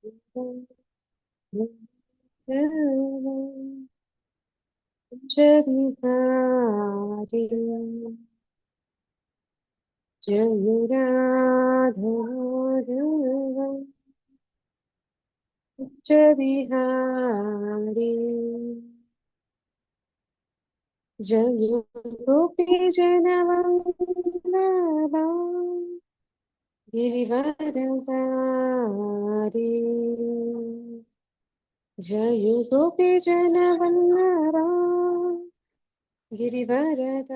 जय बिहारी जय राधा माधव जय बिहारी जय गोपी जनवल्लभा गिरिवरधारी जय गोपी जनवल्लभा गिरिवरधारी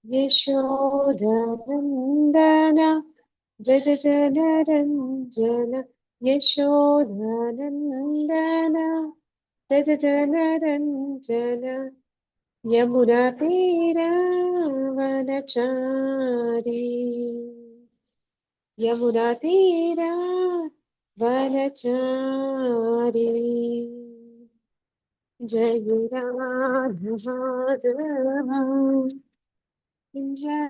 यशोधनन्दन व्रज जनरञ्जन यशोधनन्दन व्रज जनरञ्जन यमुनातीरावनचारी यमुनातीरावनचारी जय राधा माधव जय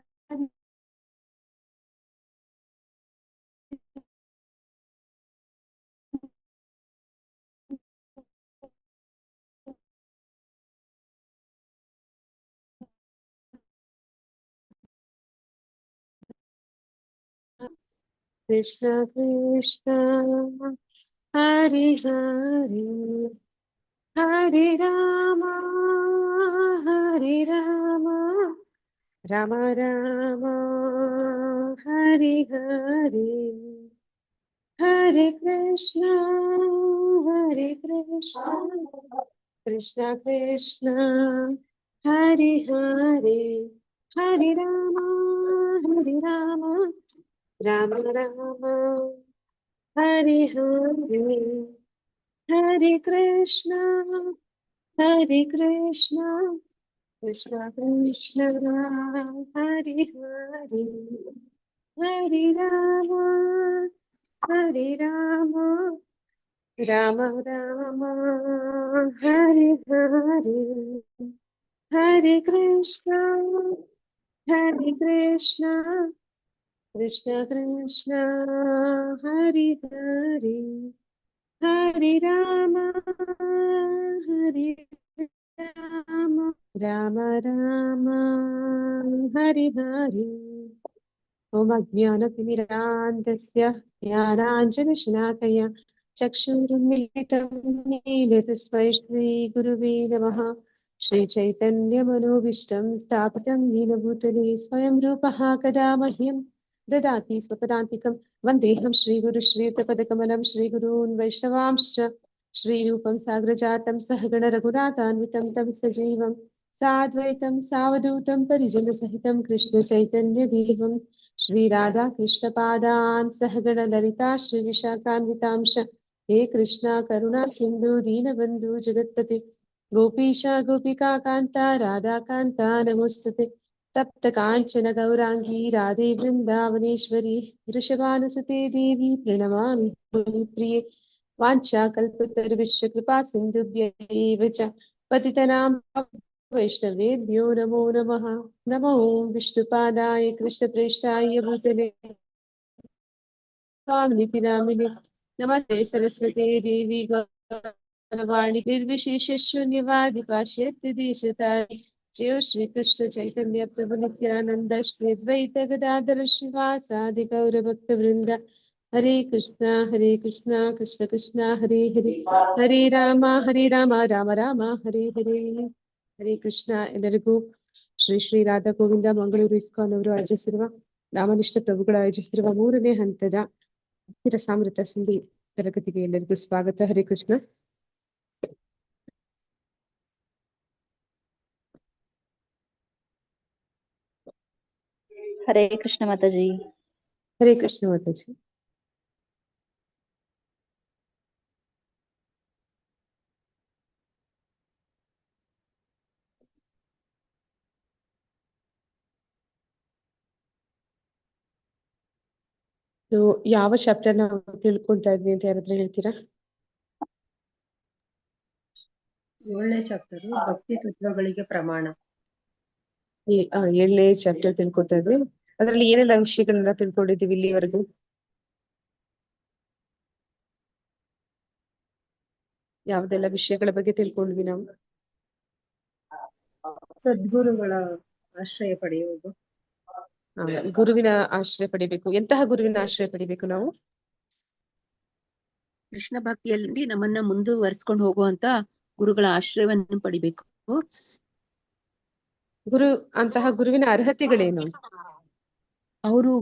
कृष्ण कृष्ण हरि हरि हरे राम राम राम हरे हरे हरे कृष्ण कृष्ण कृष्ण हरे हरे हरे राम राम राम हरे हरे हरे कृष्ण कृष्ण कृष्ण हरे हरे हरे राम राम राम हरे हरे हरे कृष्ण कृष्ण कृष्ण हरे हरे हरे राम राम राम हरे हरे ओम अज्ञानतिमिरान्धस्य ज्ञानाञ्जनशलाकया चक्षुरुन्मीलितं येन तस्मै श्रीगुरुवे नमः श्रीचैतन्यमनोभीष्टं स्थापितं येन भूतले स्वयं रूपः कदा मह्यं ददाति स्वपदान्तिकं वन्देऽहं श्रीगुरुश्रीयुतपदकमलं श्रीगुरून् वैष्णवांश्च श्रीरूपं साग्रजातं सहगण रघुनाथान्वितं तं सजीवं साद्वैतं सावधूतं परिजनसहितं कृष्णचैतन्यदेवं श्री राधा कृष्ण पादान सहगण ललिता श्री विशाखान्वितांश हे कृष्णा करुणा सिंधु दीनबंधु जगत्पते गोपीशा गोपिका कांता राधा कांता नमोस्तुते तप्त कांचन गौरांगी राधे वृंदावनेश्वरी वृषभानुसुते देवी प्रणमामि प्रिये वाञ्छाकल्पतरुश्च कृपा सिन्धुभ्यैव च पतितनां वैष्णवेभ्यो नमो नमः नमो विष्णुपादाय कृष्णप्रेष्ठाय भूतले स्वामिनिति नामिने नमस्ते सरस्वते देवी गौरवाणी निर्विशेषशून्यवादि पाश्चात्यदेशतारि जयो श्रीकृष्ण चैतन्य प्रभु नित्यानंद श्री अद्वैत गदाधर श्रीवासादि गौरभक्तवृंद हरे कृष्णा कृष्ण कृष्ण हरे हरे हरे राम राम राम हरे हरे हरे कृष्ಣ ಎಲ್ಲರಿಗೂ ಶ್ರೀ ಶ್ರೀ ರಾಧಾ ಗೋವಿಂದ ಮಂಗಳೂರು ಇಸ್ಕಾನ್ ಅವರು ಆಯೋಜಿಸಿರುವ ನಾಮನಿಷ್ಠ ಪ್ರಭುಗಳು ಆಯೋಜಿಸಿರುವ 3ನೇ ಹಂತದ ಹತ್ತಿರ ಸಾಮೃತ ಸಿಂಧಿ ತರಗತಿಗೆ ಎಲ್ಲರಿಗೂ ಸ್ವಾಗತ. ಹರೇ ಕೃಷ್ಣ. हरे कृष्ण माताजी. हरे कृष्ण माताजी. ಯಾವ ಚಾಪ್ಟರ್ ನಾವು ತಿಳ್ಕೊಳ್ತಾ ಇದ್ವಿ ಅಂತ ಯಾರಾದ್ರೂ ಹೇಳ್ತೀರಾ? 7ನೇ ಚಾಪ್ಟರ್ ಭಕ್ತಿ ತತ್ವಗಳಿಗೆ ಪ್ರಮಾಣ. 7ನೇ ಚಾಪ್ಟರ್ ತಿಳ್ಕೊತಾ ಇದ್ವಿ. ಅದರಲ್ಲಿ ಏನೆಲ್ಲ ವಿಷಯಗಳನ್ನ ತಿಳ್ಕೊಂಡಿದ್ದೀವಿ ಇಲ್ಲಿವರೆಗೂ? ಯಾವ್ದೆಲ್ಲ ವಿಷಯಗಳ ಬಗ್ಗೆ ತಿಳ್ಕೊಂಡ್ವಿ ನಾವು? ಸದ್ಗುರುಗಳ ಆಶ್ರಯ ಪಡೆಯುವುದು. ಗುರುವಿನ ಆಶ್ರಯ ಪಡಿಬೇಕು. ಎಂತಹ ಗುರುವಿನ ಆಶ್ರಯ ಪಡಿಬೇಕು ನಾವು? ಕೃಷ್ಣ ಭಕ್ತಿಯಲ್ಲಿ ನಮ್ಮನ್ನ ಮುಂದುವರಿಸ್ಕೊಂಡು ಹೋಗುವಂತ ಗುರುಗಳ ಆಶ್ರಯವನ್ನು ಪಡಿಬೇಕು. ಅಂತಹ ಗುರುವಿನ ಅರ್ಹತೆಗಳೇನು? ಅವರು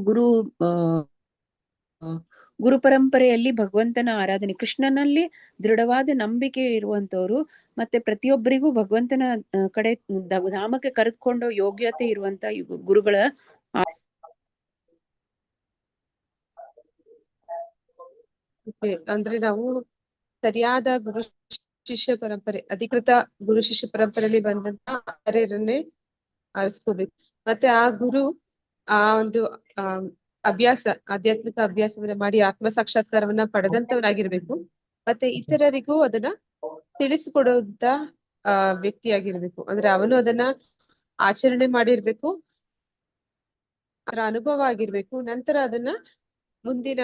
ಗುರು ಪರಂಪರೆಯಲ್ಲಿ ಭಗವಂತನ ಆರಾಧನೆ, ಕೃಷ್ಣನಲ್ಲಿ ದೃಢವಾದ ನಂಬಿಕೆ ಇರುವಂತವ್ರು, ಮತ್ತೆ ಪ್ರತಿಯೊಬ್ಬರಿಗೂ ಭಗವಂತನ ಕಡೆ ಧಾಮಕ್ಕೆ ಕರೆದುಕೊಂಡು ಯೋಗ್ಯತೆ ಇರುವಂತ ಗುರುಗಳ ಅಂದ್ರೆ ನಾವು ಸರಿಯಾದ ಗುರು ಶಿಷ್ಯ ಪರಂಪರೆ, ಅಧಿಕೃತ ಗುರು ಶಿಷ್ಯ ಪರಂಪರೆಯಲ್ಲಿ ಬಂದಂತ ಆಚಾರ್ಯರನ್ನೇ ಆರಿಸ್ಕೋಬೇಕು. ಮತ್ತೆ ಆ ಗುರು ಆ ಒಂದು ಅಭ್ಯಾಸ, ಆಧ್ಯಾತ್ಮಿಕ ಅಭ್ಯಾಸವನ್ನ ಮಾಡಿ ಆತ್ಮ ಸಾಕ್ಷಾತ್ಕಾರವನ್ನ ಪಡೆದಂತವನಾಗಿರ್ಬೇಕು. ಮತ್ತೆ ಇತರರಿಗೂ ಅದನ್ನ ತಿಳಿಸಿಕೊಡುವಂತ ವ್ಯಕ್ತಿಯಾಗಿರ್ಬೇಕು. ಅಂದ್ರೆ ಅವನು ಅದನ್ನ ಆಚರಣೆ ಮಾಡಿರ್ಬೇಕು, ಅದರ ಅನುಭವ ಆಗಿರ್ಬೇಕು. ನಂತರ ಅದನ್ನ ಮುಂದಿನ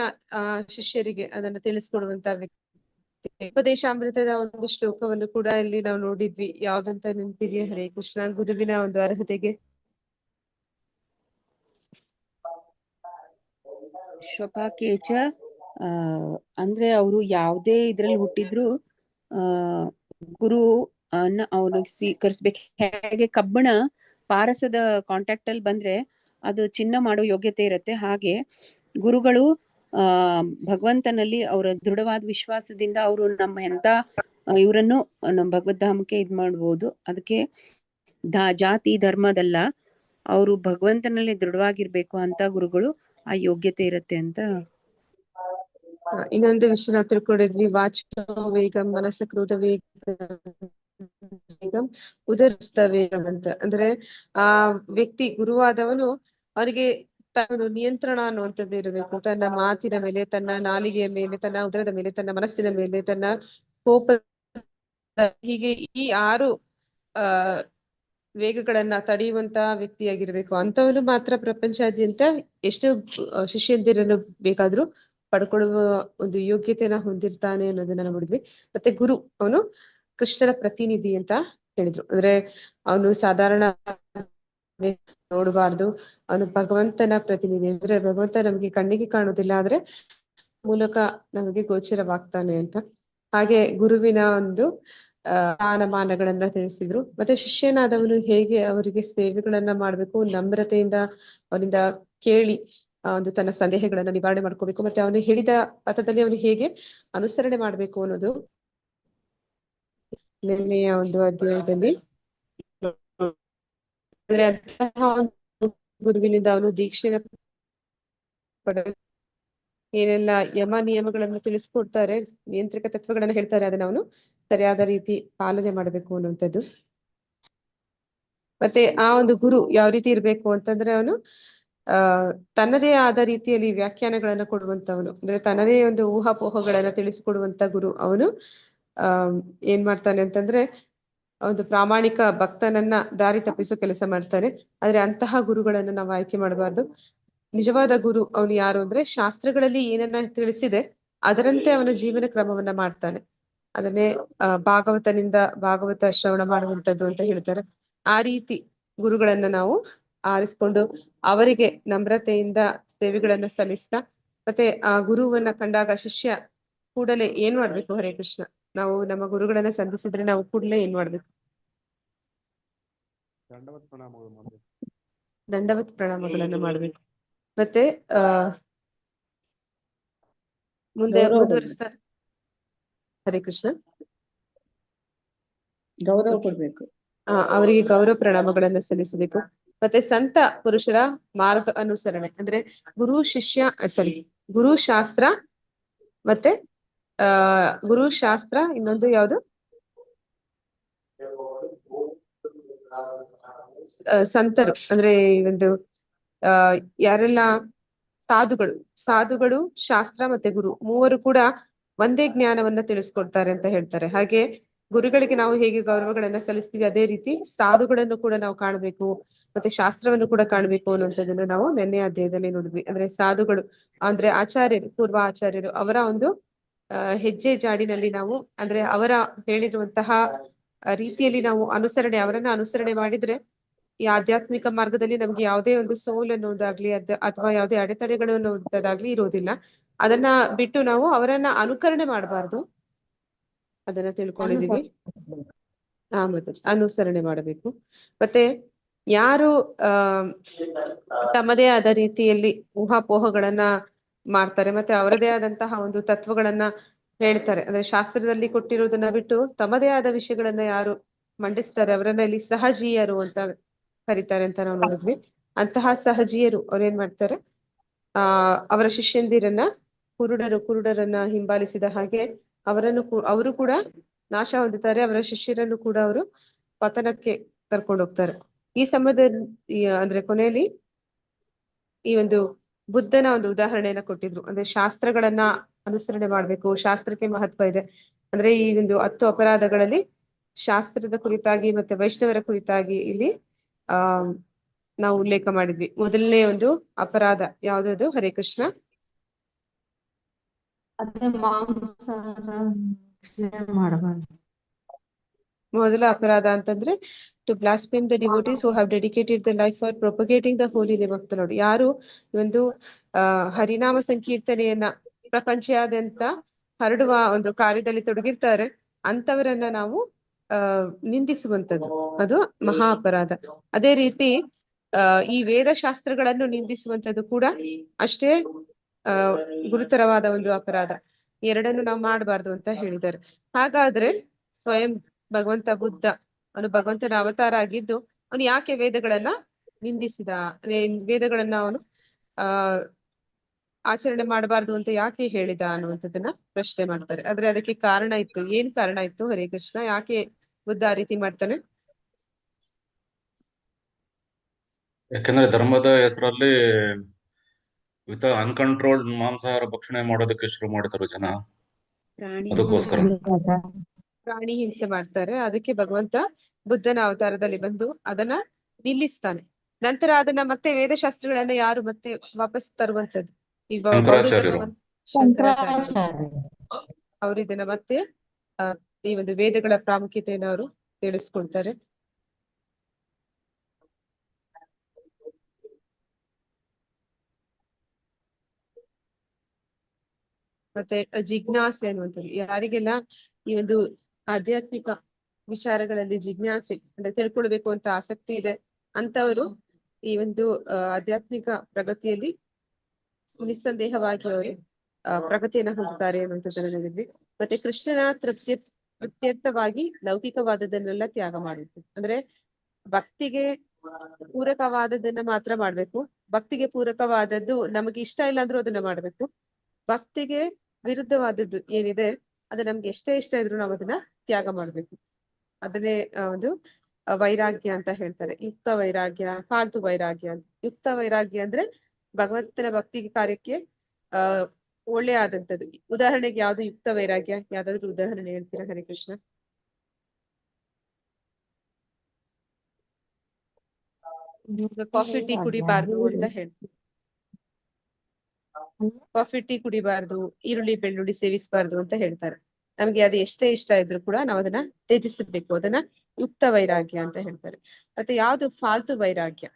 ಶಿಷ್ಯರಿಗೆ ಅದನ್ನ ತಿಳಿಸ್ಕೊಡುವಂತ ವ್ಯಕ್ತಿ. ಉಪದೇಶಾಮೃತದ ಒಂದು ಶ್ಲೋಕವನ್ನು ಕೂಡ ಇಲ್ಲಿ ನಾವು ನೋಡಿದ್ವಿ. ಯಾವ್ದಂತ ನೆನಪಿದೆಯಾ? ಹರೇ ಕೃಷ್ಣ. ಗುರುವಿನ ಒಂದು ಅರ್ಹತೆಗೆ ಶ್ವಪಾಕೇಚ ಅಂದ್ರೆ ಅವರು ಯಾವುದೇ ಇದ್ರಲ್ಲಿ ಹುಟ್ಟಿದ್ರು ಗುರು ಅವನಿಗೆ ಸ್ವೀಕರಿಸ್ಬೇಕು. ಹೇಗೆ ಕಬ್ಬಣ ಪಾರಸದ ಕಾಂಟ್ಯಾಕ್ಟ್ ಅಲ್ಲಿ ಬಂದ್ರೆ ಅದು ಚಿನ್ನ ಮಾಡೋ ಯೋಗ್ಯತೆ ಇರುತ್ತೆ, ಹಾಗೆ ಗುರುಗಳು ಭಗವಂತನಲ್ಲಿ ಅವರ ದೃಢವಾದ ವಿಶ್ವಾಸದಿಂದ ಅವರು ನಮ್ಮ ಎಂತ ಇವರನ್ನು ನಮ್ಮ ಭಗವದ್ಧಾಮಕ್ಕೆ ಇದ್ ಮಾಡ್ಬೋದು. ಅದಕ್ಕೆ ಜಾತಿ ಧರ್ಮದಲ್ಲ, ಅವರು ಭಗವಂತನಲ್ಲಿ ದೃಢವಾಗಿರ್ಬೇಕು ಅಂತ ಗುರುಗಳು ಆ ಯೋಗ್ಯತೆ ಇರುತ್ತೆ ಅಂತ. ಇನ್ನೊಂದು ವಿಷಯ ನಾವು ತಿಳ್ಕೊಂಡಿದ್ವಿ, ವಾಚೋ ವೇಗಂ ಮನಸ ಕ್ರೋಧ ವೇಗಂ ಉದರಸ್ಥ ವೇಗಂ ಅಂತ. ಅಂದ್ರೆ ಆ ವ್ಯಕ್ತಿ ಗುರುವಾದವನು ಅವನಿಗೆ ನಿಯಂತ್ರಣ ಅನ್ನುವಂಥದ್ದು ಇರಬೇಕು. ತನ್ನ ಮಾತಿನ ಮೇಲೆ, ತನ್ನ ನಾಲಿಗೆಯ ಮೇಲೆ, ತನ್ನ ಉದರದ ಮೇಲೆ, ತನ್ನ ಮನಸ್ಸಿನ ಮೇಲೆ, ತನ್ನ ಕೋಪ, ಹೀಗೆ ಈ 6 ವೇಗಗಳನ್ನ ತಡೆಯುವಂತ ವ್ಯಕ್ತಿಯಾಗಿರ್ಬೇಕು. ಅಂತವನು ಮಾತ್ರ ಪ್ರಪಂಚಾದ್ಯಂತ ಎಷ್ಟು ಶಿಷ್ಯಂದಿರನ್ನು ಬೇಕಾದ್ರೂ ಪಡ್ಕೊಳ್ಳುವ ಒಂದು ಯೋಗ್ಯತೆಯನ್ನ ಹೊಂದಿರ್ತಾನೆ ಅನ್ನೋದನ್ನ ನೋಡಿದ್ವಿ. ಮತ್ತೆ ಗುರು ಅವನು ಕೃಷ್ಣನ ಪ್ರತಿನಿಧಿ ಅಂತ ಹೇಳಿದ್ರು. ಅಂದ್ರೆ ಅವನು ಸಾಧಾರಣ ನೋಡಬಾರ್ದು, ಅವನು ಭಗವಂತನ ಪ್ರತಿನಿಧಿ. ಅಂದ್ರೆ ಭಗವಂತ ನಮ್ಗೆ ಕಣ್ಣಿಗೆ ಕಾಣುದಿಲ್ಲ, ಆದ್ರೆ ಮೂಲಕ ನಮಗೆ ಗೋಚರವಾಗ್ತಾನೆ ಅಂತ. ಹಾಗೆ ಗುರುವಿನ ಒಂದು ಸ್ಥಾನಮಾನಗಳನ್ನ ತಿಳಿಸಿದ್ರು. ಮತ್ತೆ ಶಿಷ್ಯನಾದವನು ಹೇಗೆ ಅವರಿಗೆ ಸೇವೆಗಳನ್ನ ಮಾಡ್ಬೇಕು, ನಮ್ರತೆಯಿಂದ ಅವನಿಂದ ಕೇಳಿ ಒಂದು ತನ್ನ ಸಂದೇಹಗಳನ್ನ ನಿವಾರಣೆ ಮಾಡ್ಕೋಬೇಕು. ಮತ್ತೆ ಅವನು ಹೇಳಿದ ಪಥದಲ್ಲಿ ಅವನು ಹೇಗೆ ಅನುಸರಣೆ ಮಾಡ್ಬೇಕು ಅನ್ನೋದು ನಿನ್ನೆಯ ಒಂದು ಅಧ್ಯಾಯದಲ್ಲಿ. ಅಂದ್ರೆ ಅಂತಹ ಗುರುವಿನಿಂದ ಅವನು ದೀಕ್ಷೆನ ಏನೆಲ್ಲ ಯಮ ನಿಯಮಗಳನ್ನು ತಿಳಿಸ್ಕೊಡ್ತಾರೆ, ನಿಯಂತ್ರಕ ತತ್ವಗಳನ್ನ ಹೇಳ್ತಾರೆ, ಅದನ್ನ ಅವನು ಸರಿಯಾದ ರೀತಿ ಪಾಲನೆ ಮಾಡಬೇಕು ಅನ್ನುವಂಥದ್ದು. ಮತ್ತೆ ಆ ಒಂದು ಗುರು ಯಾವ ರೀತಿ ಇರ್ಬೇಕು ಅಂತಂದ್ರೆ ಅವನು ತನ್ನದೇ ಆದ ರೀತಿಯಲ್ಲಿ ವ್ಯಾಖ್ಯಾನಗಳನ್ನ ಕೊಡುವಂತವನು. ಅಂದ್ರೆ ತನ್ನದೇ ಒಂದು ಊಹಾಪೋಹಗಳನ್ನ ತಿಳಿಸಿಕೊಡುವಂತ ಗುರು ಅವನು ಏನ್ ಮಾಡ್ತಾನೆ ಅಂತಂದ್ರೆ ಒಂದು ಪ್ರಾಮಾಣಿಕ ಭಕ್ತನನ್ನ ದಾರಿ ತಪ್ಪಿಸೋ ಕೆಲಸ ಮಾಡ್ತಾನೆ. ಆದ್ರೆ ಅಂತಹ ಗುರುಗಳನ್ನ ನಾವು ಆಯ್ಕೆ ಮಾಡಬಾರ್ದು. ನಿಜವಾದ ಗುರು ಅವನು ಯಾರು ಅಂದ್ರೆ ಶಾಸ್ತ್ರಗಳಲ್ಲಿ ಏನನ್ನ ತಿಳಿಸಿದೆ ಅದರಂತೆ ಅವನ ಜೀವನ ಕ್ರಮವನ್ನ ಮಾಡ್ತಾನೆ. ಅದನ್ನೇ ಭಾಗವತನಿಂದ ಭಾಗವತ ಶ್ರವಣ ಮಾಡುವಂತದ್ದು ಅಂತ ಹೇಳ್ತಾರೆ. ಆ ರೀತಿ ಗುರುಗಳನ್ನ ನಾವು ಆರಿಸ್ಕೊಂಡು ಅವರಿಗೆ ನಮ್ರತೆಯಿಂದ ಸೇವೆಗಳನ್ನ ಸಲ್ಲಿಸ್ತಾ, ಮತ್ತೆ ಆ ಗುರುವನ್ನ ಕಂಡಾಗ ಶಿಷ್ಯ ಕೂಡಲೇ ಏನ್ ಮಾಡ್ಬೇಕು? ಹರೇ ಕೃಷ್ಣ. ನಾವು ನಮ್ಮ ಗುರುಗಳನ್ನ ಸಂಧಿಸಿದ್ರೆ ನಾವು ಕೂಡಲೇ ಏನ್ ಮಾಡ್ಬೇಕು? ದಂಡವತ್ ಪ್ರಣಾಮಗಳನ್ನ ಮಾಡ್ಬೇಕು. ಮತ್ತೆ ಮುಂದೆ ಮುಂದುವರಿಸ್ತಾರೆ. ಹರೇ ಕೃಷ್ಣ. ಗೌರವ ಕೊಡ್ಬೇಕು. ಅವರಿಗೆ ಗೌರವ ಪ್ರಣಾಮಗಳನ್ನ ಸಲ್ಲಿಸಬೇಕು. ಮತ್ತೆ ಸಂತ ಪುರುಷರ ಮಾರ್ಗ ಅನುಸರಣೆ ಅಂದ್ರೆ ಗುರು ಶಾಸ್ತ್ರ ಮತ್ತೆ ಗುರು ಶಾಸ್ತ್ರ, ಇನ್ನೊಂದು ಯಾವುದು? ಸಂತರು ಅಂದ್ರೆ ಒಂದು ಯಾರೆಲ್ಲ ಸಾಧುಗಳು, ಶಾಸ್ತ್ರ ಮತ್ತೆ ಗುರು ಮೂವರು ಕೂಡ ಒಂದೇ ಜ್ಞಾನವನ್ನ ತಿಳಿಸ್ಕೊಡ್ತಾರೆ ಅಂತ ಹೇಳ್ತಾರೆ. ಹಾಗೆ ಗುರುಗಳಿಗೆ ನಾವು ಹೇಗೆ ಗೌರವಗಳನ್ನ ಸಲ್ಲಿಸ್ತೀವಿ, ಅದೇ ರೀತಿ ಸಾಧುಗಳನ್ನು ಕೂಡ ನಾವು ಕಾಣಬೇಕು. ಮತ್ತೆ ಶಾಸ್ತ್ರವನ್ನು ಕೂಡ ಕಾಣಬೇಕು ಅನ್ನುವಂಥದ್ದನ್ನು ನಾವು ನಿನ್ನೆ ಅಧ್ಯಾಯದಲ್ಲಿ ನೋಡಿದ್ವಿ. ಅಂದ್ರೆ ಸಾಧುಗಳು ಅಂದ್ರೆ ಆಚಾರ್ಯರು, ಪೂರ್ವ ಆಚಾರ್ಯರು ಅವರ ಒಂದು ಹೆಜ್ಜೆ ಜಾಡಿನಲ್ಲಿ ನಾವು ಅಂದ್ರೆ ಅವರ ಹೇಳಿರುವಂತಹ ರೀತಿಯಲ್ಲಿ ನಾವು ಅವರನ್ನ ಅನುಸರಣೆ ಮಾಡಿದ್ರೆ ಈ ಆಧ್ಯಾತ್ಮಿಕ ಮಾರ್ಗದಲ್ಲಿ ನಮ್ಗೆ ಯಾವುದೇ ಒಂದು ಸೋಲ್ ಅನ್ನೋದಾಗ್ಲಿ ಅಥವಾ ಯಾವುದೇ ಅಡೆತಡೆಗಳು ಅನ್ನೋದಾಗ್ಲಿ ಇರೋದಿಲ್ಲ. ಅದನ್ನ ಬಿಟ್ಟು ನಾವು ಅವರನ್ನ ಅನುಕರಣೆ ಮಾಡಬಾರ್ದು, ಅದನ್ನ ತಿಳ್ಕೊಂಡಿದೀವಿ. ಮತ್ತೆ ಅನುಸರಣೆ ಮಾಡಬೇಕು. ಮತ್ತೆ ಯಾರು ತಮ್ಮದೇ ಆದ ರೀತಿಯಲ್ಲಿ ಊಹಾಪೋಹಗಳನ್ನ ಮಾಡ್ತಾರೆ, ಮತ್ತೆ ಅವರದೇ ಆದಂತಹ ಒಂದು ತತ್ವಗಳನ್ನ ಹೇಳ್ತಾರೆ, ಅಂದ್ರೆ ಶಾಸ್ತ್ರದಲ್ಲಿ ಕೊಟ್ಟಿರೋದನ್ನ ಬಿಟ್ಟು ತಮ್ಮದೇ ಆದ ವಿಷಯಗಳನ್ನ ಯಾರು ಮಂಡಿಸ್ತಾರೆ ಅವರನ್ನ ಇಲ್ಲಿ ಸಹಜೀಯರು ಅಂತ ಕರೀತಾರೆ ಅಂತ ನಾವು ನೋಡಿದ್ವಿ. ಅಂತಹ ಸಹಜೀಯರು ಅವ್ರೇನ್ ಮಾಡ್ತಾರೆ, ಅವರ ಶಿಷ್ಯಂದಿರನ್ನ ಕುರುಡರನ್ನ ಹಿಂಬಾಲಿಸಿದ ಹಾಗೆ ಅವರು ಕೂಡ ನಾಶ ಹೊಂದುತ್ತಾರೆ, ಅವರ ಶಿಷ್ಯರನ್ನು ಕೂಡ ಅವರು ಪತನಕ್ಕೆ ಕರ್ಕೊಂಡು ಹೋಗ್ತಾರೆ. ಈ ಸಂಬಂಧದಲ್ಲಿ ಅಂದ್ರೆ ಕೊನೆಯಲ್ಲಿ ಈ ಒಂದು ಬುದ್ಧನ ಒಂದು ಉದಾಹರಣೆಯನ್ನ ಕೊಟ್ಟಿದ್ರು. ಅಂದ್ರೆ ಶಾಸ್ತ್ರಗಳನ್ನ ಅನುಸರಣೆ ಮಾಡ್ಬೇಕು, ಶಾಸ್ತ್ರಕ್ಕೆ ಮಹತ್ವ ಇದೆ. ಅಂದ್ರೆ ಈ ಒಂದು 10 ಅಪರಾಧಗಳಲ್ಲಿ ಶಾಸ್ತ್ರದ ಕುರಿತಾಗಿ ಮತ್ತೆ ವೈಷ್ಣವರ ಕುರಿತಾಗಿ ಇಲ್ಲಿ ನಾವು ಉಲ್ಲೇಖ ಮಾಡಿದ್ವಿ. ಮೊದಲನೇ ಒಂದು ಅಪರಾಧ ಯಾವ್ದು? ಹರೇ ಕೃಷ್ಣ. ಮೊದಲ ಅಪರಾಧ ಅಂತಂದ್ರೆ to blaspheme the devotees who have dedicated the life for propagating the holy name of the lord. ಯಾರು ಒಂದು ಹರಿನಾಮ ಸಂಕೀರ್ತನೆಯನ್ನ ಪ್ರಪಂಚಾದ್ಯಂತ ಹರಡುವ ಒಂದು ಕಾರ್ಯದಲ್ಲಿ ತೊಡಗಿರ್ತಾರೆ ಅಂತವರನ್ನ ನಾವು ನಿಂದಿಸುವಂತದ್ದು, ಅದು ಮಹಾ ಅಪರಾಧ. ಅದೇ ರೀತಿ ಈ ವೇದ ಶಾಸ್ತ್ರಗಳನ್ನು ನಿಂದಿಸುವಂತದ್ದು ಕೂಡ ಅಷ್ಟೇ ಗುರುತರವಾದ ಒಂದು ಅಪರಾಧ. ಎರಡನ್ನು ನಾವು ಮಾಡಬಾರ್ದು ಅಂತ ಹೇಳಿದ್ದಾರೆ. ಹಾಗಾದ್ರೆ ಸ್ವಯಂ ಭಗವಂತ ಬುದ್ಧ, ಅವನು ಭಗವಂತನ ಅವತಾರ ಆಗಿದ್ದು ಅವನು ಯಾಕೆ ವೇದಗಳನ್ನ ನಿಂದಿಸಿದ, ವೇದಗಳನ್ನ ಅವನು ಆಚರಣೆ ಮಾಡಬಾರ್ದು ಅಂತ ಯಾಕೆ ಹೇಳಿದ ಅನ್ನುವಂಥದ್ದನ್ನ ಪ್ರಶ್ನೆ ಮಾಡ್ತಾರೆ. ಆದ್ರೆ ಅದಕ್ಕೆ ಕಾರಣ ಇತ್ತು. ಏನ್ ಕಾರಣ ಇತ್ತು? ಹರೇ ಕೃಷ್ಣ, ಯಾಕೆ ಬುದ್ಧ ಆ ರೀತಿ ಮಾಡ್ತಾನೆ? ಯಾಕಂದ್ರೆ ಧರ್ಮದ ಹೆಸರಲ್ಲಿ ಅನ್ಕಂಟ್ರೋಲ್ಡ್ ಮಾಂಸಾಹಾರ ಭಕ್ಷಣೆ ಮಾಡೋದಕ್ಕೆ ಶುರು ಮಾಡ್ತಾರೆ ಜನ, ಅದಕ್ಕೋಸ್ಕರ ಪ್ರಾಣಿ ಹಿಂಸೆ ಮಾಡ್ತಾರೆ. ಅದಕ್ಕೆ ಭಗವಂತ ಬುದ್ಧನ ಅವತಾರದಲ್ಲಿ ಬಂದು ಅದನ್ನ ನಿಲ್ಲಿಸ್ತಾನೆ. ನಂತರ ಅದನ್ನ ಮತ್ತೆ ವೇದಶಾಸ್ತ್ರಗಳನ್ನ ಯಾರು ಮತ್ತೆ ವಾಪಸ್ ತರುವಂತದ್ದು? ಅವರು ಇದನ್ನ ಮತ್ತೆ ಈ ಒಂದು ವೇದಗಳ ಪ್ರಾಮುಖ್ಯತೆಯನ್ನು ಅವರು ತಿಳಿಸ್ಕೊಳ್ತಾರೆ. ಮತ್ತೆ ಜಿಜ್ಞಾಸೆ ಅನ್ನುವಂಥದ್ದು, ಯಾರಿಗೆಲ್ಲ ಈ ಒಂದು ಆಧ್ಯಾತ್ಮಿಕ ವಿಚಾರಗಳಲ್ಲಿ ಜಿಜ್ಞಾಸೆ ಅಂದ್ರೆ ತಿಳ್ಕೊಳ್ಬೇಕು ಅಂತ ಆಸಕ್ತಿ ಇದೆ ಅಂತವರು ಈ ಒಂದು ಆಧ್ಯಾತ್ಮಿಕ ಪ್ರಗತಿಯಲ್ಲಿ ನಿಸ್ಸಂದೇಹವಾಗಿ ಅವರು ಪ್ರಗತಿಯನ್ನ ಹೊಂದುತ್ತಾರೆ ಅನ್ನುವಂಥದ್ದನ್ನ ನೋಡಿದ್ವಿ. ಮತ್ತೆ ಕೃಷ್ಣನ ತೃಪ್ತ್ಯರ್ಥವಾಗಿ ಲೌಕಿಕವಾದದನ್ನೆಲ್ಲ ತ್ಯಾಗ ಮಾಡುತ್ತೆ. ಅಂದ್ರೆ ಭಕ್ತಿಗೆ ಪೂರಕವಾದದನ್ನ ಮಾತ್ರ ಮಾಡ್ಬೇಕು. ಭಕ್ತಿಗೆ ಪೂರಕವಾದದ್ದು ನಮಗೆ ಇಷ್ಟ ಇಲ್ಲ ಅಂದ್ರೂ ಅದನ್ನ ಮಾಡ್ಬೇಕು. ಭಕ್ತಿಗೆ ವಿರುದ್ಧವಾದದ್ದು ಏನಿದೆ ಅದು ನಮ್ಗೆ ಎಷ್ಟೇ ಇಷ್ಟ ಇದ್ರು ನಾವು ಅದನ್ನ ತ್ಯಾಗ ಮಾಡ್ಬೇಕು. ಅದನ್ನೇ ಒಂದು ವೈರಾಗ್ಯ ಅಂತ ಹೇಳ್ತಾರೆ. ಯುಕ್ತ ವೈರಾಗ್ಯ, ಫಾಲ್ತು ವೈರಾಗ್ಯ. ಯುಕ್ತ ವೈರಾಗ್ಯ ಅಂದ್ರೆ ಭಗವಂತನ ಭಕ್ತಿ ಕಾರ್ಯಕ್ಕೆ ಒಳ್ಳೆ ಆದಂಥದ್ದು. ಉದಾಹರಣೆಗೆ ಯಾವ್ದು ಯುಕ್ತ ವೈರಾಗ್ಯ? ಯಾವ್ದಾದ್ರು ಉದಾಹರಣೆ ಹೇಳ್ತೀರಾ? ಹರೇ ಕೃಷ್ಣ. ಕಾಫಿ ಟೀ ಕುಡಿಬಾರ್ದು ಅಂತ ಹೇಳ್ತೀವಿ. ಕಾಫಿ ಟೀ ಕುಡಿಬಾರ್ದು, ಈರುಳ್ಳಿ ಬೆಳ್ಳುಳ್ಳಿ ಸೇವಿಸಬಾರ್ದು ಅಂತ ಹೇಳ್ತಾರೆ. ನಮ್ಗೆ ಅದು ಎಷ್ಟೇ ಇಷ್ಟ ಇದ್ರು ಕೂಡ ನಾವು ಅದನ್ನ ತ್ಯಜಿಸಬೇಕು. ಅದನ್ನ ಯುಕ್ತ ವೈರಾಗ್ಯ ಅಂತ ಹೇಳ್ತಾರೆ. ಮತ್ತೆ ಯಾವ್ದು ಫಾಲ್ತು ವೈರಾಗ್ಯ?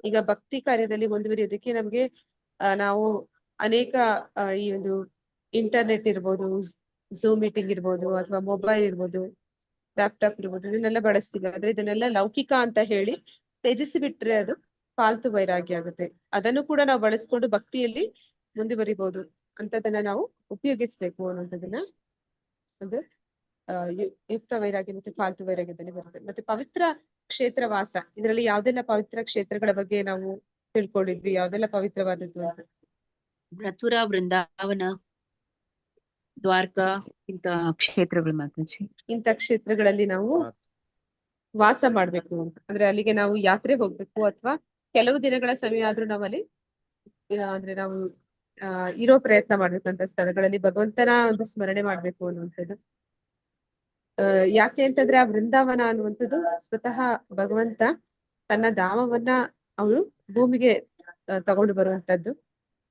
ಈಗ ಭಕ್ತಿ ಕಾರ್ಯದಲ್ಲಿ ಮುಂದುವರಿಯೋದಕ್ಕೆ ನಮ್ಗೆ ನಾವು ಅನೇಕ ಈ ಒಂದು ಇಂಟರ್ನೆಟ್ ಇರ್ಬೋದು, ಝೂಮ್ ಮೀಟಿಂಗ್ ಇರ್ಬೋದು, ಅಥವಾ ಮೊಬೈಲ್ ಇರ್ಬೋದು, ಲ್ಯಾಪ್ಟಾಪ್ ಇರ್ಬೋದು, ಇದನ್ನೆಲ್ಲ ಬಳಸ್ತೀವಿ. ಆದ್ರೆ ಇದನ್ನೆಲ್ಲ ಲೌಕಿಕ ಅಂತ ಹೇಳಿ ತ್ಯಜಿಸಿ ಬಿಟ್ರೆ ಅದು ಫಾಲ್ತು ವೈರಾಗ್ಯ ಆಗುತ್ತೆ. ಅದನ್ನು ಕೂಡ ನಾವು ಬಳಸ್ಕೊಂಡು ಭಕ್ತಿಯಲ್ಲಿ ಮುಂದುವರಿಬಹುದು ಅಂತದನ್ನ ನಾವು ಉಪಯೋಗಿಸ್ಬೇಕು ಅನ್ನೋದನ್ನ ಒಂದು ಯುಕ್ತ ವೈರಾಗ್ಯ ಮತ್ತೆ ಫಾಲ್ತು ವೈರಾಗ್ಯದಲ್ಲಿ ಬರುತ್ತೆ. ಮತ್ತೆ ಪವಿತ್ರ ಕ್ಷೇತ್ರ ವಾಸ, ಇದರಲ್ಲಿ ಯಾವ್ದೆಲ್ಲ ಪವಿತ್ರ ಕ್ಷೇತ್ರಗಳ ಬಗ್ಗೆ ನಾವು ತಿಳ್ಕೊಂಡಿದ್ವಿ? ಯಾವ್ದೆಲ್ಲ ಪವಿತ್ರವಾದದ್ದು ಅಂತ? ಮಥುರಾ, ವೃಂದಾವನ, ದ್ವಾರಕಾ, ಇಂತ ಕ್ಷೇತ್ರಗಳು ಮಾತಾಜಿ. ಇಂಥ ಕ್ಷೇತ್ರಗಳಲ್ಲಿ ನಾವು ವಾಸ ಮಾಡ್ಬೇಕು ಅಂತ ಅಂದ್ರೆ ಅಲ್ಲಿಗೆ ನಾವು ಯಾತ್ರೆ ಹೋಗ್ಬೇಕು, ಅಥವಾ ಕೆಲವು ದಿನಗಳ ಸಮಯ ಆದ್ರೂ ನಾವಲ್ಲಿ ಅಂದ್ರೆ ನಾವು ಇರೋ ಪ್ರಯತ್ನ ಮಾಡ್ಬೇಕಂತ ಸ್ಥಳಗಳಲ್ಲಿ ಭಗವಂತನ ಒಂದು ಸ್ಮರಣೆ ಮಾಡ್ಬೇಕು ಅನ್ನುವಂಥದ್ದು. ಯಾಕೆ ಅಂತಂದ್ರೆ ಆ ವೃಂದಾವನ ಅನ್ನುವಂಥದ್ದು ಸ್ವತಃ ಭಗವಂತ ತನ್ನ ಧಾಮವನ್ನ ಅವನು ಭೂಮಿಗೆ ತಗೊಂಡು ಬರುವಂತದ್ದು.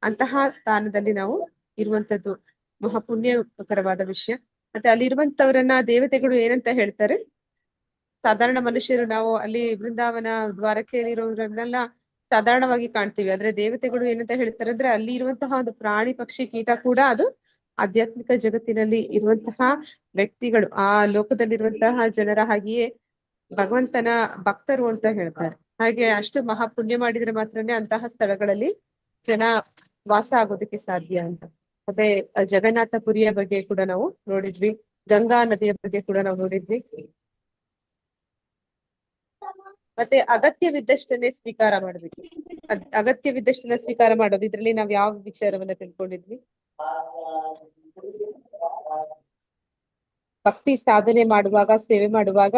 ಅಂತಹ ಸ್ಥಾನದಲ್ಲಿ ನಾವು ಇರುವಂತದ್ದು ಮಹಾಪುಣ್ಯಕರವಾದ ವಿಷಯ. ಮತ್ತೆ ಅಲ್ಲಿರುವಂತವರನ್ನ ದೇವತೆಗಳು ಏನಂತ ಹೇಳ್ತಾರೆ, ಸಾಧಾರಣ ಮನುಷ್ಯರು ನಾವು ಅಲ್ಲಿ ವೃಂದಾವನ ದ್ವಾರಕೆಯಲ್ಲಿರೋರನ್ನೆಲ್ಲ ಸಾಧಾರಣವಾಗಿ ಕಾಣ್ತೀವಿ, ಆದ್ರೆ ದೇವತೆಗಳು ಏನಂತ ಹೇಳ್ತಾರೆ ಅಂದ್ರೆ ಅಲ್ಲಿ ಇರುವಂತಹ ಒಂದು ಪ್ರಾಣಿ ಪಕ್ಷಿ ಕೀಟ ಕೂಡ ಅದು ಆಧ್ಯಾತ್ಮಿಕ ಜಗತ್ತಿನಲ್ಲಿ ಇರುವಂತಹ ವ್ಯಕ್ತಿಗಳು, ಆ ಲೋಕದಲ್ಲಿರುವಂತಹ ಜನರ ಹಾಗೆಯೇ ಭಗವಂತನ ಭಕ್ತರು ಅಂತ ಹೇಳ್ತಾರೆ. ಹಾಗೆ ಅಷ್ಟು ಮಹಾಪುಣ್ಯ ಮಾಡಿದ್ರೆ ಮಾತ್ರನೇ ಅಂತಹ ಸ್ಥಳಗಳಲ್ಲಿ ಜನ ವಾಸ ಆಗೋದಕ್ಕೆ ಸಾಧ್ಯ ಅಂತ. ಮತ್ತೆ ಜಗನ್ನಾಥ ಪುರಿಯ ಬಗ್ಗೆ ಕೂಡ ನಾವು ನೋಡಿದ್ವಿ, ಗಂಗಾ ನದಿಯ ಬಗ್ಗೆ ಕೂಡ ನಾವು ನೋಡಿದ್ವಿ. ಮತ್ತೆ ಅಗತ್ಯವಿದ್ದಷ್ಟನ್ನೇ ಸ್ವೀಕಾರ ಮಾಡ್ಬೇಕು. ಅಗತ್ಯವಿದ್ದಷ್ಟನ್ನ ಸ್ವೀಕಾರ ಮಾಡೋದು, ಇದ್ರಲ್ಲಿ ನಾವ್ ಯಾವ ವಿಚಾರವನ್ನ ತಿಳ್ಕೊಂಡಿದ್ವಿ? ಭಕ್ತಿ ಸಾಧನೆ ಮಾಡುವಾಗ, ಸೇವೆ ಮಾಡುವಾಗ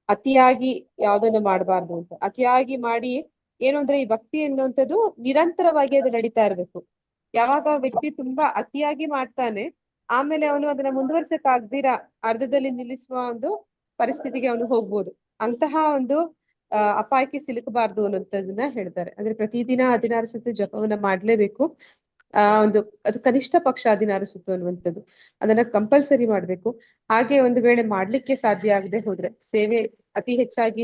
ಅತಿಯಾಗಿ ಯಾವ್ದನ್ನು ಮಾಡಬಾರ್ದು ಅಂತ. ಅತಿಯಾಗಿ ಮಾಡಿ ಏನು ಅಂದ್ರೆ ಈ ಭಕ್ತಿ ಎನ್ನುವಂಥದ್ದು ನಿರಂತರವಾಗಿ ಅದು ನಡೀತಾ ಇರ್ಬೇಕು. ಯಾವಾಗ ವ್ಯಕ್ತಿ ತುಂಬಾ ಅತಿಯಾಗಿ ಮಾಡ್ತಾನೆ, ಆಮೇಲೆ ಅವನು ಅದನ್ನ ಮುಂದುವರ್ಸಕ್ ಆಗ್ದಿರಾ ಅರ್ಧದಲ್ಲಿ ನಿಲ್ಲಿಸುವ ಒಂದು ಪರಿಸ್ಥಿತಿಗೆ ಅವನು ಹೋಗ್ಬೋದು. ಅಂತಹ ಒಂದು ಅಪಾಯಕ್ಕೆ ಸಿಲುಕಬಾರ್ದು ಅನ್ನೋಂಥದ್ದನ್ನ ಹೇಳ್ತಾರೆ. ಅಂದ್ರೆ ಪ್ರತಿದಿನ 16 ಸುತ್ತು ಜಪವನ್ನ ಮಾಡ್ಲೇಬೇಕು. ಒಂದು ಅದು ಕನಿಷ್ಠ ಪಕ್ಷ 16 ಸುತ್ತು ಅನ್ನುವಂಥದ್ದು ಅದನ್ನ ಕಂಪಲ್ಸರಿ ಮಾಡ್ಬೇಕು. ಹಾಗೆ ಒಂದು ವೇಳೆ ಮಾಡ್ಲಿಕ್ಕೆ ಸಾಧ್ಯ ಆಗದೆ ಹೋದ್ರೆ, ಸೇವೆ ಅತಿ ಹೆಚ್ಚಾಗಿ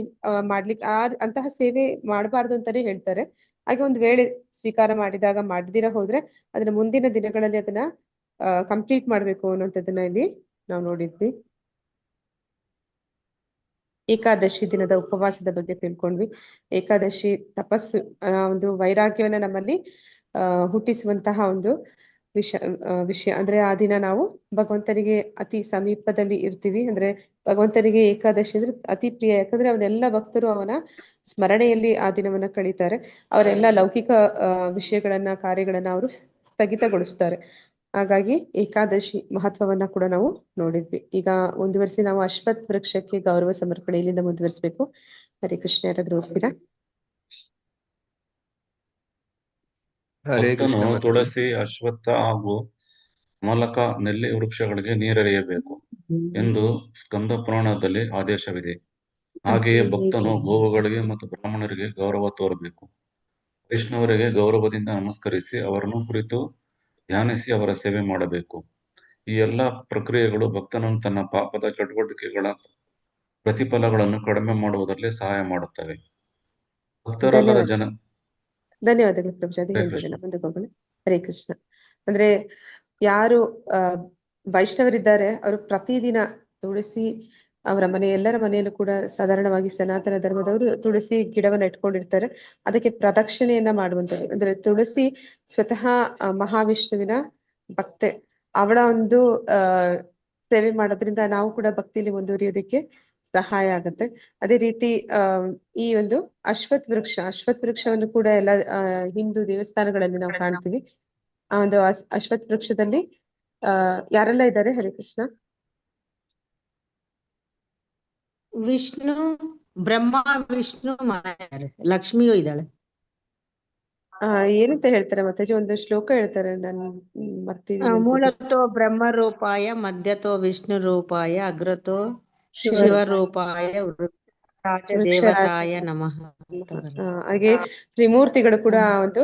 ಮಾಡ್ಲಿಕ್ಕೆ ಅಂತಹ ಸೇವೆ ಮಾಡಬಾರ್ದು ಅಂತಾನೆ ಹೇಳ್ತಾರೆ. ಹಾಗೆ ಒಂದು ವೇಳೆ ಸ್ವೀಕಾರ ಮಾಡಿದಾಗ ಮಾಡದಿರ ಹೋದ್ರೆ ಅದನ್ನ ಮುಂದಿನ ದಿನಗಳಲ್ಲಿ ಅದನ್ನ ಕಂಪ್ಲೀಟ್ ಮಾಡ್ಬೇಕು ಅನ್ನುವಂಥದ್ದನ್ನ ಇಲ್ಲಿ ನಾವು ನೋಡಿದ್ವಿ. ಏಕಾದಶಿ ದಿನದ ಉಪವಾಸದ ಬಗ್ಗೆ ತಿಳ್ಕೊಂಡ್ವಿ. ಏಕಾದಶಿ ತಪಸ್ಸು ಒಂದು ವೈರಾಗ್ಯವನ್ನ ನಮ್ಮಲ್ಲಿ ಹುಟ್ಟಿಸುವಂತಹ ಒಂದು ವಿಷಯ. ಅಂದ್ರೆ ಆ ದಿನ ನಾವು ಭಗವಂತನಿಗೆ ಅತಿ ಸಮೀಪದಲ್ಲಿ ಇರ್ತೀವಿ. ಅಂದ್ರೆ ಭಗವಂತನಿಗೆ ಏಕಾದಶಿ ಅಂದ್ರೆ ಅತಿ ಪ್ರಿಯ, ಯಾಕಂದ್ರೆ ಅವನೆಲ್ಲ ಭಕ್ತರು ಅವನ ಸ್ಮರಣೆಯಲ್ಲಿ ಆ ದಿನವನ್ನ ಕಳೀತಾರೆ. ಅವರೆಲ್ಲ ಲೌಕಿಕ ವಿಷಯಗಳನ್ನ, ಕಾರ್ಯಗಳನ್ನ ಅವರು ಸ್ಥಗಿತಗೊಳಿಸ್ತಾರೆ. ಹಾಗಾಗಿ ಏಕಾದಶಿ ಮಹತ್ವವನ್ನ ಕೂಡ ನಾವು ನೋಡಿದ್ವಿ. ಈಗ ಮುಂದುವರಿಸಿ ನಾವು ಅಶ್ವತ್ಥ ವೃಕ್ಷಕ್ಕೆ ಗೌರವ ಸಮರ್ಪಣೆ ಇಲ್ಲಿಂದ ಮುಂದುವರಿಸಬೇಕು. ಹರೇ ಕೃಷ್ಣ. ಯಾರಾದ್ರೂ ಹೋಗ್ತೀರಾ? ಭಕ್ತನು ತುಳಸಿ, ಅಶ್ವತ್ಥ ಹಾಗೂ ಮಲಕ, ನೆಲ್ಲಿ ವೃಕ್ಷಗಳಿಗೆ ನೀರೆರೆಯಬೇಕು ಎಂದು ಸ್ಕಂದ ಪುರಾಣದಲ್ಲಿ ಆದೇಶವಿದೆ. ಹಾಗೆಯೇ ಭಕ್ತನು ಗೋವುಗಳಿಗೆ ಮತ್ತು ಬ್ರಾಹ್ಮಣರಿಗೆ ಗೌರವ ತೋರಬೇಕು. ವೈಷ್ಣವರಿಗೆ ಗೌರವದಿಂದ ನಮಸ್ಕರಿಸಿ ಅವರನ್ನು ಕುರಿತು ಧ್ಯಾನಿಸಿ ಅವರ ಸೇವೆ ಮಾಡಬೇಕು. ಈ ಎಲ್ಲಾ ಪ್ರಕ್ರಿಯೆಗಳು ಭಕ್ತನನ್ನು ತನ್ನ ಪಾಪದ ಚಟುವಟಿಕೆಗಳ ಪ್ರತಿಫಲಗಳನ್ನು ಕಡಿಮೆ ಮಾಡುವುದರಲ್ಲಿ ಸಹಾಯ ಮಾಡುತ್ತವೆ. ಭಕ್ತರಲ್ಲದ ಜನ ಧನ್ಯವಾದಗಳು ಪ್ರಭುಜಾತಿ. ಹೇಳ್ಬೋದಲ್ಲ, ಮುಂದಕ್ಕೆ ಹೋಗೋಣ. ಹರೇ ಕೃಷ್ಣ. ಅಂದ್ರೆ ಯಾರು ವೈಷ್ಣವರಿದ್ದಾರೆ ಅವರು ಪ್ರತಿದಿನ ತುಳಸಿ, ಅವರ ಎಲ್ಲರ ಮನೆಯಲ್ಲೂ ಕೂಡ ಸಾಧಾರಣವಾಗಿ ಸನಾತನ ಧರ್ಮದವರು ತುಳಸಿ ಗಿಡವನ್ನ ಇಟ್ಕೊಂಡಿರ್ತಾರೆ. ಅದಕ್ಕೆ ಪ್ರದಕ್ಷಿಣೆಯನ್ನ ಮಾಡುವಂಥದ್ದು. ಅಂದ್ರೆ ತುಳಸಿ ಸ್ವತಃ ಮಹಾವಿಷ್ಣುವಿನ ಭಕ್ತೆ, ಅವಳ ಒಂದು ಸೇವೆ ಮಾಡೋದ್ರಿಂದ ನಾವು ಕೂಡ ಭಕ್ತಿಯಲ್ಲಿ ಮುಂದುವರಿಯೋದಕ್ಕೆ ಸಹಾಯ ಆಗುತ್ತೆ. ಅದೇ ರೀತಿ ಈ ಒಂದು ಅಶ್ವತ್ಥ ವೃಕ್ಷವನ್ನು ಕೂಡ ಎಲ್ಲ ಹಿಂದೂ ದೇವಸ್ಥಾನಗಳಲ್ಲಿ ನಾವು ಕಾಣ್ತೀವಿ. ಆ ಒಂದು ಅಶ್ವತ್ಥ ವೃಕ್ಷದಲ್ಲಿ ಯಾರೆಲ್ಲ ಇದ್ದಾರೆ? ಹರೇ ಕೃಷ್ಣ. ವಿಷ್ಣು, ಬ್ರಹ್ಮ, ವಿಷ್ಣು, ಲಕ್ಷ್ಮಿಯೂ ಇದ್ದಾಳೆ. ಏನಂತ ಹೇಳ್ತಾರೆ ಮಾತಾಜಿ? ಒಂದು ಶ್ಲೋಕ ಹೇಳ್ತಾರೆ, ನಾನು ಮರ್ತಿದ್ದೀನಿ. ಮೂಲತೋ ಬ್ರಹ್ಮ ರೂಪಾಯ, ಮಧ್ಯತೋ ವಿಷ್ಣು ರೂಪಾಯ, ಅಗ್ರತೋ ಶಿವರೂಪಾಯ, ದೇವತಾಯ ನಮಃ. ಹಾಗೆ ತ್ರಿಮೂರ್ತಿಗಳು ಕೂಡ ಒಂದು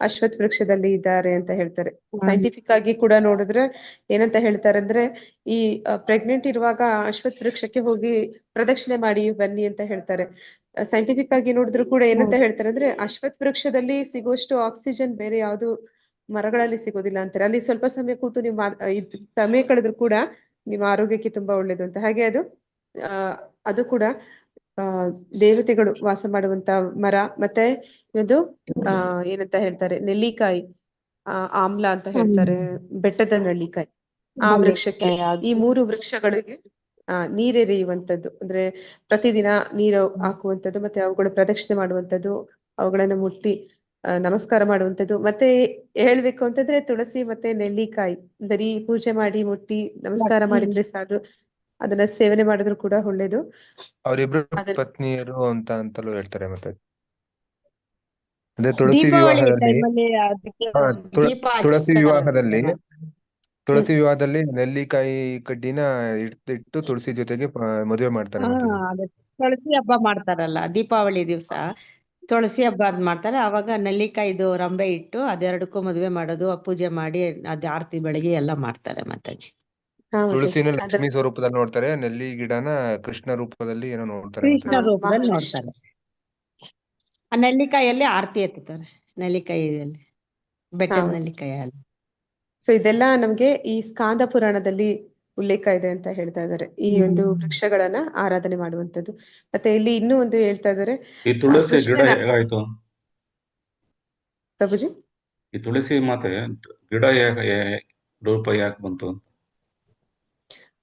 ಅಶ್ವತ್ಥ ವೃಕ್ಷದಲ್ಲಿ ಇದ್ದಾರೆ ಅಂತ ಹೇಳ್ತಾರೆ. ಸೈಂಟಿಫಿಕ್ ಆಗಿ ಕೂಡ ನೋಡಿದ್ರೆ ಏನಂತ ಹೇಳ್ತಾರೆ ಅಂದ್ರೆ, ಈ ಪ್ರೆಗ್ನೆಂಟ್ ಇರುವಾಗ ಅಶ್ವತ್ಥ ವೃಕ್ಷಕ್ಕೆ ಹೋಗಿ ಪ್ರದಕ್ಷಿಣೆ ಮಾಡಿ ಬನ್ನಿ ಅಂತ ಹೇಳ್ತಾರೆ. ಸೈಂಟಿಫಿಕ್ ಆಗಿ ನೋಡಿದ್ರು ಕೂಡ ಏನಂತ ಹೇಳ್ತಾರೆ ಅಂದ್ರೆ, ಅಶ್ವತ್ಥ ವೃಕ್ಷದಲ್ಲಿ ಸಿಗುವಷ್ಟು ಆಕ್ಸಿಜನ್ ಬೇರೆ ಯಾವ್ದು ಮರಗಳಲ್ಲಿ ಸಿಗೋದಿಲ್ಲ ಅಂತಾರೆ. ಅಲ್ಲಿ ಸ್ವಲ್ಪ ಸಮಯ ಕೂತು ನೀವು ಸಮಯ ಕಳೆದ್ರು ಕೂಡ ನಿಮ್ಮ ಆರೋಗ್ಯಕ್ಕೆ ತುಂಬಾ ಒಳ್ಳೇದು ಅಂತ. ಹಾಗೆ ಅದು ಕೂಡ ದೇವತೆಗಳು ವಾಸ ಮಾಡುವಂತ ಮರ. ಮತ್ತೆ ಇದು ಏನಂತ ಹೇಳ್ತಾರೆ, ನೆಲ್ಲಿಕಾಯಿ, ಆಮ್ಲ ಅಂತ ಹೇಳ್ತಾರೆ, ಬೆಟ್ಟದ ನೆಲ್ಲಿಕಾಯಿ, ಆ ವೃಕ್ಷಕ್ಕೆ, ಈ 3 ವೃಕ್ಷಗಳಿಗೆ ನೀರೆರೆಯುವಂಥದ್ದು. ಅಂದ್ರೆ ಪ್ರತಿದಿನ ನೀರು ಹಾಕುವಂಥದ್ದು, ಮತ್ತೆ ಅವುಗಳ ಪ್ರದಕ್ಷಿಣೆ ಮಾಡುವಂಥದ್ದು, ಅವುಗಳನ್ನ ಮುಟ್ಟಿ ನಮಸ್ಕಾರ ಮಾಡುವಂಥದ್ದು. ಮತ್ತೆ ಹೇಳ್ಬೇಕು ಅಂತಂದ್ರೆ ತುಳಸಿ ಮತ್ತೆ ನೆಲ್ಲಿಕಾಯಿ ಬರೀ ಪೂಜೆ ಮಾಡಿ ಮುಟ್ಟಿ ನಮಸ್ಕಾರ ಮಾಡಿದ್ರೆ ಸಾಕು, ಅದನ್ನ ಸೇವನೆ ಮಾಡಿದ್ರು ಕೂಡ ಒಳ್ಳೇದು. ಅವರಿಬ್ರು ಪತ್ನಿಯರು ಅಂತಲೂ ಹೇಳ್ತಾರೆ. ಮತ್ತೆ ಅದೇ ತುಳಸಿ ವಿವಾಹದಲ್ಲಿ ತುಳಸಿ ವಿವಾಹದಲ್ಲಿ ನೆಲ್ಲಿಕಾಯಿ ಕಡ್ಡಿನ ಇಟ್ಟು ತುಳಸಿ ಜೊತೆಗೆ ಮದುವೆ ಮಾಡ್ತಾರೆ ಮಾತಾಜಿ. ಅದೇ ತುಳಸಿ ಹಬ್ಬ ಮಾಡ್ತಾರಲ್ಲ ದೀಪಾವಳಿ ದಿವಸ ತುಳಸಿ ಹಬ್ಬ ಅದ್ ಮಾಡ್ತಾರೆ. ಅವಾಗ ನೆಲ್ಲಿಕಾಯಿದು ರಂಬೆ ಇಟ್ಟು ಅದೆರಡಕ್ಕೂ ಮದುವೆ ಮಾಡೋದು, ಪೂಜೆ ಮಾಡಿ ಅದ್ ಆರತಿ ಬೆಳಗ್ಗೆ ಎಲ್ಲ ಮಾಡ್ತಾರೆ ಮಾತಾಜಿ. ಹಾ ಮಾತಾಜಿ. ತುಳಸಿನ ಅದ್ರ ಲಕ್ಷ್ಮಿ ಸ್ವರೂಪದಲ್ಲಿ ನೋಡ್ತಾರೆ, ನೆಲ್ಲಿ ಗಿಡನ ಕೃಷ್ಣ ರೂಪದಲ್ಲಿ ಏನೋ ನೋಡ್ತಾರೆ ಕೃಷ್ಣ ಮಾತಾಜಿ. ರೂಪದಲ್ಲಿ ನೋಡ್ತಾರೆ. ಆ ನೆಲ್ಲಿಕಾಯಲ್ಲಿ ಆರತಿ ಎತ್ತುತ್ತಾರೆ, ನೆಲ್ಲಿಕಾಯಿಯಲ್ಲಿ ಬೆಟ್ಟದ ನೆಲ್ಲಿಕಾಯಲ್ಲಿ. ಸೊ ಇದೆಲ್ಲ ನಮ್ಗೆ ಈ ಸ್ಕಾಂದ ಪುರಾಣದಲ್ಲಿ ಉಲ್ಲೇಖ ಇದೆ ಅಂತ ಹೇಳ್ತಾ ಇದ್ದಾರೆ, ಈ ಒಂದು ವೃಕ್ಷಗಳನ್ನ ಆರಾಧನೆ ಮಾಡುವಂತದ್ದು. ಮತ್ತೆ ಇಲ್ಲಿ ಇನ್ನೂ ಒಂದು ಹೇಳ್ತಾ ಇದ್ದಾರೆ, ಈ ತುಳಸಿ ಗಿಡ ಕೃಷ್ಣನ ಹೇಗಾಯ್ತು? ಪ್ರಭುಜಿ ಈ ತುಳಸಿ ಮಾತೆ ಗಿಡ ರೂಪ ಯಾಕೆ ಬಂತು?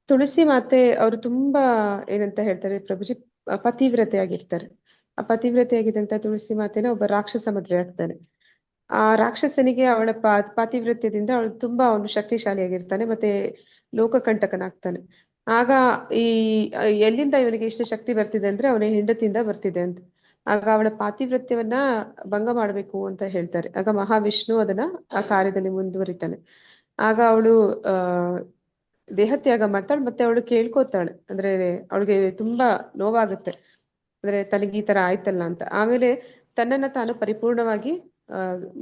ತುಳಸಿ ಮಾತೆ ಅವರು ತುಂಬಾ ಏನಂತ ಹೇಳ್ತಾರೆ ಪ್ರಭುಜಿ, ಪತಿವ್ರತೆಯಾಗಿರ್ತಾರೆ. ಆ ಪತಿವ್ರತೆಯಾಗಿದ್ದಂತ ತುಳಸಿ ಮಾತೆನ ಒಬ್ಬ ರಾಕ್ಷಸ ಮದುವೆ ಆಗ್ತಾನೆ. ಆ ರಾಕ್ಷಸನಿಗೆ ಅವಳ ಪಾತಿವ್ರತ್ಯದಿಂದ ಅವಳು ತುಂಬಾ ಅವನು ಶಕ್ತಿಶಾಲಿಯಾಗಿರ್ತಾನೆ, ಮತ್ತೆ ಲೋಕಕಂಟಕನಾಗ್ತಾನೆ. ಆಗ ಈ ಎಲ್ಲಿಂದ ಇವನಿಗೆ ಇಷ್ಟು ಶಕ್ತಿ ಬರ್ತಿದೆ ಅಂದ್ರೆ ಅವನ ಹೆಂಡತಿಯಿಂದ ಬರ್ತಿದೆ ಅಂತ. ಆಗ ಅವಳ ಪಾತಿವ್ರತ್ಯವನ್ನ ಭಂಗ ಮಾಡ್ಬೇಕು ಅಂತ ಹೇಳ್ತಾರೆ. ಆಗ ಮಹಾವಿಷ್ಣು ಅದನ್ನ ಆ ಕಾರ್ಯದಲ್ಲಿ ಮುಂದುವರಿತಾನೆ. ಆಗ ಅವಳು ದೇಹತ್ಯಾಗ ಮಾಡ್ತಾಳೆ, ಮತ್ತೆ ಅವಳು ಕೇಳ್ಕೊತಾಳೆ, ಅಂದ್ರೆ ಅವಳಿಗೆ ತುಂಬಾ ನೋವಾಗುತ್ತೆ, ಅಂದ್ರೆ ತನಗೆ ಈ ತರ ಆಯ್ತಲ್ಲ ಅಂತ. ಆಮೇಲೆ ತನ್ನನ್ನ ತಾನು ಪರಿಪೂರ್ಣವಾಗಿ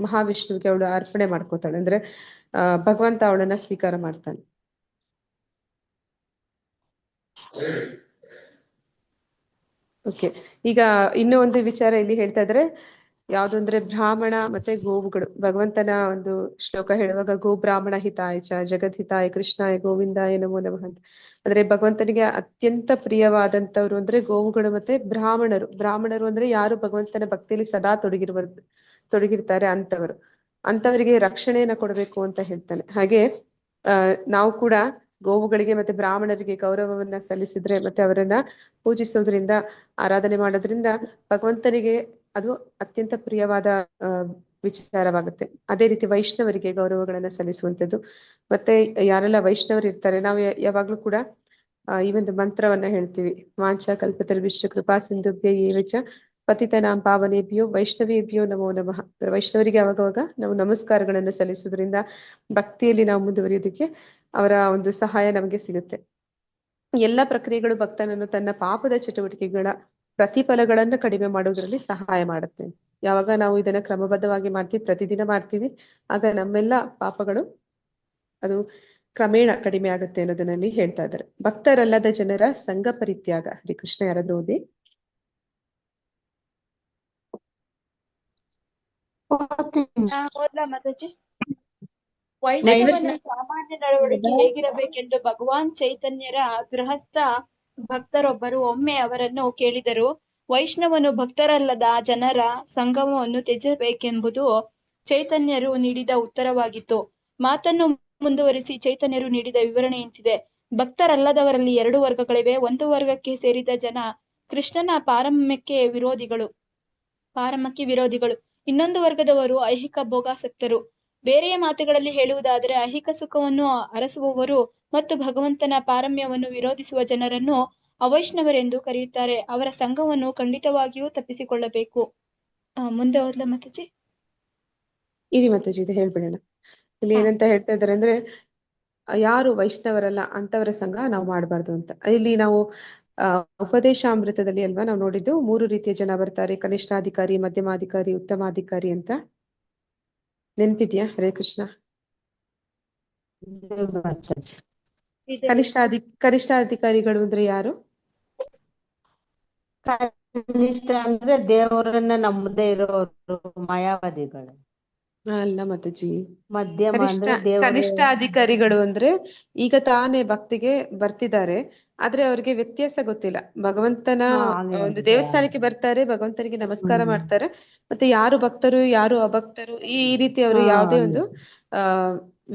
ಮಹಾವಿಷ್ಣುವಿಗೆ ಅವಳು ಅರ್ಪಣೆ ಮಾಡ್ಕೋತಾಳೆ, ಅಂದ್ರೆ ಭಗವಂತ ಅವಳನ್ನ ಸ್ವೀಕಾರ ಮಾಡ್ತಾನೆ. ಓಕೆ, ಈಗ ಇನ್ನೂ ಒಂದು ವಿಚಾರ ಇಲ್ಲಿ ಹೇಳ್ತಾ ಇದ್ರೆ ಯಾವ್ದು ಅಂದ್ರೆ ಬ್ರಾಹ್ಮಣ ಮತ್ತೆ ಗೋವುಗಳು. ಭಗವಂತನ ಒಂದು ಶ್ಲೋಕ ಹೇಳುವಾಗ ಗೋ ಬ್ರಾಹ್ಮಣ ಹಿತಾಯ ಚ ಜಗದ್ಹಿತಾಯ ಕೃಷ್ಣಾಯ ಗೋವಿಂದಾಯ ನಮೋ ನಮಃ ಅಂತ. ಅಂದ್ರೆ ಭಗವಂತನಿಗೆ ಅತ್ಯಂತ ಪ್ರಿಯವಾದಂತವ್ರು ಅಂದ್ರೆ ಗೋವುಗಳು ಮತ್ತೆ ಬ್ರಾಹ್ಮಣರು. ಬ್ರಾಹ್ಮಣರು ಅಂದ್ರೆ ಯಾರು ಭಗವಂತನ ಭಕ್ತಿಯಲ್ಲಿ ಸದಾ ತೊಡಗಿರ್ತಾರೆ ಅಂತವರಿಗೆ ರಕ್ಷಣೆಯನ್ನ ಕೊಡಬೇಕು ಅಂತ ಹೇಳ್ತಾನೆ. ಹಾಗೆ ನಾವು ಕೂಡ ಗೋವುಗಳಿಗೆ ಮತ್ತೆ ಬ್ರಾಹ್ಮಣರಿಗೆ ಗೌರವವನ್ನ ಸಲ್ಲಿಸಿದ್ರೆ ಮತ್ತೆ ಅವರನ್ನ ಪೂಜಿಸೋದ್ರಿಂದ, ಆರಾಧನೆ ಮಾಡೋದ್ರಿಂದ ಭಗವಂತನಿಗೆ ಅದು ಅತ್ಯಂತ ಪ್ರಿಯವಾದ ವಿಚಾರವಾಗುತ್ತೆ. ಅದೇ ರೀತಿ ವೈಷ್ಣವರಿಗೆ ಗೌರವಗಳನ್ನ ಸಲ್ಲಿಸುವಂಥದ್ದು. ಮತ್ತೆ ಯಾರೆಲ್ಲ ವೈಷ್ಣವರು ಇರ್ತಾರೆ, ನಾವು ಯಾವಾಗ್ಲೂ ಕೂಡ ಈ ಒಂದು ಮಂತ್ರವನ್ನ ಹೇಳ್ತೀವಿ, ವಾಂಚ ಕಲ್ಪತರುಭ್ಯಶ್ಚ ಕೃಪಾ ಸಿಂಧುಭ್ಯ ಏವಚ ಪತಿತನಾಂ ಪಾವನೇಭ್ಯೋ ವೈಷ್ಣವೇಭ್ಯೋ ನಮೋ ನಮಃ. ವೈಷ್ಣವರಿಗೆ ಅವಾಗವಾಗ ನಾವು ನಮಸ್ಕಾರಗಳನ್ನು ಸಲ್ಲಿಸೋದ್ರಿಂದ ಭಕ್ತಿಯಲ್ಲಿ ನಾವು ಮುಂದುವರಿಯೋದಕ್ಕೆ ಅವರ ಒಂದು ಸಹಾಯ ನಮಗೆ ಸಿಗುತ್ತೆ. ಎಲ್ಲ ಪ್ರಕ್ರಿಯೆಗಳು ಭಕ್ತನನ್ನು ತನ್ನ ಪಾಪದ ಚಟುವಟಿಕೆಗಳ ಪ್ರತಿಫಲಗಳನ್ನ ಕಡಿಮೆ ಮಾಡೋದ್ರಲ್ಲಿ ಸಹಾಯ ಮಾಡುತ್ತೆ. ಯಾವಾಗ ನಾವು ಇದನ್ನ ಕ್ರಮಬದ್ಧವಾಗಿ ಮಾಡ್ತೀವಿ, ಪ್ರತಿದಿನ ಮಾಡ್ತೀವಿ, ಆಗ ನಮ್ಮೆಲ್ಲ ಪಾಪಗಳು ಅದು ಕ್ರಮೇಣ ಕಡಿಮೆ ಆಗುತ್ತೆ ಅನ್ನೋದನ್ನಲ್ಲಿ ಹೇಳ್ತಾ ಇದ್ದಾರೆ. ಭಕ್ತರಲ್ಲದ ಜನರ ಸಂಘ ಪರಿತ್ಯಾಗ. ಹರಿಕೃಷ್ಣ ಯಾರಾದ್ರೂ ಓದಿ. ವೈಷ್ಣವನ ಸಾಮಾನ್ಯ ನಡವಳಿಕೆ ಹೇಗಿರಬೇಕೆಂದು ಭಗವಾನ್ ಚೈತನ್ಯರ ಗೃಹಸ್ಥ ಭಕ್ತರೊಬ್ಬರು ಒಮ್ಮೆ ಅವರನ್ನು ಕೇಳಿದರು. ವೈಷ್ಣವನು ಭಕ್ತರಲ್ಲದ ಜನರ ಸಂಗಮವನ್ನು ತ್ಯಜಿಸಬೇಕೆಂಬುದು ಚೈತನ್ಯರು ನೀಡಿದ ಉತ್ತರವಾಗಿತ್ತು. ಮಾತನ್ನು ಮುಂದುವರಿಸಿ ಚೈತನ್ಯರು ನೀಡಿದ ವಿವರಣೆಯಂತಿದೆ. ಭಕ್ತರಲ್ಲದವರಲ್ಲಿ 2 ವರ್ಗಗಳಿವೆ. ಒಂದು ವರ್ಗಕ್ಕೆ ಸೇರಿದ ಜನ ಕೃಷ್ಣನ ಪಾರಮ್ಯಕ್ಕೆ ವಿರೋಧಿಗಳು. ಇನ್ನೊಂದು ವರ್ಗದವರು ಐಹಿಕ ಭೋಗಾಸಕ್ತರು. ಬೇರೆಯ ಮಾತುಗಳಲ್ಲಿ ಹೇಳುವುದಾದರೆ ಐಹಿಕ ಸುಖವನ್ನು ಅರಸುವವರು ಮತ್ತು ಭಗವಂತನ ಪಾರಮ್ಯವನ್ನು ವಿರೋಧಿಸುವ ಜನರನ್ನು ಅವೈಷ್ಣವರೆಂದು ಕರೆಯುತ್ತಾರೆ. ಅವರ ಸಂಘವನ್ನು ಖಂಡಿತವಾಗಿಯೂ ತಪ್ಪಿಸಿಕೊಳ್ಳಬೇಕು. ಮುಂದೆ ಓದ್ಲಾ ಮಾತಾಜಿ? ಇರಿ ಮಾತಾಜಿ, ಇದು ಹೇಳ್ಬಿಡೋಣ. ಇಲ್ಲಿ ಏನಂತ ಹೇಳ್ತಾ ಇದ್ದಾರೆ ಅಂದ್ರೆ, ಯಾರು ವೈಷ್ಣವರಲ್ಲ ಅಂತವರ ಸಂಘ ನಾವು ಮಾಡಬಾರ್ದು ಅಂತ. ಇಲ್ಲಿ ನಾವು ಉಪದೇಶಾಮೃತದಲ್ಲಿ ಅಲ್ವಾ ನಾವು ನೋಡಿದ್ದು 3 ರೀತಿಯ ಜನ ಬರ್ತಾರೆ, ಕನಿಷ್ಠಾಧಿಕಾರಿ, ಮಧ್ಯಮಾಧಿಕಾರಿ, ಉತ್ತಮಾಧಿಕಾರಿ ಅಂತ. ನೆನ್ಪಿದ್ಯಾ? ಹರೇ ಕೃಷ್ಣ. ಕನಿಷ್ಠಾಧಿಕಾರಿಗಳು ಅಂದ್ರೆ ಯಾರು? ಕನಿಷ್ಠ ಅಂದ್ರೆ ದೇವರನ್ನ ನಂಬದೇ ಇರೋರು ಮಾಯಾವಾದಿಗಳು. ಅಲ್ಲ ಮಾತಾಜಿ, ಮಧ್ಯಮ ಅಂದ್ರೆ ಕನಿಷ್ಠ ಅಧಿಕಾರಿಗಳು ಅಂದ್ರೆ ಈಗ ತಾನೇ ಭಕ್ತಿಗೆ ಬರ್ತಿದ್ದಾರೆ, ಆದ್ರೆ ಅವ್ರಿಗೆ ವ್ಯತ್ಯಾಸ ಗೊತ್ತಿಲ್ಲ. ಭಗವಂತನ ಒಂದು ದೇವಸ್ಥಾನಕ್ಕೆ ಬರ್ತಾರೆ, ಭಗವಂತನಿಗೆ ನಮಸ್ಕಾರ ಮಾಡ್ತಾರೆ, ಮತ್ತೆ ಯಾರು ಭಕ್ತರು ಯಾರು ಅಭಕ್ತರು ಈ ರೀತಿ ಅವರು ಯಾವುದೇ ಒಂದು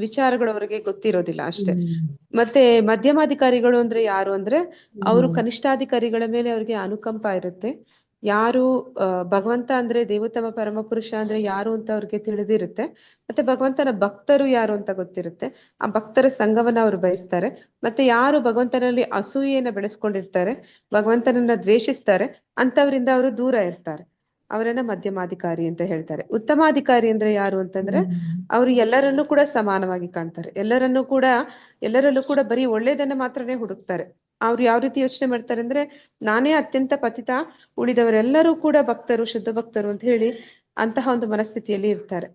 ವಿಚಾರಗಳು ಅವರಿಗೆ ಗೊತ್ತಿರೋದಿಲ್ಲ ಅಷ್ಟೇ. ಮತ್ತೆ ಮಧ್ಯಮಾಧಿಕಾರಿಗಳು ಅಂದ್ರೆ ಯಾರು ಅಂದ್ರೆ ಅವರು ಕನಿಷ್ಠಾಧಿಕಾರಿಗಳ ಮೇಲೆ ಅವ್ರಿಗೆ ಅನುಕಂಪ ಇರುತ್ತೆ. ಯಾರು ಭಗವಂತ ಅಂದ್ರೆ ದೇವೋತ್ತಮ ಪರಮ ಪುರುಷ ಅಂದ್ರೆ ಯಾರು ಅಂತ ಅವ್ರಿಗೆ ತಿಳಿದಿರುತ್ತೆ, ಮತ್ತೆ ಭಗವಂತನ ಭಕ್ತರು ಯಾರು ಅಂತ ಗೊತ್ತಿರುತ್ತೆ. ಆ ಭಕ್ತರ ಸಂಘವನ್ನ ಅವರು ಬಯಸ್ತಾರೆ. ಮತ್ತೆ ಯಾರು ಭಗವಂತನಲ್ಲಿ ಅಸೂಯೆಯನ್ನ ಬೆಳೆಸ್ಕೊಂಡಿರ್ತಾರೆ, ಭಗವಂತನನ್ನ ದ್ವೇಷಿಸ್ತಾರೆ, ಅಂತವರಿಂದ ಅವರು ದೂರ ಇರ್ತಾರೆ. ಅವರನ್ನ ಮಧ್ಯಮಾಧಿಕಾರಿ ಅಂತ ಹೇಳ್ತಾರೆ. ಉತ್ತಮಾಧಿಕಾರಿ ಅಂದ್ರೆ ಯಾರು ಅಂತಂದ್ರೆ ಅವರು ಎಲ್ಲರನ್ನೂ ಕೂಡ ಸಮಾನವಾಗಿ ಕಾಣ್ತಾರೆ. ಎಲ್ಲರಲ್ಲೂ ಕೂಡ ಬರೀ ಒಳ್ಳೇದನ್ನ ಮಾತ್ರನೇ ಹುಡುಕ್ತಾರೆ. ಅವ್ರು ಯಾವ ರೀತಿ ಯೋಚನೆ ಮಾಡ್ತಾರೆ ಅಂದ್ರೆ ನಾನೇ ಅತ್ಯಂತ ಪತಿತ, ಉಳಿದವರೆಲ್ಲರೂ ಕೂಡ ಭಕ್ತರು, ಶುದ್ಧ ಭಕ್ತರು ಅಂತ ಹೇಳಿ ಅಂತಹ ಒಂದು ಮನಸ್ಥಿತಿಯಲ್ಲಿ ಇರ್ತಾರೆ.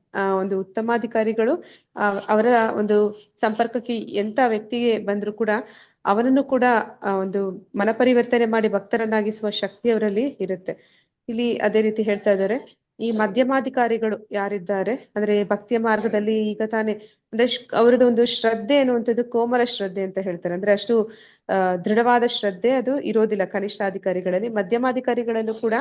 ಒಂದು ಉತ್ತಮಾಧಿಕಾರಿಗಳು ಅವರ ಒಂದು ಸಂಪರ್ಕಕ್ಕೆ ಎಂತ ವ್ಯಕ್ತಿಗೆ ಬಂದ್ರು ಕೂಡ ಅವನನ್ನು ಕೂಡ ಒಂದು ಮನಪರಿವರ್ತನೆ ಮಾಡಿ ಭಕ್ತರನ್ನಾಗಿಸುವ ಶಕ್ತಿ ಅವರಲ್ಲಿ ಇರುತ್ತೆ. ಇಲ್ಲಿ ಅದೇ ರೀತಿ ಹೇಳ್ತಾ ಇದ್ದಾರೆ, ಈ ಮಧ್ಯಮಾಧಿಕಾರಿಗಳು ಯಾರಿದ್ದಾರೆ ಅಂದ್ರೆ ಭಕ್ತಿಯ ಮಾರ್ಗದಲ್ಲಿ ಈಗ ತಾನೇ ಅಂದ್ರೆ ಅವರದ್ದು ಒಂದು ಶ್ರದ್ಧೆ ಅನ್ನುವಂಥದ್ದು ಕೋಮಲ ಶ್ರದ್ಧೆ ಅಂತ ಹೇಳ್ತಾರೆ. ಅಂದ್ರೆ ಅಷ್ಟು ದೃಢವಾದ ಶ್ರದ್ಧೆ ಅದು ಇರೋದಿಲ್ಲ ಕನಿಷ್ಠಾಧಿಕಾರಿಗಳಲ್ಲಿ. ಮಧ್ಯಮಾಧಿಕಾರಿಗಳಲ್ಲೂ ಕೂಡ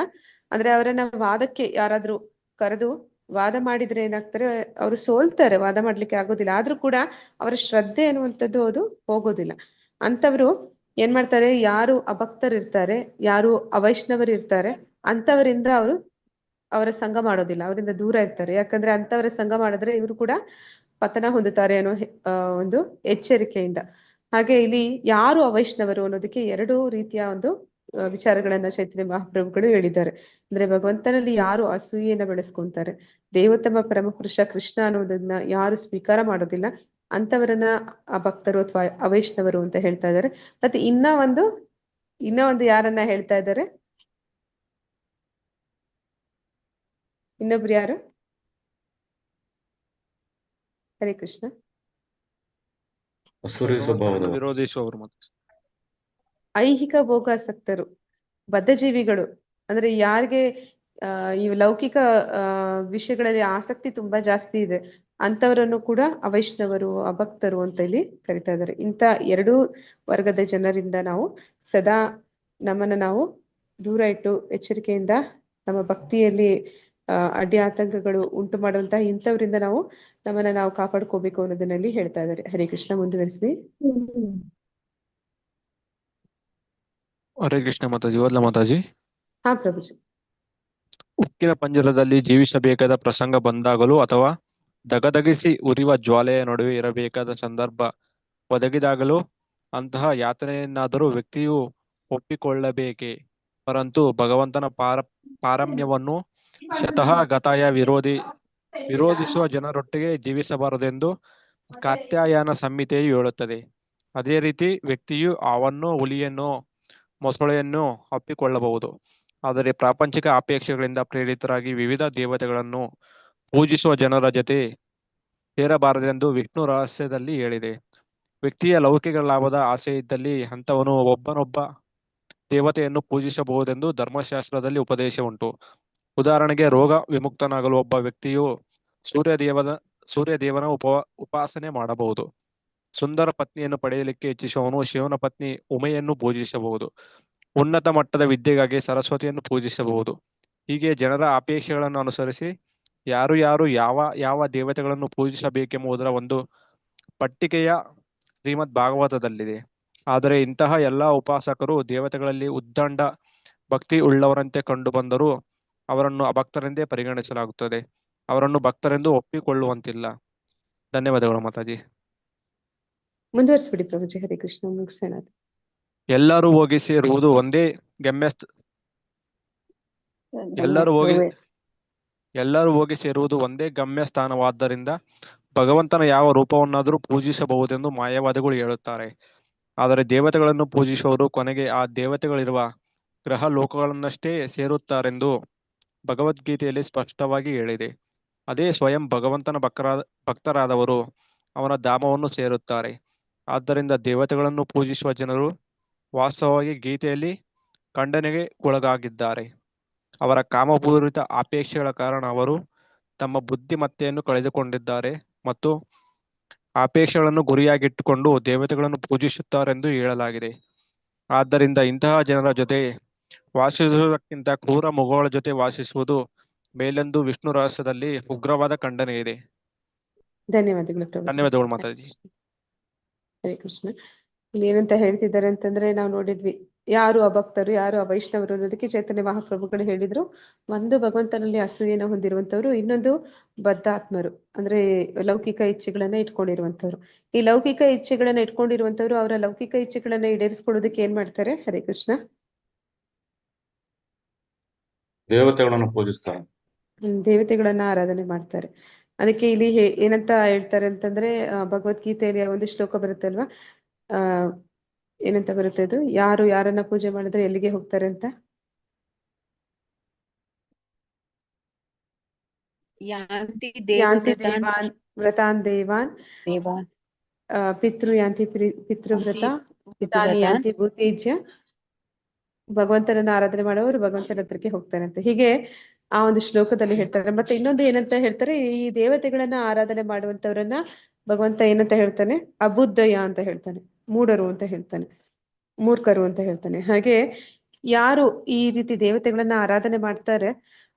ಅಂದ್ರೆ ಅವರನ್ನ ವಾದಕ್ಕೆ ಯಾರಾದ್ರೂ ಕರೆದು ವಾದ ಮಾಡಿದ್ರೆ ಏನಾಗ್ತಾರೆ, ಅವರು ಸೋಲ್ತಾರೆ, ವಾದ ಮಾಡ್ಲಿಕ್ಕೆ ಆಗೋದಿಲ್ಲ. ಆದ್ರೂ ಕೂಡ ಅವರ ಶ್ರದ್ಧೆ ಅನ್ನುವಂಥದ್ದು ಅದು ಹೋಗೋದಿಲ್ಲ. ಅಂತವ್ರು ಏನ್ ಮಾಡ್ತಾರೆ, ಯಾರು ಅಭಕ್ತರು ಇರ್ತಾರೆ, ಯಾರು ಅವೈಷ್ಣವರು ಇರ್ತಾರೆ ಅಂತವರಿಂದ ಅವರ ಸಂಘ ಮಾಡೋದಿಲ್ಲ, ಅವರಿಂದ ದೂರ ಇರ್ತಾರೆ. ಯಾಕಂದ್ರೆ ಅಂತವರ ಸಂಘ ಮಾಡಿದ್ರೆ ಇವರು ಕೂಡ ಪತನ ಹೊಂದುತ್ತಾರೆ ಅನ್ನೋ ಒಂದು ಎಚ್ಚರಿಕೆಯಿಂದ. ಹಾಗೆ ಇಲ್ಲಿ ಯಾರು ಅವೈಷ್ಣವರು ಅನ್ನೋದಕ್ಕೆ ಎರಡು ರೀತಿಯ ಒಂದು ವಿಚಾರಗಳನ್ನ ಚೈತನ್ಯ ಮಹಾಪ್ರಭುಗಳು ಹೇಳಿದ್ದಾರೆ. ಅಂದ್ರೆ ಭಗವಂತನಲ್ಲಿ ಯಾರು ಅಸೂಯೆಯನ್ನ ಬೆಳೆಸ್ಕೊಂತಾರೆ, ದೇವೋತ್ತಮ ಪರಮಪುರುಷ ಕೃಷ್ಣ ಅನ್ನೋದನ್ನ ಯಾರು ಸ್ವೀಕಾರ ಮಾಡೋದಿಲ್ಲ ಅಂತವರನ್ನ ಆ ಭಕ್ತರು ಅಥವಾ ಅವೈಷ್ಣವರು ಅಂತ ಹೇಳ್ತಾ ಇದ್ದಾರೆ. ಮತ್ತೆ ಇನ್ನ ಒಂದು ಯಾರನ್ನ ಹೇಳ್ತಾ ಇದ್ದಾರೆ, ಇನ್ನೊಬ್ರು ಯಾರು? ಹರೇ ಕೃಷ್ಣ. ಅಸುರಿ ಸ್ವಭಾವದವರು, ವಿರೋಧಿಸುವವರು ಮತ್ತು ಐಹಿಕ ಭೋಗಾಸಕ್ತರು, ಬದ್ಧಜೀವಿಗಳು. ಅಂದ್ರೆ ಯಾರಿಗೆ ಈ ಲೌಕಿಕ ವಿಷಯಗಳಲ್ಲಿ ಆಸಕ್ತಿ ತುಂಬಾ ಜಾಸ್ತಿ ಇದೆ ಅಂತವರನ್ನು ಕೂಡ ಅವೈಷ್ಣವರು, ಅಭಕ್ತರು ಅಂತ ಇಲ್ಲಿ ಕರಿತಾ ಇದ್ದಾರೆ. ಇಂಥ ಎರಡೂ ವರ್ಗದ ಜನರಿಂದ ನಾವು ಸದಾ ನಮ್ಮನ್ನ ನಾವು ದೂರ ಇಟ್ಟು ಎಚ್ಚರಿಕೆಯಿಂದ ನಮ್ಮ ಭಕ್ತಿಯಲ್ಲಿ ಅಡ್ಡಿ ಆತಂಕಗಳು ಉಂಟು ಮಾಡುವಂತಹ ಇಂಥವರಿಂದ ನಮ್ಮನ್ನ ನಾವು ಕಾಪಾಡ್ಕೋಬೇಕು ಅನ್ನೋದನ್ನಲ್ಲಿ ಹೇಳ್ತಾ ಇದ್ದಾರೆ. ಹರೇ ಕೃಷ್ಣ. ಮುಂದುವರಿಸಿ. ಹರೇ ಕೃಷ್ಣ ಮಾತಾಜಿ. ಓದ್ಲ ಮಾತಾಜಿ. ಹಾ ಪ್ರಭುಜಿ. ಉಕ್ಕಿನ ಪಂಜರದಲ್ಲಿ ಜೀವಿಸಬೇಕಾದ ಪ್ರಸಂಗ ಬಂದಾಗಲೂ ಅಥವಾ ದಗದಗಿಸಿ ಉರಿಯುವ ಜ್ವಾಲೆಯ ನಡುವೆ ಇರಬೇಕಾದ ಸಂದರ್ಭ ಒದಗಿದಾಗಲೂ ಅಂತಹ ಯಾತನೆಯನ್ನಾದರೂ ವ್ಯಕ್ತಿಯು ಒಪ್ಪಿಕೊಳ್ಳಬೇಕೆ, ಪರಂತು ಭಗವಂತನ ಪಾರಮ್ಯವನ್ನು ಶತಃ ಗತಾಯ ವಿರೋಧಿಸುವ ಜನರೊಟ್ಟಿಗೆ ಜೀವಿಸಬಾರದೆಂದು ಕಾತ್ಯಾಯನ ಸಂಹಿತೆಯು ಹೇಳುತ್ತದೆ. ಅದೇ ರೀತಿ ವ್ಯಕ್ತಿಯು ಅವನ್ನು, ಹುಲಿಯನ್ನು, ಮೊಸಳೆಯನ್ನು ಒಪ್ಪಿಕೊಳ್ಳಬಹುದು, ಆದರೆ ಪ್ರಾಪಂಚಿಕ ಅಪೇಕ್ಷೆಗಳಿಂದ ಪ್ರೇರಿತರಾಗಿ ವಿವಿಧ ದೇವತೆಗಳನ್ನು ಪೂಜಿಸುವ ಜನರ ಜೊತೆ ಸೇರಬಾರದೆಂದು ವಿಷ್ಣು ರಹಸ್ಯದಲ್ಲಿ ಹೇಳಿದೆ. ವ್ಯಕ್ತಿಯ ಲೌಕಿಕ ಲಾಭದ ಆಸೆ ಇದ್ದಲ್ಲಿ ಅಂಥವನು ಒಬ್ಬನೊಬ್ಬ ದೇವತೆಯನ್ನು ಪೂಜಿಸಬಹುದೆಂದು ಧರ್ಮಶಾಸ್ತ್ರದಲ್ಲಿ ಉಪದೇಶ ಉಂಟು. ಉದಾಹರಣೆಗೆ, ರೋಗ ವಿಮುಕ್ತನಾಗಲು ಒಬ್ಬ ವ್ಯಕ್ತಿಯು ಸೂರ್ಯದೇವನ ಉಪಾಸನೆ ಮಾಡಬಹುದು. ಸುಂದರ ಪತ್ನಿಯನ್ನು ಪಡೆಯಲಿಕ್ಕೆ ಇಚ್ಛಿಸುವವನು ಶಿವನ ಪತ್ನಿ ಉಮೆಯನ್ನು ಪೂಜಿಸಬಹುದು. ಉನ್ನತ ಮಟ್ಟದ ವಿದ್ಯೆಗಾಗಿ ಸರಸ್ವತಿಯನ್ನು ಪೂಜಿಸಬಹುದು. ಹೀಗೆ ಜನರ ಅಪೇಕ್ಷೆಗಳನ್ನು ಅನುಸರಿಸಿ ಯಾರು ಯಾವ ದೇವತೆಗಳನ್ನು ಪೂಜಿಸಬೇಕೆಂಬುದರ ಒಂದು ಪಟ್ಟಿಕೆಯ ಶ್ರೀಮದ್ ಭಾಗವತದಲ್ಲಿದೆ. ಆದರೆ ಇಂತಹ ಎಲ್ಲ ಉಪಾಸಕರು ದೇವತೆಗಳಲ್ಲಿ ಉದ್ದಂಡ ಭಕ್ತಿ ಉಳ್ಳವರಂತೆ ಕಂಡು ಬಂದರೂ ಅವರನ್ನು ಅಭಕ್ತರೆಂದೇ ಪರಿಗಣಿಸಲಾಗುತ್ತದೆ. ಅವರನ್ನು ಭಕ್ತರೆಂದು ಒಪ್ಪಿಕೊಳ್ಳುವಂತಿಲ್ಲ. ಧನ್ಯವಾದಗಳು ಮಾತಾಜಿ. ಮುಂದುವರಿಸ್ಬಿಡಿ ಪ್ರಭುಜಿ. ಹರೇ ಕೃಷ್ಣ. ಮುಗಿಸೋಣ. ಎಲ್ಲರೂ ಹೋಗಿ ಸೇರುವುದು ಒಂದೇ ಗಮ್ಯ ಸ್ಥಾನವಾದ್ದರಿಂದ ಭಗವಂತನ ಯಾವ ರೂಪವನ್ನಾದರೂ ಪೂಜಿಸಬಹುದೆಂದು ಮಾಯಾವಾದಿಗಳು ಹೇಳುತ್ತಾರೆ. ಆದರೆ ದೇವತೆಗಳನ್ನು ಪೂಜಿಸುವವರು ಕೊನೆಗೆ ಆ ದೇವತೆಗಳಿರುವ ಗ್ರಹ ಲೋಕಗಳನ್ನಷ್ಟೇ ಸೇರುತ್ತಾರೆಂದು ಭಗವದ್ಗೀತೆಯಲ್ಲಿ ಸ್ಪಷ್ಟವಾಗಿ ಹೇಳಿದೆ. ಅದೇ ಸ್ವಯಂ ಭಗವಂತನ ಭಕ್ತರಾದವರು ಅವನ ಧಾಮವನ್ನು ಸೇರುತ್ತಾರೆ. ಆದ್ದರಿಂದ ದೇವತೆಗಳನ್ನು ಪೂಜಿಸುವ ಜನರು ವಾಸ್ತವವಾಗಿ ಗೀತೆಯಲ್ಲಿ ಖಂಡನೆಗೆ ಒಳಗಾಗಿದ್ದಾರೆ. ಅವರ ಕಾಮಪೂರಿತ ಅಪೇಕ್ಷೆಗಳ ಕಾರಣ ಅವರು ತಮ್ಮ ಬುದ್ಧಿಮತ್ತೆಯನ್ನು ಕಳೆದುಕೊಂಡಿದ್ದಾರೆ ಮತ್ತು ಅಪೇಕ್ಷೆಗಳನ್ನು ಗುರಿಯಾಗಿಟ್ಟುಕೊಂಡು ದೇವತೆಗಳನ್ನು ಪೂಜಿಸುತ್ತಾರೆಂದು ಹೇಳಲಾಗಿದೆ. ಆದ್ದರಿಂದ ಇಂತಹ ಜನರ ಜೊತೆ ವಾಸಿಸುವುದಕ್ಕಿಂತ ಕ್ರೂರ ಮೃಗಗಳ ಜೊತೆ ವಾಸಿಸುವುದು ಮೇಲೆಂದು ವಿಷ್ಣು ರಹಸ್ಯದಲ್ಲಿ ಉಗ್ರವಾದ ಖಂಡನೆ ಇದೆ. ಧನ್ಯವಾದಗಳು ಪ್ರಭುಜಿ. ಧನ್ಯವಾದಗಳು ಮಾತಾಜಿ. ಹರೇ ಕೃಷ್ಣ. ಇಲ್ಲಿ ಏನಂತ ಹೇಳ್ತಿದ್ದಾರೆ ಅಂತಂದ್ರೆ ನಾವು ನೋಡಿದ್ವಿ, ಯಾರು ಅಭಕ್ತರು, ಯಾರು ಅವೈಷ್ಣವರು ಅನ್ನೋದಕ್ಕೆ ಚೈತನ್ಯ ಮಹಾಪ್ರಭುಗಳು ಹೇಳಿದ್ರು. ಒಂದು ಭಗವಂತನಲ್ಲಿ ಅಸೂಯೆನ ಹೊಂದಿರುವಂತವ್ರು, ಇನ್ನೊಂದು ಬದ್ಧಾತ್ಮರು ಅಂದ್ರೆ ಲೌಕಿಕ ಇಚ್ಛೆಗಳನ್ನ ಇಟ್ಕೊಂಡಿರುವಂತವ್ರು. ಈ ಲೌಕಿಕ ಇಚ್ಛೆಗಳನ್ನ ಇಟ್ಕೊಂಡಿರುವಂತವ್ರು ಅವರ ಲೌಕಿಕ ಇಚ್ಛೆಗಳನ್ನ ಈಡೇರಿಸ್ಕೊಳ್ಳೋದಕ್ಕೆ ಏನ್ ಮಾಡ್ತಾರೆ? ಹರೇ ಕೃಷ್ಣ. ದೇವತೆಗಳನ್ನು ಪೂಜಿಸ್ತಾರೆ. ದೇವತೆಗಳನ್ನ ಆರಾಧನೆ ಮಾಡ್ತಾರೆ. ಅದಕ್ಕೆ ಇಲ್ಲಿ ಏನಂತ ಹೇಳ್ತಾರೆ ಅಂತಂದ್ರೆ ಭಗವದ್ಗೀತೆಯಲ್ಲಿ ಒಂದು ಶ್ಲೋಕ ಬರುತ್ತೆ ಅಲ್ವಾ, ಆ ಏನಂತ ಬರುತ್ತೆ ಅದು, ಯಾರು ಯಾರನ್ನ ಪೂಜೆ ಮಾಡಿದ್ರೆ ಎಲ್ಲಿಗೆ ಹೋಗ್ತಾರೆ ಅಂತ. ಯಾಂತಿ ಯಾಂತಿ ದೇವವ್ರತಾನ್ ದೇವಾನ್ ವ್ರತಾನ್ ದೇವಾನ್ ದೇವಾನ್ ಪಿತೃ ಯಾಂತಿ ಪಿತೃವ್ರತ ತಾನಿ ಪಿತೃವ್ರತಾನ್ ಯಾಂತಿ ಭೂತೇಜ್ಯ. ಭಗವಂತನನ್ನ ಆರಾಧನೆ ಮಾಡುವವರು ಭಗವಂತನ ಹತ್ರಕ್ಕೆ ಹೋಗ್ತಾರೆ ಅಂತ ಹೀಗೆ ಆ ಒಂದು ಶ್ಲೋಕದಲ್ಲಿ ಹೇಳ್ತಾರೆ. ಮತ್ತೆ ಇನ್ನೊಂದು ಏನಂತ ಹೇಳ್ತಾರೆ, ಈ ದೇವತೆಗಳನ್ನ ಆರಾಧನೆ ಮಾಡುವಂತವ್ರನ್ನ ಭಗವಂತ ಏನಂತ ಹೇಳ್ತಾನೆ, ಅಬುದ್ಧಯ ಅಂತ ಹೇಳ್ತಾನೆ, ಮೂಢರು ಅಂತ ಹೇಳ್ತಾನೆ, ಮೂರ್ಖರು ಅಂತ ಹೇಳ್ತಾನೆ. ಹಾಗೆ ಯಾರು ಈ ರೀತಿ ದೇವತೆಗಳನ್ನ ಆರಾಧನೆ ಮಾಡ್ತಾರೆ,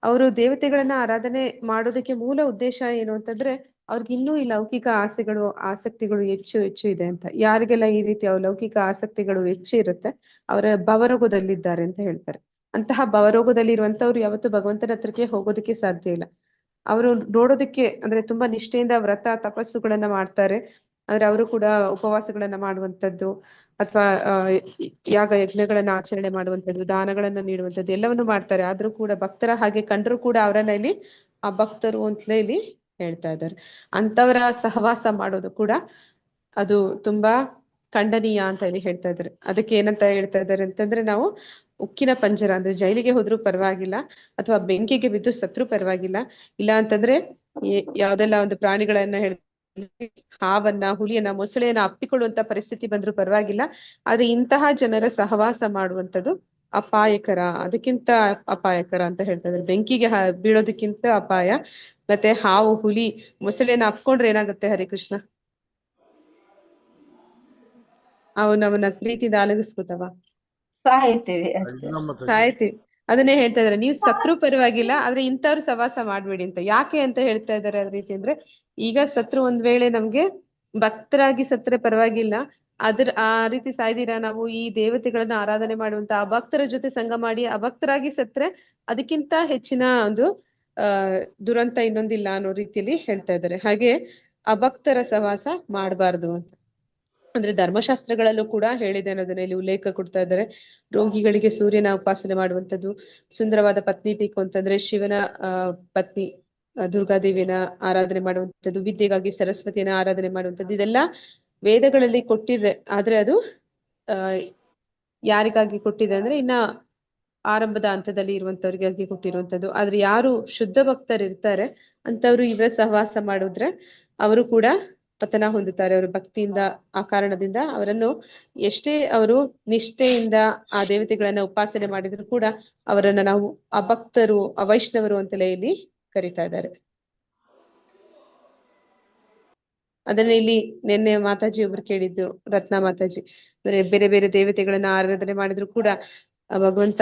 ಅವರು ದೇವತೆಗಳನ್ನ ಆರಾಧನೆ ಮಾಡೋದಕ್ಕೆ ಮೂಲ ಉದ್ದೇಶ ಏನು ಅಂತಂದ್ರೆ, ಅವ್ರಿಗೆ ಇನ್ನೂ ಈ ಲೌಕಿಕ ಆಸೆಗಳು ಆಸಕ್ತಿಗಳು ಹೆಚ್ಚು ಹೆಚ್ಚು ಇದೆ ಅಂತ. ಯಾರಿಗೆಲ್ಲ ಈ ರೀತಿ ಲೌಕಿಕ ಆಸಕ್ತಿಗಳು ಹೆಚ್ಚು ಇರುತ್ತೆ, ಅವರ ಭವರೋಗದಲ್ಲಿದ್ದಾರೆ ಅಂತ ಹೇಳ್ತಾರೆ. ಅಂತಹ ಭವರೋಗದಲ್ಲಿ ಇರುವಂತವ್ರು ಯಾವತ್ತು ಭಗವಂತನ ಹತ್ರಕ್ಕೆ ಹೋಗೋದಕ್ಕೆ ಸಾಧ್ಯ ಇಲ್ಲ. ಅವರು ನೋಡೋದಕ್ಕೆ ಅಂದ್ರೆ ತುಂಬಾ ನಿಷ್ಠೆಯಿಂದ ವ್ರತ ತಪಸ್ಸುಗಳನ್ನ ಮಾಡ್ತಾರೆ, ಆದ್ರೆ ಅವರು ಕೂಡ ಉಪವಾಸಗಳನ್ನ ಮಾಡುವಂತದ್ದು ಅಥವಾ ಯಾಗ ಯಜ್ಞಗಳನ್ನ ಆಚರಣೆ ಮಾಡುವಂಥದ್ದು, ದಾನಗಳನ್ನ ನೀಡುವಂಥದ್ದು ಎಲ್ಲವನ್ನು ಮಾಡ್ತಾರೆ. ಆದ್ರೂ ಕೂಡ ಭಕ್ತರ ಹಾಗೆ ಕಂಡ್ರು ಕೂಡ ಅವರನ್ನ ಇಲ್ಲಿ ಭಕ್ತರು ಅಂತಲೇ ಇಲ್ಲಿ ಹೇಳ್ತಾ ಇದ್ದಾರೆ. ಅಂತವರ ಸಹವಾಸ ಮಾಡೋದು ಕೂಡ ಅದು ತುಂಬಾ ಖಂಡನೀಯ ಅಂತ ಇಲ್ಲಿ ಹೇಳ್ತಾ ಇದ್ದಾರೆ. ಅದಕ್ಕೆ ಏನಂತ ಹೇಳ್ತಾ ಇದ್ದಾರೆ ಅಂತಂದ್ರೆ, ನಾವು ಉಕ್ಕಿನ ಪಂಜರ ಅಂದ್ರೆ ಜೈಲಿಗೆ ಹೋದ್ರೂ ಪರವಾಗಿಲ್ಲ, ಅಥವಾ ಬೆಂಕಿಗೆ ಬಿದ್ದು ಸತ್ರು ಪರವಾಗಿಲ್ಲ, ಇಲ್ಲ ಅಂತಂದ್ರೆ ಯಾವ್ದೆಲ್ಲ ಒಂದು ಪ್ರಾಣಿಗಳನ್ನ ಹಾವನ್ನ, ಹುಲಿಯನ್ನ, ಮೊಸಳೆಯನ್ನ ಅಪ್ಪಿಕೊಳ್ಳುವಂತ ಪರಿಸ್ಥಿತಿ ಬಂದ್ರೂ ಪರವಾಗಿಲ್ಲ, ಆದ್ರೆ ಇಂತಹ ಜನರ ಸಹವಾಸ ಮಾಡುವಂಥದ್ದು ಅಪಾಯಕರ, ಅದಕ್ಕಿಂತ ಅಪಾಯಕರ ಅಂತ ಹೇಳ್ತಾ ಇದ್ದಾರೆ. ಬೆಂಕಿಗೆ ಬೀಳೋದಕ್ಕಿಂತ ಅಪಾಯ. ಮತ್ತೆ ಹಾವು, ಹುಲಿ, ಮೊಸಳೆಯನ್ನ ಅಪ್ಕೊಂಡ್ರೆ ಏನಾಗುತ್ತೆ ಹರಿಕೃಷ್ಣ? ಅವು ನಮ್ಮನ್ನ ಪ್ರೀತಿಯಿಂದ ಅಲಗಿಸ್ಕೊತಾವ, ಸಾಯ್ತೇವೆ ಅಷ್ಟೇ. ಸಾಯ್ತೀವಿ. ಅದನ್ನೇ ಹೇಳ್ತಾ ಇದಾರೆ, ನೀವು ಸತ್ರು ಪರವಾಗಿಲ್ಲ, ಆದ್ರೆ ಇಂಥವ್ರು ಸವಾಸ ಮಾಡ್ಬೇಡಿ ಅಂತ. ಯಾಕೆ ಅಂತ ಹೇಳ್ತಾ ಇದ್ದಾರೆ ಅದ್ ರೀತಿ ಅಂದ್ರೆ, ಈಗ ಸತ್ರು ಒಂದ್ ವೇಳೆ ನಮ್ಗೆ ಭಕ್ತರಾಗಿ ಸತ್ರೆ ಪರವಾಗಿಲ್ಲ, ಆ ರೀತಿ ಸಾಯ್ದಿರಾ ನಾವು ಈ ದೇವತೆಗಳನ್ನ ಆರಾಧನೆ ಮಾಡುವಂತ ಅಭಕ್ತರ ಜೊತೆ ಸಂಗ ಮಾಡಿ ಅಭಕ್ತರಾಗಿ ಸತ್ರೆ ಅದಕ್ಕಿಂತ ಹೆಚ್ಚಿನ ಒಂದು ದುರಂತ ಇನ್ನೊಂದಿಲ್ಲ ಅನ್ನೋ ರೀತಿಯಲ್ಲಿ ಹೇಳ್ತಾ ಇದ್ದಾರೆ. ಹಾಗೆ ಅಭಕ್ತರ ಸವಾಸ ಮಾಡಬಾರ್ದು ಅಂತ ಅಂದ್ರೆ ಧರ್ಮಶಾಸ್ತ್ರಗಳಲ್ಲೂ ಕೂಡ ಹೇಳಿದೆ ಅನ್ನೋದನ್ನ ಇಲ್ಲಿ ಉಲ್ಲೇಖ ಕೊಡ್ತಾ ಇದ್ದಾರೆ. ರೋಗಿಗಳಿಗೆ ಸೂರ್ಯನ ಉಪಾಸನೆ ಮಾಡುವಂಥದ್ದು, ಸುಂದರವಾದ ಪತ್ನಿ ಬೇಕು ಅಂತಂದ್ರೆ ಶಿವನ ಪತ್ನಿ ದುರ್ಗಾದೇವಿಯನ್ನ ಆರಾಧನೆ ಮಾಡುವಂಥದ್ದು, ವಿದ್ಯೆಗಾಗಿ ಸರಸ್ವತಿಯನ್ನ ಆರಾಧನೆ ಮಾಡುವಂಥದ್ದು, ಇದೆಲ್ಲ ವೇದಗಳಲ್ಲಿ ಕೊಟ್ಟಿದೆ. ಆದ್ರೆ ಅದು ಯಾರಿಗಾಗಿ ಕೊಟ್ಟಿದೆ ಅಂದ್ರೆ ಇನ್ನ ಆರಂಭದ ಹಂತದಲ್ಲಿ ಇರುವಂತವ್ರಿಗಾಗಿ ಕೊಟ್ಟಿರುವಂತದ್ದು. ಆದ್ರೆ ಯಾರು ಶುದ್ಧ ಭಕ್ತರು ಇರ್ತಾರೆ ಅಂತವ್ರು ಇವರ ಸಹವಾಸ ಮಾಡಿದ್ರೆ ಅವರು ಕೂಡ ಪತನ ಹೊಂದುತ್ತಾರೆ. ಅವರು ಭಕ್ತಿಯಿಂದ ಆ ಕಾರಣದಿಂದ ಅವರನ್ನು ಎಷ್ಟೇ ಅವರು ನಿಷ್ಠೆಯಿಂದ ಆ ದೇವತೆಗಳನ್ನ ಉಪಾಸನೆ ಮಾಡಿದ್ರು ಕೂಡ ಅವರನ್ನ ನಾವು ಅಭಕ್ತರು, ಅವೈಷ್ಣವರು ಅಂತಲೇ ಇಲ್ಲಿ ಕರೀತಾ ಇದ್ದಾರೆ. ಅದನ್ನ ಇಲ್ಲಿ ನಿನ್ನೆ ಮಾತಾಜಿ ಒಬ್ರು ಕೇಳಿದ್ದು, ರತ್ನ ಮಾತಾಜಿ, ಅಂದ್ರೆ ಬೇರೆ ಬೇರೆ ದೇವತೆಗಳನ್ನ ಆರಾಧನೆ ಮಾಡಿದ್ರು ಕೂಡ ಭಗವಂತ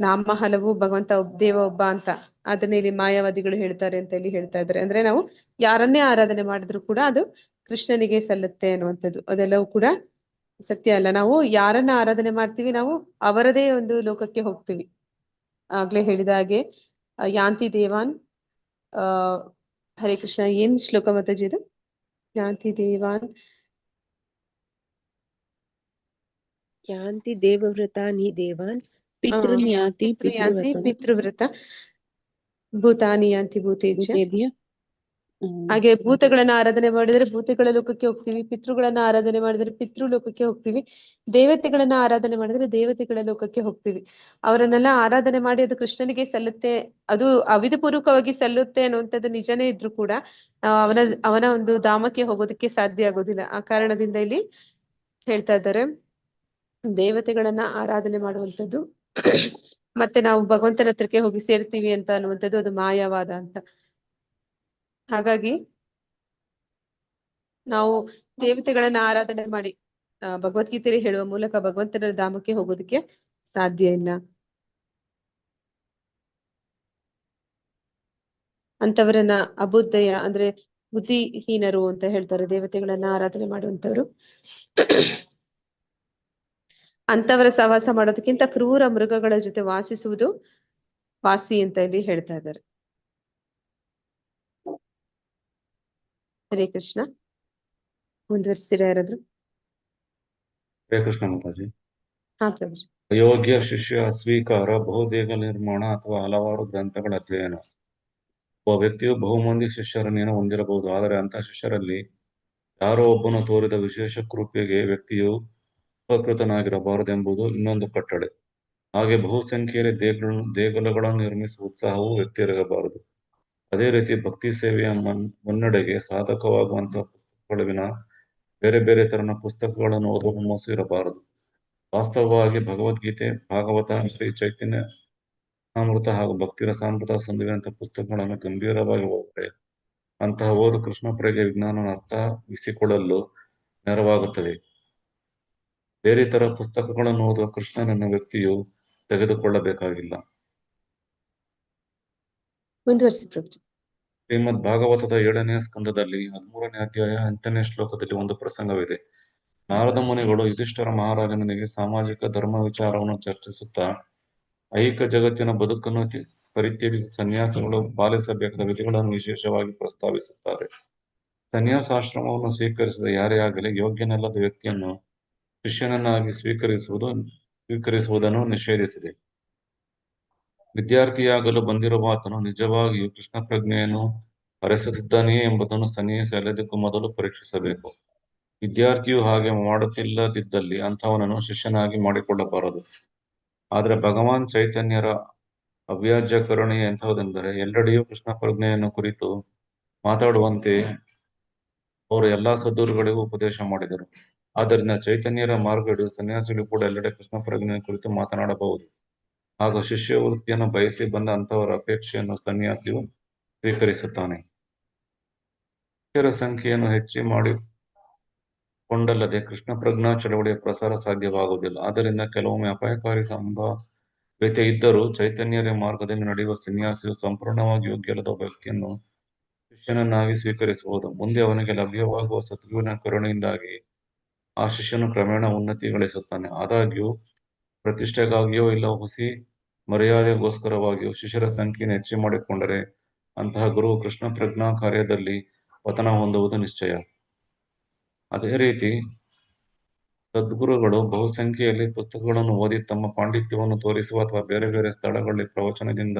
ನಾಮ ಹಲವು, ಭಗವಂತ ದೇವ ಒಬ್ಬ ಅಂತ ಅದನ್ನ ಇಲ್ಲಿ ಮಾಯಾವಾದಿಗಳು ಹೇಳ್ತಾರೆ ಅಂತ ಇಲ್ಲಿ ಹೇಳ್ತಾ ಇದ್ದಾರೆ. ಅಂದ್ರೆ ನಾವು ಯಾರನ್ನೇ ಆರಾಧನೆ ಮಾಡಿದ್ರು ಕೂಡ ಅದು ಕೃಷ್ಣನಿಗೆ ಸಲ್ಲುತ್ತೆ ಅನ್ನುವಂಥದ್ದು, ಅದೆಲ್ಲವೂ ಕೂಡ ಸತ್ಯ ಅಲ್ಲ. ನಾವು ಯಾರನ್ನ ಆರಾಧನೆ ಮಾಡ್ತೀವಿ ನಾವು ಅವರದೇ ಒಂದು ಲೋಕಕ್ಕೆ ಹೋಗ್ತೀವಿ. ಆಗ್ಲೇ ಹೇಳಿದ ಹಾಗೆ ಯಾಂತಿ ದೇವಾನ್ ಹರೇ ಕೃಷ್ಣ, ಏನ್ ಶ್ಲೋಕ ಮಾತಾಜಿ ಇದು? ಯಾಂತಿ ದೇವಾನ್ ಯಾಂತಿ ದೇವವ್ರತಾನಿ ದೇವಾನ್ ಪಿತೃನ್ ಯಾಂತಿ ಪಿತೃವ್ರತ ಭೂತಾನಿ ಯಾಂತಿ ಭೂತೇಜ್ಯ. ಭೂತೇಭ್ಯ. ಹಾಗೆ ಭೂತಗಳನ್ನ ಆರಾಧನೆ ಮಾಡಿದ್ರೆ ಭೂತಗಳ ಲೋಕಕ್ಕೆ ಹೋಗ್ತೀವಿ, ಪಿತೃಗಳನ್ನ ಆರಾಧನೆ ಮಾಡಿದ್ರೆ ಪಿತೃ ಲೋಕಕ್ಕೆ ಹೋಗ್ತೀವಿ, ದೇವತೆಗಳನ್ನ ಆರಾಧನೆ ಮಾಡಿದ್ರೆ ದೇವತೆಗಳ ಲೋಕಕ್ಕೆ ಹೋಗ್ತೀವಿ. ಅವರನ್ನೆಲ್ಲ ಆರಾಧನೆ ಮಾಡಿ ಅದು ಕೃಷ್ಣನಿಗೆ ಸಲ್ಲುತ್ತೆ, ಅದು ಅವಿಧಪೂರ್ವಕವಾಗಿ ಸಲ್ಲುತ್ತೆ ಅನ್ನುವಂಥದ್ದು ನಿಜನೇ ಇದ್ರು ಕೂಡ ಅವನ ಒಂದು ಧಾಮಕ್ಕೆ ಹೋಗೋದಕ್ಕೆ ಸಾಧ್ಯ ಆಗೋದಿಲ್ಲ. ಆ ಕಾರಣದಿಂದ ಇಲ್ಲಿ ಹೇಳ್ತಾ ಇದ್ದಾರೆ, ದೇವತೆಗಳನ್ನ ಆರಾಧನೆ ಮಾಡುವಂಥದ್ದು ಮತ್ತೆ ನಾವು ಭಗವಂತನ ಹತ್ರಕ್ಕೆ ಹೋಗಿ ಸೇರ್ತೀವಿ ಅಂತ ಅನ್ನುವಂಥದ್ದು ಅದು ಮಾಯವಾದ ಅಂತ. ಹಾಗಾಗಿ ನಾವು ದೇವತೆಗಳನ್ನ ಆರಾಧನೆ ಮಾಡಿ ಭಗವದ್ಗೀತೆಯಲ್ಲಿ ಹೇಳುವ ಮೂಲಕ ಭಗವಂತನ ಧಾಮಕ್ಕೆ ಹೋಗೋದಕ್ಕೆ ಸಾಧ್ಯ ಇಲ್ಲ. ಅಂತವರನ್ನ ಅಬುದ್ಧಯ ಅಂದ್ರೆ ಬುದ್ಧಿಹೀನರು ಅಂತ ಹೇಳ್ತಾರೆ, ದೇವತೆಗಳನ್ನ ಆರಾಧನೆ ಮಾಡುವಂತವ್ರು. ಅಂತವರ ಸಹವಾಸ ಮಾಡೋದಕ್ಕಿಂತ ಕ್ರೂರ ಮೃಗಗಳ ಜೊತೆ ವಾಸಿಸುವುದು ವಾಸಿ ಅಂತ ಇಲ್ಲಿ ಹೇಳ್ತಾ ಇದ್ದಾರೆ. ಹರೇ ಕೃಷ್ಣ. ಮುಂದುವರಿಸ್ತೀರಾ ಯಾರಾದ್ರು? ಹರೇ ಕೃಷ್ಣ ಮಾತಾಜಿ. ಹಾ ಪ್ರಭು. ಅಯೋಗ್ಯ ಶಿಷ್ಯ ಸ್ವೀಕಾರ, ಬಹುದೇಹ ನಿರ್ಮಾಣ ಅಥವಾ ಹಲವಾರು ಗ್ರಂಥಗಳ ಅಧ್ಯಯನ. ಒಬ್ಬ ವ್ಯಕ್ತಿಯು ಬಹುಮಂದಿ ಶಿಷ್ಯರನ್ನೇನೋ ಹೊಂದಿರಬಹುದು, ಆದರೆ ಅಂತಹ ಶಿಷ್ಯರಲ್ಲಿ ಯಾರೋ ಒಬ್ಬನು ತೋರಿದ ವಿಶೇಷ ಕೃಪೆಗೆ ವ್ಯಕ್ತಿಯು ಉಪಕೃತನಾಗಿರಬಾರದೆಂಬುದು ಇನ್ನೊಂದು ಕಟ್ಟಳೆ. ಹಾಗೆ ಬಹುಸಂಖ್ಯೆಯಲ್ಲಿ ದೇಗುಲಗಳನ್ನು ನಿರ್ಮಿಸುವ ಉತ್ಸಾಹವು ವ್ಯಕ್ತಿಯರಿರಬಾರದು. ಅದೇ ರೀತಿ ಭಕ್ತಿ ಸೇವೆಯ ಮುನ್ನಡೆಗೆ ಸಾಧಕವಾಗುವಂತಹ ಪುಸ್ತಕಗಳ ವಿನ ಬೇರೆ ಬೇರೆ ತರನ ಪುಸ್ತಕಗಳನ್ನು ಓದುವ ಹುಮ್ಮಸ್ಸು ಇರಬಾರದು. ವಾಸ್ತವವಾಗಿ ಭಗವದ್ಗೀತೆ, ಭಾಗವತ, ಶ್ರೀ ಚೈತನ್ಯ ಅಮೃತ ಹಾಗೂ ಭಕ್ತಿರಸಾಮೃತ ಸಂಧಿವಂತಹ ಪುಸ್ತಕಗಳನ್ನು ಗಂಭೀರವಾಗಿ ಓದಿದರೆ ಅಂತಹ ಓದು ಕೃಷ್ಣ ಪ್ರೇಗೆ ವಿಜ್ಞಾನವನ್ನು ಅರ್ಥವಿಸಿಕೊಳ್ಳಲು ನೆರವಾಗುತ್ತದೆ. ಬೇರೆ ತರ ಪುಸ್ತಕಗಳನ್ನು ಓದುವ ಕೃಷ್ಣನನ್ನು ವ್ಯಕ್ತಿಯು ತೆಗೆದುಕೊಳ್ಳಬೇಕಾಗಿಲ್ಲ. ಮುಂದುವರಿಸಿ ಪ್ರಭು. ಶ್ರೀಮದ್ ಭಾಗವತದ 7ನೇ ಸ್ಕಂದದಲ್ಲಿ 13ನೇ ಅಧ್ಯಾಯ 8ನೇ ಶ್ಲೋಕದಲ್ಲಿ ಒಂದು ಪ್ರಸಂಗವಿದೆ. ನಾರದ ಮುನಿಗಳು ಯುಧಿಷ್ಠಿರ ಮಹಾರಾಜನೊಂದಿಗೆ ಸಾಮಾಜಿಕ ಧರ್ಮ ವಿಚಾರವನ್ನು ಚರ್ಚಿಸುತ್ತಾ ಐಹಿಕ ಜಗತ್ತಿನ ಬದುಕನ್ನು ಪರಿತ್ಯಜಿಸಿ ಸನ್ಯಾಸಿಗಳು ಪಾಲಿಸಬೇಕಾದ ವಿಧಿಗಳನ್ನು ವಿಶೇಷವಾಗಿ ಪ್ರಸ್ತಾವಿಸುತ್ತಾರೆ. ಸನ್ಯಾಸಾಶ್ರಮವನ್ನು ಸ್ವೀಕರಿಸಿದ ಯಾರೇ ಆಗಲಿ ಯೋಗ್ಯನಲ್ಲದ ವ್ಯಕ್ತಿಯನ್ನು ಶಿಷ್ಯನನ್ನಾಗಿ ಸ್ವೀಕರಿಸುವುದನ್ನು ನಿಷೇಧಿಸಿದೆ. ವಿದ್ಯಾರ್ಥಿಯಾಗಲು ಬಂದಿರುವ ಆತನು ನಿಜವಾಗಿಯೂ ಕೃಷ್ಣ ಪ್ರಜ್ಞೆಯನ್ನು ಹರಿಸುತ್ತಿದ್ದಾನೆಯೇ ಎಂಬುದನ್ನು ಸನ್ಯಾಸಿ ಎಲ್ಲದಕ್ಕೂ ಮೊದಲು ಪರೀಕ್ಷಿಸಬೇಕು. ವಿದ್ಯಾರ್ಥಿಯು ಹಾಗೆ ಮಾಡುತ್ತಿಲ್ಲದಿದ್ದಲ್ಲಿ ಅಂಥವನನ್ನು ಶಿಷ್ಯನಾಗಿ ಮಾಡಿಕೊಳ್ಳಬಾರದು. ಆದರೆ ಭಗವಾನ್ ಚೈತನ್ಯರ ಅವ್ಯಾಜ್ಯ ಕರುಣೆಯು ಎಂಥವುದೆಂದರೆ ಎಲ್ಲೆಡೆಯೂ ಕೃಷ್ಣ ಪ್ರಜ್ಞೆಯನ್ನು ಕುರಿತು ಮಾತಾಡುವಂತೆ ಅವರು ಎಲ್ಲಾ ಸದ್ಗುರುಗಳಿಗೂ ಉಪದೇಶ ಮಾಡಿದರು. ಆದ್ದರಿಂದ ಚೈತನ್ಯರ ಮಾರ್ಗ ಹಿಡಿದು ಸನ್ಯಾಸಿಗಳು ಕೂಡ ಎಲ್ಲೆಡೆ ಕೃಷ್ಣ ಪ್ರಜ್ಞೆಯ ಕುರಿತು ಮಾತನಾಡಬಹುದು. ಹಾಗೂ ಶಿಷ್ಯ ವೃತ್ತಿಯನ್ನು ಬಯಸಿ ಬಂದ ಅಂತವರ ಅಪೇಕ್ಷೆಯನ್ನು ಸನ್ಯಾಸಿಯು ಸ್ವೀಕರಿಸುತ್ತಾನೆ. ಶಿಷ್ಯರ ಸಂಖ್ಯೆಯನ್ನು ಹೆಚ್ಚಿ ಮಾಡಿಕೊಂಡಲ್ಲದೆ ಕೃಷ್ಣ ಪ್ರಜ್ಞಾ ಚಳವಳಿಯ ಪ್ರಸಾರ ಸಾಧ್ಯವಾಗುವುದಿಲ್ಲ. ಆದ್ದರಿಂದ ಕೆಲವೊಮ್ಮೆ ಅಪಾಯಕಾರಿ ಸಂಭಾವ್ಯತೆ ಇದ್ದರೂ ಚೈತನ್ಯರ ಮಾರ್ಗದಲ್ಲಿ ನಡೆಯುವ ಸನ್ಯಾಸಿಯು ಸಂಪೂರ್ಣವಾಗಿ ಯೋಗ್ಯಲ್ಲದ ವ್ಯಕ್ತಿಯನ್ನು ಶಿಷ್ಯನನ್ನಾಗಿ ಸ್ವೀಕರಿಸಬಹುದು. ಮುಂದೆ ಅವನಿಗೆ ಲಭ್ಯವಾಗುವ ಸದ್ಗುರುವಿನ ಕರುಣೆಯಿಂದಾಗಿ ಆ ಶಿಷ್ಯನು ಕ್ರಮೇಣ ಉನ್ನತಿ ಗಳಿಸುತ್ತಾನೆ. ಆದಾಗ್ಯೂ ಪ್ರತಿಷ್ಠೆಗಾಗಿಯೋ ಇಲ್ಲ ಹುಸಿ ಮರ್ಯಾದೆಗೋಸ್ಕರವಾಗಿಯೋ ಶಿಷ್ಯರ ಸಂಖ್ಯೆಯನ್ನು ಹೆಚ್ಚು ಮಾಡಿಕೊಂಡರೆ ಅಂತಹ ಗುರು ಕೃಷ್ಣ ಪ್ರಜ್ಞಾ ಕಾರ್ಯದಲ್ಲಿ ಪತನ ಹೊಂದುವುದು ನಿಶ್ಚಯ. ಅದೇ ರೀತಿ ಸದ್ಗುರುಗಳು ಬಹುಸಂಖ್ಯೆಯಲ್ಲಿ ಪುಸ್ತಕಗಳನ್ನು ಓದಿ ತಮ್ಮ ಪಾಂಡಿತ್ಯವನ್ನು ತೋರಿಸುವ ಅಥವಾ ಬೇರೆ ಬೇರೆ ಸ್ಥಳಗಳಲ್ಲಿ ಪ್ರವಚನದಿಂದ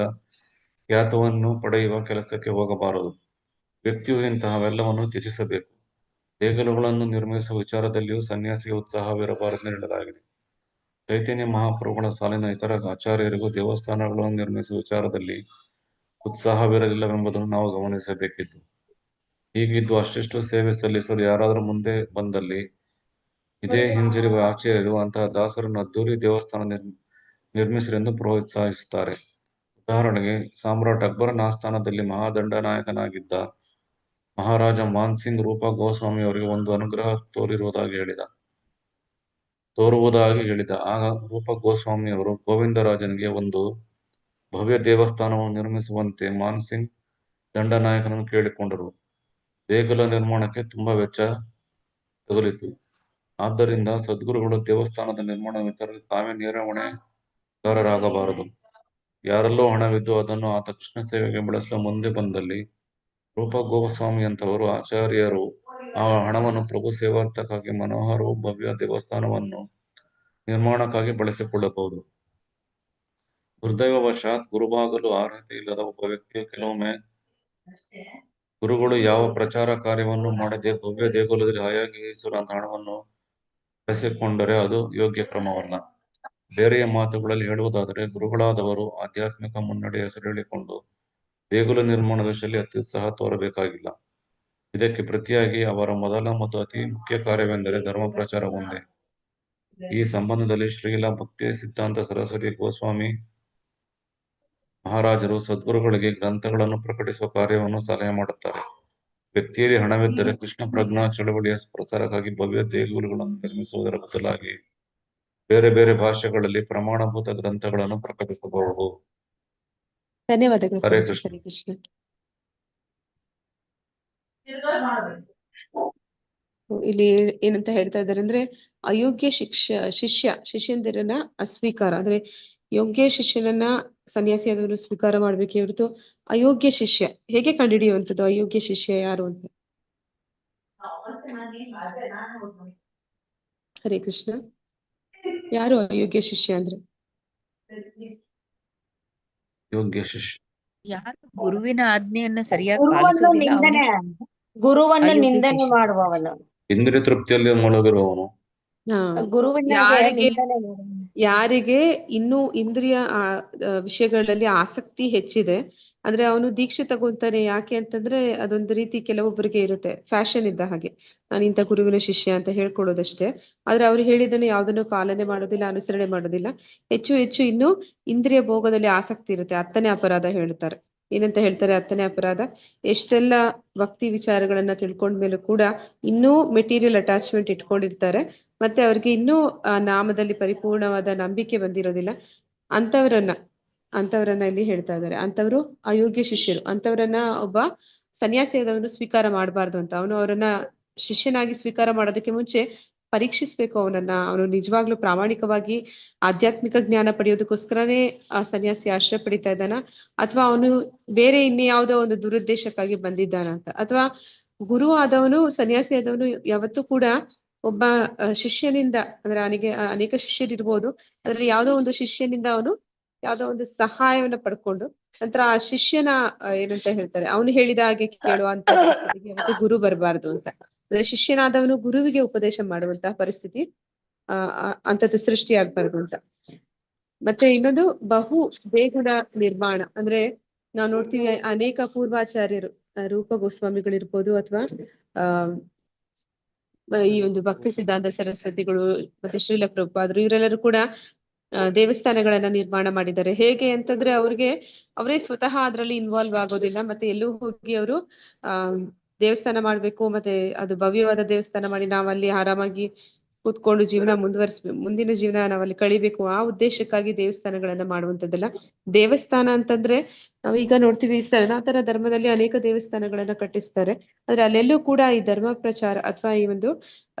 ಖ್ಯಾತವನ್ನು ಪಡೆಯುವ ಕೆಲಸಕ್ಕೆ ಹೋಗಬಾರದು. ವ್ಯಕ್ತಿಯು ಇಂತಹವೆಲ್ಲವನ್ನು ತ್ಯಜಿಸಬೇಕು. ದೇಗುಲಗಳನ್ನು ನಿರ್ಮಿಸುವ ವಿಚಾರದಲ್ಲಿಯೂ ಸನ್ಯಾಸಿಗೆ ಉತ್ಸಾಹವಿರಬಾರದೆಂದು ಹೇಳಲಾಗಿದೆ. ಚೈತನ್ಯ ಮಹಾಪ್ರಭುಗಳ ಸಾಲಿನ ಇತರ ಆಚಾರ್ಯರಿಗೂ ದೇವಸ್ಥಾನಗಳನ್ನು ನಿರ್ಮಿಸುವ ವಿಚಾರದಲ್ಲಿ ಉತ್ಸಾಹವಿರಲಿಲ್ಲವೆಂಬುದನ್ನು ನಾವು ಗಮನಿಸಬೇಕಿತ್ತು. ಹೀಗಿದ್ದು ಅಷ್ಟಿಷ್ಟು ಸೇವೆ ಸಲ್ಲಿಸಲು ಯಾರಾದರೂ ಮುಂದೆ ಬಂದಲ್ಲಿ ಇದೇ ಹಿಂಜರಿಯುವ ಆಚಾರ್ಯರು ಅಂತಹ ದಾಸರನ್ನು ಅದ್ದೂರಿ ದೇವಸ್ಥಾನ ನಿರ್ಮಿಸಿರೆಂದು ಪ್ರೋತ್ಸಾಹಿಸುತ್ತಾರೆ. ಉದಾಹರಣೆಗೆ ಸಾಮ್ರಾಟ್ ಅಕ್ಬರನ ಆಸ್ಥಾನದಲ್ಲಿ ಮಹಾದಂಡನಾಯಕನಾಗಿದ್ದ ಮಹಾರಾಜ ಮಾನ್ಸಿಂಗ್ ರೂಪ ಗೋಸ್ವಾಮಿಯವರಿಗೆ ಒಂದು ಅನುಗ್ರಹ ತೋರುವುದಾಗಿ ಹೇಳಿದ. ಆಗ ರೂಪ ಗೋಸ್ವಾಮಿಯವರು ಗೋವಿಂದರಾಜನಿಗೆ ಒಂದು ಭವ್ಯ ದೇವಸ್ಥಾನವನ್ನು ನಿರ್ಮಿಸುವಂತೆ ಮಾನ್ಸಿಂಗ್ ದಂಡನಾಯಕನನ್ನು ಕೇಳಿಕೊಂಡರು. ದೇಗುಲ ನಿರ್ಮಾಣಕ್ಕೆ ತುಂಬಾ ವೆಚ್ಚ ತಗುಲಿತು. ಆದ್ದರಿಂದ ಸದ್ಗುರುಗಳು ದೇವಸ್ಥಾನದ ನಿರ್ಮಾಣ ವಿಚಾರದಲ್ಲಿ ತಾವೇ ನೇರ ಹೊಣೆಗಾರರಾಗಬಾರದು. ಯಾರಲ್ಲೋ ಹಣವಿದ್ದು ಅದನ್ನು ಆತ ಕೃಷ್ಣ ಸೇವೆಗೆ ಬಳಸಲು ಮುಂದೆ ಬಂದಲ್ಲಿ ರೂಪ ಗೋಸ್ವಾಮಿಯಂತವರು ಆಚಾರ್ಯರು ಆ ಹಣವನ್ನು ಪ್ರಭು ಸೇವಾರ್ಥಕ್ಕಾಗಿ ಮನೋಹರವೂ ಭವ್ಯ ದೇವಸ್ಥಾನವನ್ನು ನಿರ್ಮಾಣಕ್ಕಾಗಿ ಬಳಸಿಕೊಳ್ಳಬಹುದು. ದುರ್ದೈವವಶಾತ್ ಗುರುವಾಗಲು ಅರ್ಹತೆ ಇಲ್ಲದ ಒಬ್ಬ ವ್ಯಕ್ತಿಯು ಕೆಲವೊಮ್ಮೆ ಗುರುಗಳು ಯಾವ ಪ್ರಚಾರ ಕಾರ್ಯವನ್ನು ಮಾಡದೆ ಭವ್ಯ ದೇಗುಲದಲ್ಲಿ ಆಯಾಗಿಸುವಂತಹ ಹಣವನ್ನು ಬಳಸಿಕೊಂಡರೆ ಅದು ಯೋಗ್ಯ ಕ್ರಮವಲ್ಲ. ಬೇರೆಯ ಮಾತುಗಳಲ್ಲಿ ಹೇಳುವುದಾದರೆ ಗುರುಗಳಾದವರು ಆಧ್ಯಾತ್ಮಿಕ ಮುನ್ನಡೆಯ ಹೆಸರು ಹೇಳಿಕೊಂಡು ದೇಗುಲ ನಿರ್ಮಾಣದ ವಿಷಯದಲ್ಲಿ ಅತ್ಯುತ್ಸಾಹ ತೋರಬೇಕಾಗಿಲ್ಲ. ಇದಕ್ಕೆ ಪ್ರತಿಯಾಗಿ ಅವರ ಮೊದಲ ಮತ್ತು ಅತಿ ಮುಖ್ಯ ಕಾರ್ಯವೆಂದರೆ ಧರ್ಮ ಪ್ರಚಾರ ಒಂದೇ. ಈ ಸಂಬಂಧದಲ್ಲಿ ಶ್ರೀಲ ಭಕ್ತಿ ಸಿದ್ಧಾಂತ ಸರಸ್ವತಿ ಗೋಸ್ವಾಮಿ ಮಹಾರಾಜರು ಸದ್ಗುರುಗಳಿಗೆ ಗ್ರಂಥಗಳನ್ನು ಪ್ರಕಟಿಸುವ ಕಾರ್ಯವನ್ನು ಸಲಹೆ ಮಾಡುತ್ತಾರೆ. ವ್ಯಕ್ತಿಯಲ್ಲಿ ಹಣವಿದ್ದರೆ ಕೃಷ್ಣ ಪ್ರಜ್ಞಾ ಚಳವಳಿಯ ಪ್ರಸಾರಕ್ಕಾಗಿ ಭವ್ಯ ದೇಗುಲಗಳನ್ನು ನಿರ್ಮಿಸುವುದರ ಬದಲಾಗಿ ಬೇರೆ ಬೇರೆ ಭಾಷೆಗಳಲ್ಲಿ ಪ್ರಮಾಣಭೂತ ಗ್ರಂಥಗಳನ್ನು ಪ್ರಕಟಿಸಬಹುದು. ಧನ್ಯವಾದಗಳು ಹರೇ ಪ್ರಭು. ಕೃಷ್ಣ. ಹರೇ ಕೃಷ್ಣ. ಇಲ್ಲಿ ಏನಂತ ಹೇಳ್ತಾ ಇದ್ದಾರೆ ಅಂದ್ರೆ ಅಯೋಗ್ಯ ಶಿಷ್ಯಂದಿರನ್ನ ಅಸ್ವೀಕಾರ ಅಂದ್ರೆ ಯೋಗ್ಯ ಶಿಷ್ಯನನ್ನ ಸನ್ಯಾಸಿಯಾದವರು ಸ್ವೀಕಾರ ಮಾಡ್ಬೇಕೆ ಹೊರತು ಅಯೋಗ್ಯ ಶಿಷ್ಯ ಹೇಗೆ ಕಂಡುಹಿಡಿಯುವಂಥದ್ದು? ಅಯೋಗ್ಯ ಶಿಷ್ಯ ಯಾರು ಅಂತ. ಹರೇ ಕೃಷ್ಣ. ಯಾರು ಅಯೋಗ್ಯ ಶಿಷ್ಯ ಅಂದ್ರೆ? ಯೋಗ್ಯ ಶಿಷ್ಯ ಯಾರು ಗುರುವಿನ ಆಜ್ಞೆಯನ್ನ ಸರಿಯಾಗಿ ಗುರುವನ್ನು ಪಾಲಿಸೋದಿಲ್ಲ ನಿಂದನೆ ಅವನೇ ಗುರುವನ್ನು ಅಯೋಗ್ಯ ನಿಂದನೆ ಶಿಷ್ಯ. ಮಾಡುವವನು. ಇಂದ್ರಿಯ ತೃಪ್ತಿಯಲ್ಲಿ ಮುಳುಗಿರುವವನು. ಹಾ, ಗುರುವಿನಾಗೆ ಯಾರಿಗೆ ನಿಂದನೆ ಮಾಡುವವನು. ಯಾರಿಗೆ ಇನ್ನೂ ಇಂದ್ರಿಯ ವಿಷಯಗಳಲ್ಲಿ ಆಸಕ್ತಿ ಹೆಚ್ಚಿದೆ, ಅಂದ್ರೆ ಅವನು ದೀಕ್ಷೆ ತಗೊಂತಾನೆ. ಯಾಕೆ ಅಂತಂದ್ರೆ ಅದೊಂದು ರೀತಿ ಕೆಲವೊಬ್ಬರಿಗೆ ಇರುತ್ತೆ, ಫ್ಯಾಷನ್ ಇದ್ದ ಹಾಗೆ, ನಾನು ಇಂಥ ಗುರುವಿನ ಶಿಷ್ಯ ಅಂತ ಹೇಳ್ಕೊಳ್ಳೋದಷ್ಟೇ. ಆದ್ರೆ ಅವ್ರು ಹೇಳಿದ್ದನ್ನು ಯಾವ್ದನ್ನು ಪಾಲನೆ ಮಾಡೋದಿಲ್ಲ, ಅನುಸರಣೆ ಮಾಡೋದಿಲ್ಲ. ಹೆಚ್ಚು ಹೆಚ್ಚು ಇನ್ನು ಇಂದ್ರಿಯ ಭೋಗದಲ್ಲಿ ಆಸಕ್ತಿ ಇರುತ್ತೆ. ಹತ್ತನೇ ಅಪರಾಧ ಹೇಳ್ತಾರೆ. ಏನಂತ ಹೇಳ್ತಾರೆ ಹತ್ತನೇ ಅಪರಾಧ? ಎಷ್ಟೆಲ್ಲ ಭಕ್ತಿ ವಿಚಾರಗಳನ್ನ ತಿಳ್ಕೊಂಡ್ಮೇಲೂ ಕೂಡ ಇನ್ನೂ ಮೆಟೀರಿಯಲ್ ಅಟ್ಯಾಚ್ಮೆಂಟ್ ಇಟ್ಕೊಂಡಿರ್ತಾರೆ. ಮತ್ತೆ ಅವ್ರಿಗೆ ಇನ್ನೂ ಆ ನಾಮದಲ್ಲಿ ಪರಿಪೂರ್ಣವಾದ ನಂಬಿಕೆ ಬಂದಿರೋದಿಲ್ಲ. ಅಂತವರನ್ನ ಇಲ್ಲಿ ಹೇಳ್ತಾ ಇದ್ದಾರೆ. ಅಂತವರು ಅಯೋಗ್ಯ ಶಿಷ್ಯರು. ಅಂತವರನ್ನ ಒಬ್ಬ ಸನ್ಯಾಸಿಯಾದವನು ಸ್ವೀಕಾರ ಮಾಡಬಾರ್ದು ಅಂತ. ಅವರನ್ನ ಶಿಷ್ಯನಾಗಿ ಸ್ವೀಕಾರ ಮಾಡೋದಕ್ಕೆ ಮುಂಚೆ ಪರೀಕ್ಷಿಸ್ಬೇಕು ಅವನನ್ನ. ಅವನು ನಿಜವಾಗ್ಲೂ ಪ್ರಾಮಾಣಿಕವಾಗಿ ಆಧ್ಯಾತ್ಮಿಕ ಜ್ಞಾನ ಪಡೆಯೋದಕ್ಕೋಸ್ಕರನೇ ಆ ಸನ್ಯಾಸಿ ಆಶ್ರಯ ಪಡಿತಾ ಇದ್ದಾನ, ಅಥವಾ ಅವನು ಬೇರೆ ಇನ್ಯಾವುದೋ ಒಂದು ದುರುದ್ದೇಶಕ್ಕಾಗಿ ಬಂದಿದ್ದಾನ ಅಂತ. ಅಥವಾ ಗುರು ಆದವನು, ಸನ್ಯಾಸಿ ಆದವನು ಯಾವತ್ತೂ ಕೂಡ ಒಬ್ಬ ಶಿಷ್ಯನಿಂದ, ಅಂದ್ರೆ ಅವನಿಗೆ ಅನೇಕ ಶಿಷ್ಯರಿರ್ಬೋದು, ಅದ್ರಲ್ಲಿ ಯಾವುದೋ ಒಂದು ಶಿಷ್ಯನಿಂದ ಅವನು ಯಾವುದೋ ಒಂದು ಸಹಾಯವನ್ನ ಪಡ್ಕೊಂಡು ನಂತರ ಆ ಶಿಷ್ಯನ ಏನಂತ ಹೇಳ್ತಾರೆ, ಅವನು ಹೇಳಿದ ಹಾಗೆ ಕೇಳುವಂತ ಪರಿಸ್ಥಿತಿಗೆ ಯಾವತ್ತೂ ಗುರು ಬರಬಾರ್ದು ಅಂತ. ಅಂದ್ರೆ ಶಿಷ್ಯನಾದವನು ಗುರುವಿಗೆ ಉಪದೇಶ ಮಾಡುವಂತಹ ಪರಿಸ್ಥಿತಿ ಅಂತದ್ದು ಸೃಷ್ಟಿ ಆಗ್ಬಾರ್ದು ಅಂತ. ಮತ್ತೆ ಇನ್ನೊಂದು ಬಹು ದೇಗುಲ ನಿರ್ಮಾಣ. ಅಂದ್ರೆ ನಾವು ನೋಡ್ತೀವಿ ಅನೇಕ ಪೂರ್ವಾಚಾರ್ಯರು, ರೂಪ ಗೋಸ್ವಾಮಿಗಳಿರ್ಬೋದು, ಅಥವಾ ಈ ಒಂದು ಭಕ್ತಿ ಸಿದ್ಧಾಂತ ಸರಸ್ವತಿಗಳು, ಮತ್ತೆ ಶ್ರೀಲ ಪ್ರಭುಪಾದರು, ಇವರೆಲ್ಲರೂ ಕೂಡ ದೇವಸ್ಥಾನಗಳನ್ನ ನಿರ್ಮಾಣ ಮಾಡಿದ್ದಾರೆ. ಹೇಗೆ ಅಂತಂದ್ರೆ ಅವರೇ ಸ್ವತಃ ಅದರಲ್ಲಿ ಇನ್ವಾಲ್ವ್ ಆಗೋದಿಲ್ಲ. ಮತ್ತೆ ಎಲ್ಲೂ ಹೋಗಿ ಅವರು ದೇವಸ್ಥಾನ ಮಾಡ್ಬೇಕು, ಮತ್ತೆ ಅದು ಭವ್ಯವಾದ ದೇವಸ್ಥಾನ ಮಾಡಿ ನಾವಲ್ಲಿ ಆರಾಮಾಗಿ ಕೂತ್ಕೊಂಡು ಮುಂದಿನ ಜೀವನ ನಾವಲ್ಲಿ ಕಳಿಬೇಕು, ಆ ಉದ್ದೇಶಕ್ಕಾಗಿ ದೇವಸ್ಥಾನಗಳನ್ನ ಮಾಡುವಂತದ್ದಲ್ಲ. ದೇವಸ್ಥಾನ ಅಂತಂದ್ರೆ ನಾವೀಗ ನೋಡ್ತೀವಿ, ಸನಾತನ ಧರ್ಮದಲ್ಲಿ ಅನೇಕ ದೇವಸ್ಥಾನಗಳನ್ನ ಕಟ್ಟಿಸ್ತಾರೆ. ಆದ್ರೆ ಅಲ್ಲೆಲ್ಲೂ ಕೂಡ ಈ ಧರ್ಮ ಪ್ರಚಾರ ಅಥವಾ ಈ ಒಂದು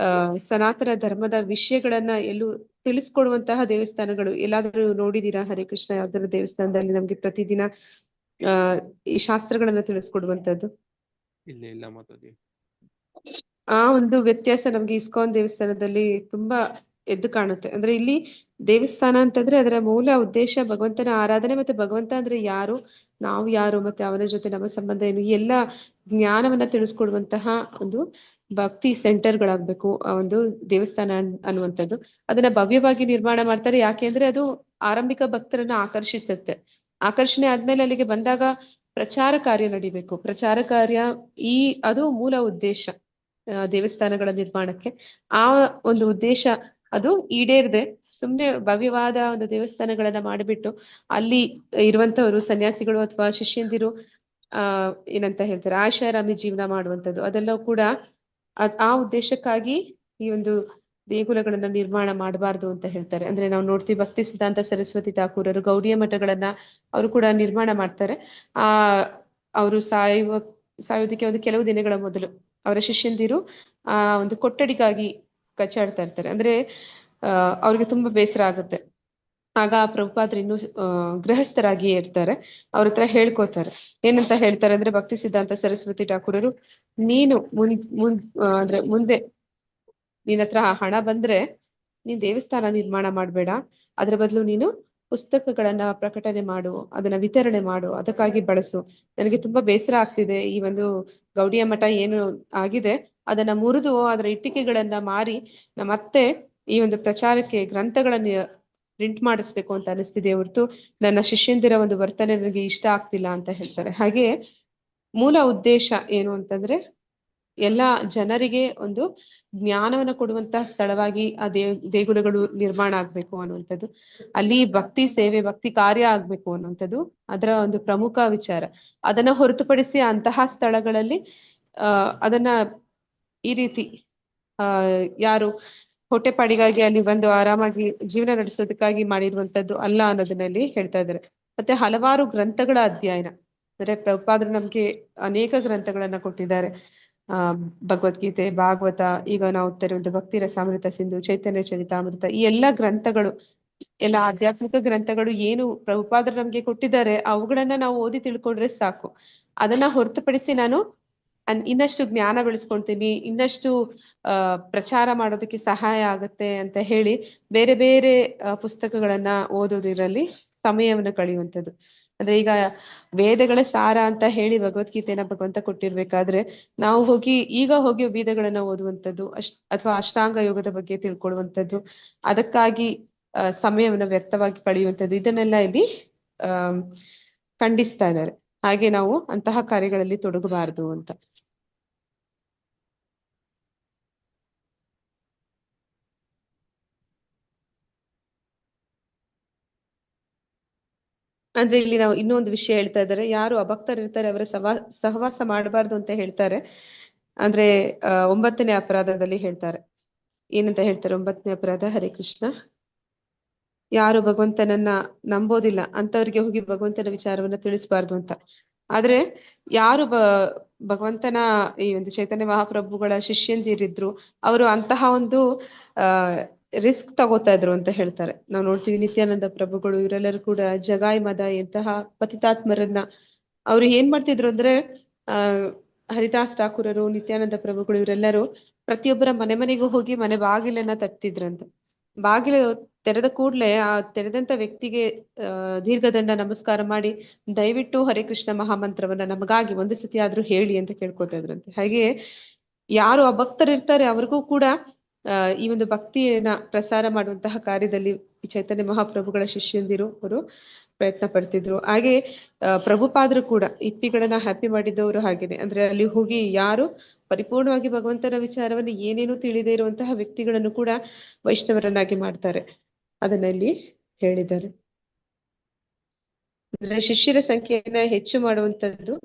ಸನಾತನ ಧರ್ಮದ ವಿಷಯಗಳನ್ನ ಎಲ್ಲೂ ತಿಳಿಸ್ಕೊಡುವಂತಹ ದೇವಸ್ಥಾನಗಳು ಎಲ್ಲಾದ್ರೂ ನೋಡಿದೀರಾ? ಹರೇ ಕೃಷ್ಣ ಯಾವ್ದಾದ್ರು ದೇವಸ್ಥಾನದಲ್ಲಿ ನಮ್ಗೆ ಪ್ರತಿದಿನ ಈ ಶಾಸ್ತ್ರಗಳನ್ನ ತಿಳಿಸ್ಕೊಡುವಂತದ್ದು? ಇಲ್ಲ ಮಾತಾಡಿ. ಆ ಒಂದು ವ್ಯತ್ಯಾಸ ನಮ್ಗೆ ಇಸ್ಕಾನ್ ದೇವಸ್ಥಾನದಲ್ಲಿ ತುಂಬಾ ಎದ್ದು ಕಾಣುತ್ತೆ. ಅಂದ್ರೆ ಇಲ್ಲಿ ದೇವಸ್ಥಾನ ಅಂತಂದ್ರೆ ಅದರ ಮೂಲ ಉದ್ದೇಶ ಭಗವಂತನ ಆರಾಧನೆ, ಮತ್ತೆ ಭಗವಂತ ಅಂದ್ರೆ ಯಾರು, ನಾವು ಯಾರು, ಮತ್ತೆ ಅವನ ಜೊತೆ ನಮ್ಮ ಸಂಬಂಧ ಏನು, ಈ ಎಲ್ಲ ಜ್ಞಾನವನ್ನ ತಿಳಿಸ್ಕೊಡುವಂತಹ ಒಂದು ಭಕ್ತಿ ಸೆಂಟರ್ಗಳಾಗ್ಬೇಕು ಆ ಒಂದು ದೇವಸ್ಥಾನ ಅನ್ನುವಂಥದ್ದು. ಅದನ್ನ ಭವ್ಯವಾಗಿ ನಿರ್ಮಾಣ ಮಾಡ್ತಾರೆ. ಯಾಕೆ ಅಂದ್ರೆ ಅದು ಆರಂಭಿಕ ಭಕ್ತರನ್ನ ಆಕರ್ಷಿಸುತ್ತೆ. ಆಕರ್ಷಣೆ ಆದ್ಮೇಲೆ ಅಲ್ಲಿಗೆ ಬಂದಾಗ ಪ್ರಚಾರ ಕಾರ್ಯ ನಡಿಬೇಕು. ಪ್ರಚಾರ ಕಾರ್ಯ ಅದು ಮೂಲ ಉದ್ದೇಶ ದೇವಸ್ಥಾನಗಳ ನಿರ್ಮಾಣಕ್ಕೆ. ಆ ಒಂದು ಉದ್ದೇಶ ಅದು ಈಡೇರದೆ ಸುಮ್ನೆ ಭವ್ಯವಾದ ಒಂದು ದೇವಸ್ಥಾನಗಳನ್ನ ಮಾಡಿಬಿಟ್ಟು ಅಲ್ಲಿ ಇರುವಂತವರು ಸನ್ಯಾಸಿಗಳು ಅಥವಾ ಶಿಷ್ಯಂದಿರು ಏನಂತ ಹೇಳ್ತಾರೆ, ಆಶಾರಾಮಿ ಜೀವನ ಮಾಡುವಂಥದ್ದು, ಅದೆಲ್ಲ ಕೂಡ ಆ ಉದ್ದೇಶಕ್ಕಾಗಿ ಈ ಒಂದು ದೇಗುಲಗಳನ್ನ ನಿರ್ಮಾಣ ಮಾಡಬಾರ್ದು ಅಂತ ಹೇಳ್ತಾರೆ. ಅಂದ್ರೆ ನಾವು ನೋಡ್ತೀವಿ ಭಕ್ತಿ ಸಿದ್ಧಾಂತ ಸರಸ್ವತಿ ಠಾಕೂರರು ಗೌಡಿಯ ಮಠಗಳನ್ನ ಅವರು ಕೂಡ ನಿರ್ಮಾಣ ಮಾಡ್ತಾರೆ. ಅವರು ಸಾಯೋದಕ್ಕೆ ಒಂದು ಕೆಲವು ದಿನಗಳ ಮೊದಲು ಅವರ ಶಿಷ್ಯಂದಿರು ಒಂದು ಕೊಠಡಿಗಾಗಿ ಕಚ್ಚಾಡ್ತಾ ಇರ್ತಾರೆ. ಅಂದ್ರೆ ಅವ್ರಿಗೆ ತುಂಬಾ ಬೇಸರ ಆಗುತ್ತೆ. ಆಗ ಪ್ರಭುಪಾದರು ಇನ್ನೂ ಗೃಹಸ್ಥರಾಗಿಯೇ ಇರ್ತಾರೆ. ಅವ್ರ ಹತ್ರ ಹೇಳ್ಕೋತಾರೆ. ಏನಂತ ಹೇಳ್ತಾರೆ ಅಂದ್ರೆ, ಭಕ್ತಿ ಸಿದ್ಧಾಂತ ಸರಸ್ವತಿ ಠಾಕೂರರು, ನೀನು ಅಂದ್ರೆ ಮುಂದೆ ನಿನ್ನ ಹತ್ರ ಹಣ ಬಂದ್ರೆ ನೀನ್ ದೇವಸ್ಥಾನ ನಿರ್ಮಾಣ ಮಾಡ್ಬೇಡ, ಅದ್ರ ಬದಲು ನೀನು ಪುಸ್ತಕಗಳನ್ನ ಪ್ರಕಟಣೆ ಮಾಡು, ಅದನ್ನ ವಿತರಣೆ ಮಾಡು, ಅದಕ್ಕಾಗಿ ಬಳಸು. ನನಗೆ ತುಂಬಾ ಬೇಸರ ಆಗ್ತಿದೆ, ಈ ಒಂದು ಗೌಡಿಯ ಮಠ ಏನು ಆಗಿದೆ ಅದನ್ನ ಮುರಿದು ಅದರ ಇಟ್ಟಿಗೆಗಳನ್ನ ಮಾರಿ ಮತ್ತೆ ಈ ಒಂದು ಪ್ರಚಾರಕ್ಕೆ ಗ್ರಂಥಗಳನ್ನ ಪ್ರಿಂಟ್ ಮಾಡಿಸ್ಬೇಕು ಅಂತ ಅನಿಸ್ತಿದೆ ಹೊರತು ನನ್ನ ಶಿಷ್ಯಂದಿರ ಒಂದು ವರ್ತನೆ ನನಗೆ ಇಷ್ಟ ಆಗ್ತಿಲ್ಲ ಅಂತ ಹೇಳ್ತಾರೆ. ಹಾಗೆ ಮೂಲ ಉದ್ದೇಶ ಏನು ಅಂತಂದ್ರೆ ಎಲ್ಲಾ ಜನರಿಗೆ ಒಂದು ಜ್ಞಾನವನ್ನ ಕೊಡುವಂತಹ ಸ್ಥಳವಾಗಿ ಆ ದೇಗುಲಗಳು ನಿರ್ಮಾಣ ಆಗ್ಬೇಕು ಅನ್ನುವಂಥದ್ದು, ಅಲ್ಲಿ ಭಕ್ತಿ ಸೇವೆ ಭಕ್ತಿ ಕಾರ್ಯ ಆಗ್ಬೇಕು ಅನ್ನುವಂಥದ್ದು ಅದರ ಒಂದು ಪ್ರಮುಖ ವಿಚಾರ. ಅದನ್ನ ಹೊರತುಪಡಿಸಿ ಅಂತಹ ಸ್ಥಳಗಳಲ್ಲಿ ಅದನ್ನ ಈ ರೀತಿ ಯಾರು ಹೊಟ್ಟೆಪಾಡಿಗಾಗಿ ಅಲ್ಲಿ ಬಂದು ಆರಾಮಾಗಿ ಜೀವನ ನಡೆಸೋದಕ್ಕಾಗಿ ಮಾಡಿರುವಂತದ್ದು ಅಲ್ಲ ಅನ್ನೋದನ್ನಲ್ಲಿ ಹೇಳ್ತಾ ಇದ್ದಾರೆ. ಮತ್ತೆ ಹಲವಾರು ಗ್ರಂಥಗಳ ಅಧ್ಯಯನ, ಅಂದ್ರೆ ಪ್ರಭುಪಾದರು ನಮ್ಗೆ ಅನೇಕ ಗ್ರಂಥಗಳನ್ನ ಕೊಟ್ಟಿದ್ದಾರೆ. ಭಗವದ್ಗೀತೆ, ಭಾಗವತ, ಈಗ ನಾವು ಓದ್ತಿರುವಂತ ಭಕ್ತಿ ರಸಾಮೃತ ಸಿಂಧು, ಚೈತನ್ಯ ಚರಿತಾಮೃತ, ಈ ಎಲ್ಲಾ ಗ್ರಂಥಗಳು, ಎಲ್ಲ ಆಧ್ಯಾತ್ಮಿಕ ಗ್ರಂಥಗಳು ಏನು ಪ್ರಭುಪಾದರು ನಮ್ಗೆ ಕೊಟ್ಟಿದ್ದಾರೆ ಅವುಗಳನ್ನ ನಾವು ಓದಿ ತಿಳ್ಕೊಂಡ್ರೆ ಸಾಕು. ಅದನ್ನ ಹೊರತುಪಡಿಸಿ ನಾನು ಇನ್ನಷ್ಟು ಜ್ಞಾನ ಬೆಳೆಸ್ಕೊಂತೀನಿ, ಇನ್ನಷ್ಟು ಪ್ರಚಾರ ಮಾಡೋದಕ್ಕೆ ಸಹಾಯ ಆಗುತ್ತೆ ಅಂತ ಹೇಳಿ ಬೇರೆ ಬೇರೆ ಪುಸ್ತಕಗಳನ್ನ ಓದೋದಿರಲ್ಲಿ ಸಮಯವನ್ನು ಕಳೆಯುವಂಥದ್ದು. ಅಂದ್ರೆ ಈಗ ವೇದಗಳ ಸಾರ ಅಂತ ಹೇಳಿ ಭಗವದ್ಗೀತೆನ ಭಗವಂತ ಕೊಟ್ಟಿರ್ಬೇಕಾದ್ರೆ ನಾವು ಈಗ ಹೋಗಿ ವೇದಗಳನ್ನ ಓದುವಂಥದ್ದು ಅಥವಾ ಅಷ್ಟಾಂಗ ಯೋಗದ ಬಗ್ಗೆ ತಿಳ್ಕೊಳ್ಳುವಂಥದ್ದು, ಅದಕ್ಕಾಗಿ ಸಮಯವನ್ನು ವ್ಯರ್ಥವಾಗಿ ಕಳೆಯುವಂಥದ್ದು, ಇದನ್ನೆಲ್ಲ ಇಲ್ಲಿ ಖಂಡಿಸ್ತಾ ಇದ್ದಾರೆ. ಹಾಗೆ ನಾವು ಅಂತಹ ಕಾರ್ಯಗಳಲ್ಲಿ ತೊಡಗಬಾರದು ಅಂತ. ಅಂದ್ರೆ ಇಲ್ಲಿ ನಾವು ಇನ್ನೊಂದು ವಿಷಯ ಹೇಳ್ತಾ ಇದ್ದಾರೆ, ಯಾರು ಅಭಕ್ತರು ಇರ್ತಾರೆ ಅವರ ಸಹವಾಸ ಮಾಡಬಾರ್ದು ಅಂತ ಹೇಳ್ತಾರೆ. ಅಂದ್ರೆ 9ನೇ ಅಪರಾಧದಲ್ಲಿ ಹೇಳ್ತಾರೆ. ಏನಂತ ಹೇಳ್ತಾರೆ 9ನೇ ಅಪರಾಧ? ಹರೇ ಕೃಷ್ಣ. ಯಾರು ಭಗವಂತನನ್ನ ನಂಬೋದಿಲ್ಲ ಅಂತವ್ರಿಗೆ ಹೋಗಿ ಭಗವಂತನ ವಿಚಾರವನ್ನ ತಿಳಿಸಬಾರ್ದು ಅಂತ. ಆದ್ರೆ ಯಾರು ಭಗವಂತನ ಈ ಒಂದು ಚೈತನ್ಯ ಮಹಾಪ್ರಭುಗಳ ಶಿಷ್ಯಂದಿರಿದ್ರು ಅವರು ಅಂತಹ ಒಂದು ರಿಸ್ಕ್ ತಗೋತಾ ಇದ್ರು ಅಂತ ಹೇಳ್ತಾರೆ. ನಾವು ನೋಡ್ತೀವಿ ನಿತ್ಯಾನಂದ ಪ್ರಭುಗಳು ಇವರೆಲ್ಲರೂ ಕೂಡ ಜಗಾಯ್ ಮದ ಇಂತಹ ಪತಿತಾತ್ಮರನ್ನ ಅವ್ರು ಏನ್ ಮಾಡ್ತಿದ್ರು ಅಂದ್ರೆ ಹರಿದಾಸ್ ಠಾಕೂರರು, ನಿತ್ಯಾನಂದ ಪ್ರಭುಗಳು ಇವರೆಲ್ಲರೂ ಪ್ರತಿಯೊಬ್ಬರ ಮನೆಗೂ ಹೋಗಿ ಮನೆ ಬಾಗಿಲನ್ನ ತಟ್ತಿದ್ರಂತ. ಬಾಗಿಲು ತೆರೆದ ಕೂಡ್ಲೆ ಆ ತೆರೆದಂತ ವ್ಯಕ್ತಿಗೆ ದೀರ್ಘದಂಡ ನಮಸ್ಕಾರ ಮಾಡಿ ದಯವಿಟ್ಟು ಹರೇ ಕೃಷ್ಣ ಮಹಾಮಂತ್ರವನ್ನ ನಮಗಾಗಿ ಒಂದು ಸತಿ ಆದ್ರೂ ಹೇಳಿ ಅಂತ ಕೇಳ್ಕೊತಾ ಇದ್ರಂತೆ. ಹಾಗೆ ಯಾರು ಅಭಕ್ತರಿರ್ತಾರೆ ಅವ್ರಿಗೂ ಕೂಡ ಈ ಒಂದು ಭಕ್ತಿಯನ್ನ ಪ್ರಸಾರ ಮಾಡುವಂತಹ ಕಾರ್ಯದಲ್ಲಿ ಚೈತನ್ಯ ಮಹಾಪ್ರಭುಗಳ ಶಿಷ್ಯಂದಿರು ಅವರು ಪ್ರಯತ್ನ ಪಡ್ತಿದ್ರು. ಹಾಗೆ ಪ್ರಭುಪಾದರು ಕೂಡ ಇಪ್ಪಿಗಳನ್ನ ಹ್ಯಾಪಿ ಮಾಡಿದವರು ಹಾಗೇನೆ. ಅಂದ್ರೆ ಅಲ್ಲಿ ಹೋಗಿ ಯಾರು ಪರಿಪೂರ್ಣವಾಗಿ ಭಗವಂತನ ವಿಚಾರವನ್ನು ಏನೇನು ತಿಳಿದೇ ಇರುವಂತಹ ವ್ಯಕ್ತಿಗಳನ್ನು ಕೂಡ ವೈಷ್ಣವರನ್ನಾಗಿ ಮಾಡ್ತಾರೆ, ಅದನ್ನ ಇಲ್ಲಿ ಹೇಳಿದ್ದಾರೆ. ಅಂದ್ರೆ ಶಿಷ್ಯರ ಸಂಖ್ಯೆಯನ್ನ ಹೆಚ್ಚು ಮಾಡುವಂತದ್ದು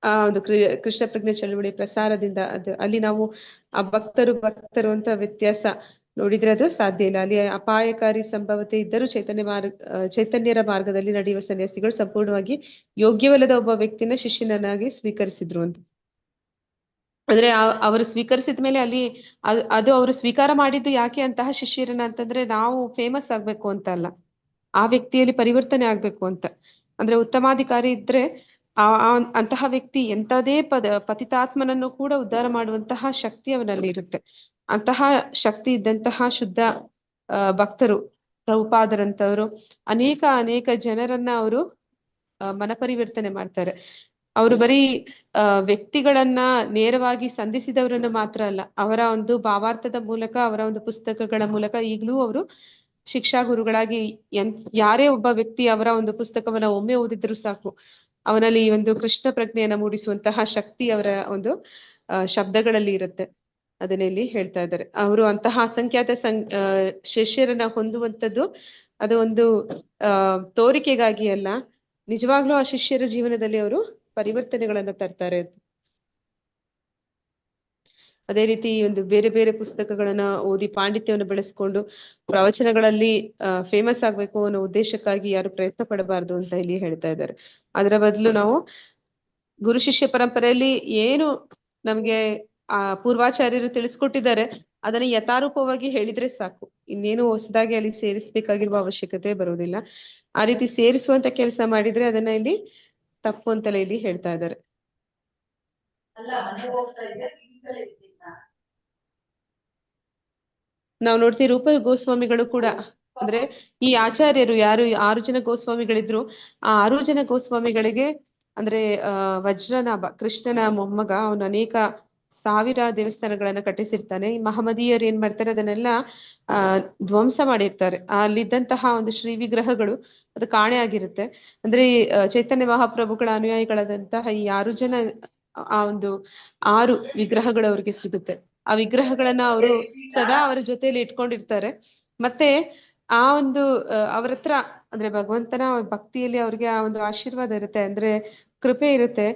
ಆ ಒಂದು ಕೃಷ್ಣ ಪ್ರಜ್ಞೆ ಚಳವಳಿ ಪ್ರಸಾರದಿಂದ ಅಲ್ಲಿ ನಾವು ಆ ಭಕ್ತರು ಅಂತ ವ್ಯತ್ಯಾಸ ನೋಡಿದ್ರೆ ಅದು ಸಾಧ್ಯ ಇಲ್ಲ. ಅಲ್ಲಿ ಅಪಾಯಕಾರಿ ಸಂಭವತೆ ಇದ್ದರೂ ಚೈತನ್ಯರ ಮಾರ್ಗದಲ್ಲಿ ನಡೆಯುವ ಸನ್ಯಾಸಿಗಳು ಸಂಪೂರ್ಣವಾಗಿ ಯೋಗ್ಯವಲ್ಲದ ಒಬ್ಬ ವ್ಯಕ್ತಿನ ಶಿಷ್ಯನನ್ನಾಗಿ ಸ್ವೀಕರಿಸಿದ್ರು ಅಂತ. ಅಂದ್ರೆ ಅವರು ಸ್ವೀಕರಿಸಿದ ಮೇಲೆ ಅಲ್ಲಿ ಅದು ಅವರು ಸ್ವೀಕಾರ ಮಾಡಿದ್ದು ಯಾಕೆ ಅಂತಹ ಶಿಷ್ಯರನ್ನ ಅಂತಂದ್ರೆ ನಾವು ಫೇಮಸ್ ಆಗ್ಬೇಕು ಅಂತ ಅಲ್ಲ, ಆ ವ್ಯಕ್ತಿಯಲ್ಲಿ ಪರಿವರ್ತನೆ ಆಗ್ಬೇಕು ಅಂತ. ಅಂದ್ರೆ ಉತ್ತಮಾಧಿಕಾರಿ ಇದ್ರೆ ಅಂತಹ ವ್ಯಕ್ತಿ ಎಂತದೇ ಪತಿತಾತ್ಮನನ್ನು ಕೂಡ ಉದ್ಧಾರ ಮಾಡುವಂತಹ ಶಕ್ತಿ ಅವನಲ್ಲಿ ಇರುತ್ತೆ. ಅಂತಹ ಶಕ್ತಿ ಇದ್ದಂತಹ ಶುದ್ಧ ಭಕ್ತರು ಪ್ರಭುಪಾದರಂತವರು ಅನೇಕ ಜನರನ್ನ ಅವರು ಮನಪರಿವರ್ತನೆ ಮಾಡ್ತಾರೆ. ಅವರು ಬರೀ ವ್ಯಕ್ತಿಗಳನ್ನ ನೇರವಾಗಿ ಸಂಧಿಸಿದವರನ್ನು ಮಾತ್ರ ಅಲ್ಲ, ಅವರ ಒಂದು ಭಾವಾರ್ಥದ ಮೂಲಕ, ಅವರ ಒಂದು ಪುಸ್ತಕಗಳ ಮೂಲಕ ಈಗಲೂ ಅವರು ಶಿಕ್ಷಾ ಗುರುಗಳಾಗಿ ಯಾರೇ ಒಬ್ಬ ವ್ಯಕ್ತಿ ಅವರ ಒಂದು ಪುಸ್ತಕವನ್ನ ಒಮ್ಮೆ ಓದಿದ್ರು ಸಾಕು, ಅವನಲ್ಲಿ ಈ ಒಂದು ಕೃಷ್ಣ ಪ್ರಜ್ಞೆಯನ್ನ ಮೂಡಿಸುವಂತಹ ಶಕ್ತಿ ಅವರ ಒಂದು ಶಬ್ದಗಳಲ್ಲಿ ಇರುತ್ತೆ. ಅದನ್ನ ಇಲ್ಲಿ ಹೇಳ್ತಾ ಇದ್ದಾರೆ. ಅವರು ಅಂತಹ ಅಸಂಖ್ಯಾತ ಶಿಷ್ಯರನ್ನ ಹೊಂದುವಂಥದ್ದು ಅದು ಒಂದು ತೋರಿಕೆಗಾಗಿ ಅಲ್ಲ, ನಿಜವಾಗ್ಲೂ ಆ ಶಿಷ್ಯರ ಜೀವನದಲ್ಲಿ ಅವರು ಪರಿವರ್ತನೆಗಳನ್ನ ತರ್ತಾರೆ. ಅದೇ ರೀತಿ ಒಂದು ಬೇರೆ ಬೇರೆ ಪುಸ್ತಕಗಳನ್ನ ಓದಿ ಪಾಂಡಿತ್ಯವನ್ನು ಬೆಳೆಸ್ಕೊಂಡು ಪ್ರವಚನಗಳಲ್ಲಿ ಫೇಮಸ್ ಆಗ್ಬೇಕು ಅನ್ನೋ ಉದ್ದೇಶಕ್ಕಾಗಿ ಯಾರು ಪ್ರಯತ್ನ ಪಡಬಾರ್ದು ಅಂತ ಇಲ್ಲಿ ಹೇಳ್ತಾ ಇದ್ದಾರೆ. ಅದರ ಬದಲು ನಾವು ಗುರು ಶಿಷ್ಯ ಪರಂಪರೆಯಲ್ಲಿ ಏನು ನಮ್ಗೆ ಪೂರ್ವಾಚಾರ್ಯರು ತಿಳಿಸ್ಕೊಟ್ಟಿದ್ದಾರೆ ಅದನ್ನ ಯಥಾರೂಪವಾಗಿ ಹೇಳಿದ್ರೆ ಸಾಕು, ಇನ್ನೇನು ಹೊಸದಾಗಿ ಅಲ್ಲಿ ಸೇರಿಸ್ಬೇಕಾಗಿರುವ ಅವಶ್ಯಕತೆ ಬರುವುದಿಲ್ಲ. ಆ ರೀತಿ ಸೇರಿಸುವಂತ ಕೆಲಸ ಮಾಡಿದ್ರೆ ಅದನ್ನ ಇಲ್ಲಿ ತಪ್ಪು ಅಂತಲೇ ಇಲ್ಲಿ ಹೇಳ್ತಾ ಇದ್ದಾರೆ. ನಾವು ನೋಡ್ತೀವಿ ರೂಪ ಗೋಸ್ವಾಮಿಗಳು ಕೂಡ, ಅಂದ್ರೆ ಈ ಆಚಾರ್ಯರು ಯಾರು 6 ಜನ ಗೋಸ್ವಾಮಿಗಳಿದ್ರು, ಆ 6 ಜನ ಗೋಸ್ವಾಮಿಗಳಿಗೆ ಅಂದ್ರೆ ವಜ್ರನಾಭ ಕೃಷ್ಣನ ಮೊಮ್ಮಗ, ಅವನು ಅನೇಕ ಸಾವಿರ ದೇವಸ್ಥಾನಗಳನ್ನ ಕಟ್ಟಿಸಿರ್ತಾನೆ. ಈ ಮಹಮ್ಮದೀಯರು ಏನ್ ಮಾಡ್ತಾರೆ, ಅದನ್ನೆಲ್ಲ ಧ್ವಂಸ ಮಾಡಿರ್ತಾರೆ. ಅಲ್ಲಿದ್ದಂತಹ ಒಂದು ಶ್ರೀ ವಿಗ್ರಹಗಳು ಅದು ಕಾಣೆ ಆಗಿರುತ್ತೆ. ಅಂದ್ರೆ ಚೈತನ್ಯ ಮಹಾಪ್ರಭುಗಳ ಅನುಯಾಯಿಗಳಾದಂತಹ ಈ 6 ಜನ ಆ ಒಂದು 6 ವಿಗ್ರಹಗಳು ಅವ್ರಿಗೆ ಸಿಗುತ್ತೆ. ಆ ವಿಗ್ರಹಗಳನ್ನ ಅವರು ಸದಾ ಅವರ ಜೊತೆಯಲ್ಲಿ ಇಟ್ಕೊಂಡಿರ್ತಾರೆ. ಮತ್ತೆ ಆ ಒಂದು ಅವ್ರ ಹತ್ರ ಅಂದ್ರೆ ಭಗವಂತನ ಭಕ್ತಿಯಲ್ಲಿ ಅವ್ರಿಗೆ ಆ ಒಂದು ಆಶೀರ್ವಾದ ಇರುತ್ತೆ, ಅಂದ್ರೆ ಕೃಪೆ ಇರುತ್ತೆ.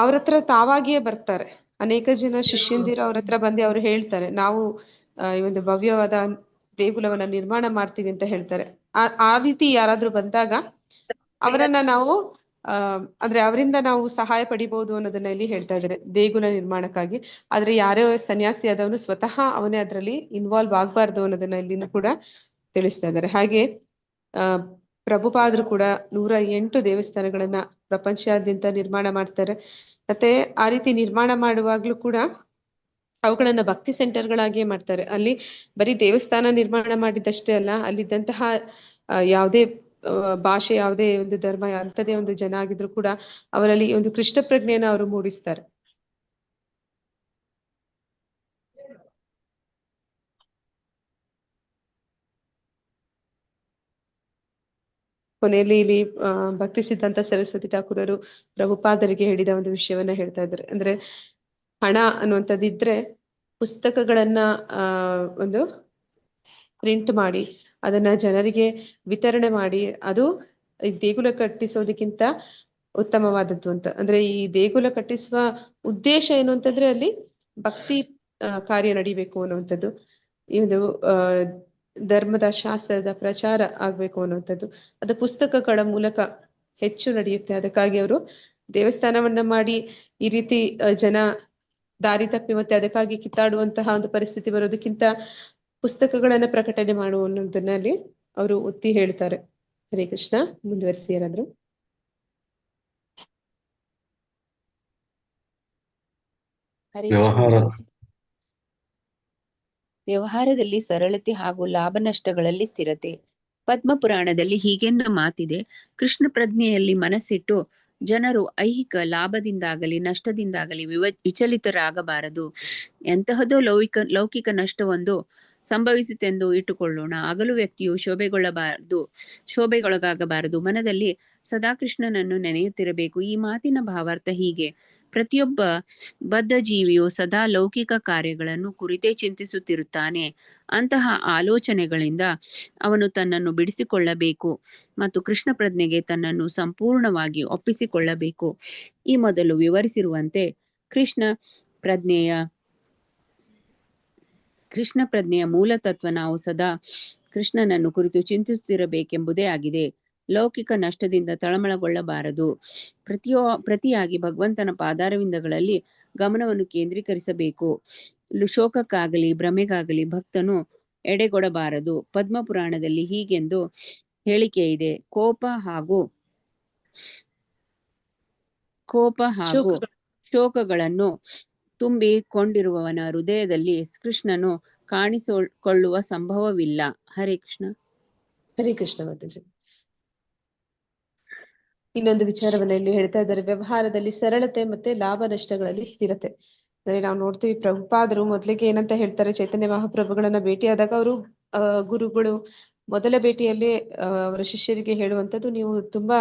ಅವ್ರ ಹತ್ರ ತಾವಾಗಿಯೇ ಬರ್ತಾರೆ. ಅನೇಕ ಜನ ಶಿಷ್ಯಂದಿರು ಅವ್ರ ಹತ್ರ ಬಂದು ಅವ್ರು ಹೇಳ್ತಾರೆ, ನಾವು ಈ ಒಂದು ಭವ್ಯವಾದ ದೇಗುಲವನ್ನ ನಿರ್ಮಾಣ ಮಾಡ್ತೀವಿ ಅಂತ ಹೇಳ್ತಾರೆ. ಆ ರೀತಿ ಯಾರಾದ್ರೂ ಬಂದಾಗ ಅವರನ್ನ ನಾವು ಅಂದ್ರೆ ಅವರಿಂದ ನಾವು ಸಹಾಯ ಪಡಿಬಹುದು ಅನ್ನೋದನ್ನ ಇಲ್ಲಿ ಹೇಳ್ತಾ ಇದ್ದಾರೆ ದೇಗುಲ ನಿರ್ಮಾಣಕ್ಕಾಗಿ. ಆದ್ರೆ ಯಾರೇ ಸನ್ಯಾಸಿ ಆದವನು ಸ್ವತಃ ಅವನೇ ಅದರಲ್ಲಿ ಇನ್ವಾಲ್ವ್ ಆಗ್ಬಾರ್ದು ಅನ್ನೋದನ್ನ ಇಲ್ಲಿನೂ ಕೂಡ ತಿಳಿಸ್ತಾ ಇದ್ದಾರೆ. ಹಾಗೆ ಪ್ರಭುಪಾದರು ಕೂಡ 108 ದೇವಸ್ಥಾನಗಳನ್ನ ಪ್ರಪಂಚಾದ್ಯಂತ ನಿರ್ಮಾಣ ಮಾಡ್ತಾರೆ. ಮತ್ತೆ ಆ ರೀತಿ ನಿರ್ಮಾಣ ಮಾಡುವಾಗ್ಲೂ ಕೂಡ ಅವುಗಳನ್ನ ಭಕ್ತಿ ಸೆಂಟರ್ಗಳಾಗಿಯೇ ಮಾಡ್ತಾರೆ. ಅಲ್ಲಿ ಬರೀ ದೇವಸ್ಥಾನ ನಿರ್ಮಾಣ ಮಾಡಿದ್ದಷ್ಟೇ ಅಲ್ಲ, ಅಲ್ಲಿದ್ದಂತಹ ಯಾವುದೇ ಭಾಷೆ, ಯಾವುದೇ ಒಂದು ಧರ್ಮ, ಅಂಥದೇ ಒಂದು ಜನ ಆಗಿದ್ರು ಕೂಡ ಅವರಲ್ಲಿ ಒಂದು ಕೃಷ್ಣ ಪ್ರಜ್ಞೆಯನ್ನು ಅವರು ಮೂಡಿಸ್ತಾರೆ. ಕೊನೆಯಲ್ಲಿ ಇಲ್ಲಿ ಭಕ್ತಿ ಸಿದ್ಧಾಂತ ಸರಸ್ವತಿ ಠಾಕೂರರು ಪ್ರಭುಪಾದರಿಗೆ ಹೇಳಿದ ಒಂದು ವಿಷಯವನ್ನ ಹೇಳ್ತಾ ಇದ್ದಾರೆ. ಅಂದ್ರೆ ಹಣ ಅನ್ನುವಂಥದ್ದು ಇದ್ರೆ ಪುಸ್ತಕಗಳನ್ನ ಒಂದು ಪ್ರಿಂಟ್ ಮಾಡಿ ಅದನ್ನ ಜನರಿಗೆ ವಿತರಣೆ ಮಾಡಿ ಅದು ಈ ದೇಗುಲ ಕಟ್ಟಿಸೋದಕ್ಕಿಂತ ಉತ್ತಮವಾದದ್ದು ಅಂತ. ಅಂದ್ರೆ ಈ ದೇಗುಲ ಕಟ್ಟಿಸುವ ಉದ್ದೇಶ ಏನು ಅಂತಂದ್ರೆ ಅಲ್ಲಿ ಭಕ್ತಿ ಕಾರ್ಯ ನಡಿಬೇಕು ಅನ್ನುವಂಥದ್ದು, ಈ ಒಂದು ಧರ್ಮದ ಶಾಸ್ತ್ರದ ಪ್ರಚಾರ ಆಗ್ಬೇಕು ಅನ್ನುವಂಥದ್ದು. ಅದು ಪುಸ್ತಕಗಳ ಮೂಲಕ ಹೆಚ್ಚು ನಡೆಯುತ್ತೆ. ಅದಕ್ಕಾಗಿ ಅವರು ದೇವಸ್ಥಾನವನ್ನ ಮಾಡಿ ಈ ರೀತಿ ಜನ ದಾರಿ ತಪ್ಪಿ ಮತ್ತೆ ಅದಕ್ಕಾಗಿ ಕಿತ್ತಾಡುವಂತಹ ಒಂದು ಪರಿಸ್ಥಿತಿ ಬರೋದಕ್ಕಿಂತ ಪುಸ್ತಕಗಳನ್ನ ಪ್ರಕಟಣೆ ಮಾಡುವ ಅನ್ನೋದನ್ನ ಅಲ್ಲಿ ಅವರು ಒತ್ತಿ ಹೇಳ್ತಾರೆ. ಹರೇ ಕೃಷ್ಣ. ಮುಂದುವರಿಸಿ ಯಾರಾದ್ರು. ಹರೇ ಕೃಷ್ಣ. ವ್ಯವಹಾರದಲ್ಲಿ ಸರಳತೆ ಹಾಗೂ ಲಾಭ ನಷ್ಟಗಳಲ್ಲಿ ಸ್ಥಿರತೆ. ಪದ್ಮಪುರಾಣದಲ್ಲಿ ಹೀಗೆಂದು ಮಾತಿದೆ: ಕೃಷ್ಣ ಪ್ರಜ್ಞೆಯಲ್ಲಿ ಮನಸ್ಸಿಟ್ಟು ಜನರು ಐಹಿಕ ಲಾಭದಿಂದಾಗಲಿ ನಷ್ಟದಿಂದಾಗಲಿ ವಿಚಲಿತರಾಗಬಾರದು. ಎಂತಹದೋ ಲೌಕಿಕ ನಷ್ಟವೊಂದು ಸಂಭವಿಸುತ್ತೆಂದು ಇಟ್ಟುಕೊಳ್ಳೋಣ, ಆಗಲೂ ವ್ಯಕ್ತಿಯು ಶೋಭೆಗೊಳಗಾಗಬಾರದು. ಮನದಲ್ಲಿ ಸದಾ ಕೃಷ್ಣನನ್ನು ನೆನೆಯುತ್ತಿರಬೇಕು. ಈ ಮಾತಿನ ಭಾವಾರ್ಥ ಹೀಗೆ: ಪ್ರತಿಯೊಬ್ಬ ಬದ್ಧ ಜೀವಿಯು ಸದಾ ಲೌಕಿಕ ಕಾರ್ಯಗಳನ್ನು ಕುರಿತೇ ಚಿಂತಿಸುತ್ತಿರುತ್ತಾನೆ. ಅಂತಹ ಆಲೋಚನೆಗಳಿಂದ ಅವನು ತನ್ನನ್ನು ಬಿಡಿಸಿಕೊಳ್ಳಬೇಕು ಮತ್ತು ಕೃಷ್ಣ ಪ್ರಜ್ಞೆಗೆ ತನ್ನನ್ನು ಸಂಪೂರ್ಣವಾಗಿ ಒಪ್ಪಿಸಿಕೊಳ್ಳಬೇಕು. ಈ ಮೊದಲು ವಿವರಿಸಿರುವಂತೆ ಕೃಷ್ಣ ಪ್ರಜ್ಞೆಯ ಮೂಲತತ್ವ ನಾವು ಸದಾ ಕೃಷ್ಣನನ್ನು ಕುರಿತು ಚಿಂತಿಸುತ್ತಿರಬೇಕೆಂಬುದೇ ಆಗಿದೆ. ಲೌಕಿಕ ನಷ್ಟದಿಂದ ತಳಮಳಗೊಳ್ಳಬಾರದು. ಪ್ರತಿಯಾಗಿ ಭಗವಂತನ ಪಾದಾರವಿಂದಗಳಲ್ಲಿ ಗಮನವನ್ನು ಕೇಂದ್ರೀಕರಿಸಬೇಕು. ಶೋಕಕ್ಕಾಗಲಿ ಭ್ರಮೆಗಾಗಲಿ ಭಕ್ತನು ಎಡೆಗೊಡಬಾರದು. ಪದ್ಮಪುರಾಣದಲ್ಲಿ ಹೀಗೆಂದು ಹೇಳಿಕೆ ಇದೆ: ಕೋಪ ಹಾಗೂ ಶೋಕಗಳನ್ನು ತುಂಬಿಕೊಂಡಿರುವವನ ಹೃದಯದಲ್ಲಿ ಕೃಷ್ಣನು ಕಾಣಿಸಿಕೊಳ್ಳುವ ಸಂಭವವಿಲ್ಲ. ಹರೇ ಕೃಷ್ಣ. ಹರೇ ಕೃಷ್ಣ ಮಾತಾಜಿ. ಇನ್ನೊಂದು ವಿಚಾರವನ್ನ ಇಲ್ಲಿ ಹೇಳ್ತಾ ಇದ್ದಾರೆ: ವ್ಯವಹಾರದಲ್ಲಿ ಸರಳತೆ ಮತ್ತೆ ಲಾಭ ನಷ್ಟಗಳಲ್ಲಿ ಸ್ಥಿರತೆ. ಅಂದ್ರೆ ನಾವು ನೋಡ್ತೀವಿ, ಪ್ರಭುಪಾದರು ಮೊದಲಿಗೆ ಏನಂತ ಹೇಳ್ತಾರೆ, ಚೈತನ್ಯ ಮಹಾಪ್ರಭುಗಳನ್ನ ಭೇಟಿಯಾದಾಗ ಅವರು ಗುರುಗಳು ಮೊದಲ ಭೇಟಿಯಲ್ಲಿ ಅವರ ಶಿಷ್ಯರಿಗೆ ಹೇಳುವಂಥದ್ದು, ನೀವು ತುಂಬಾ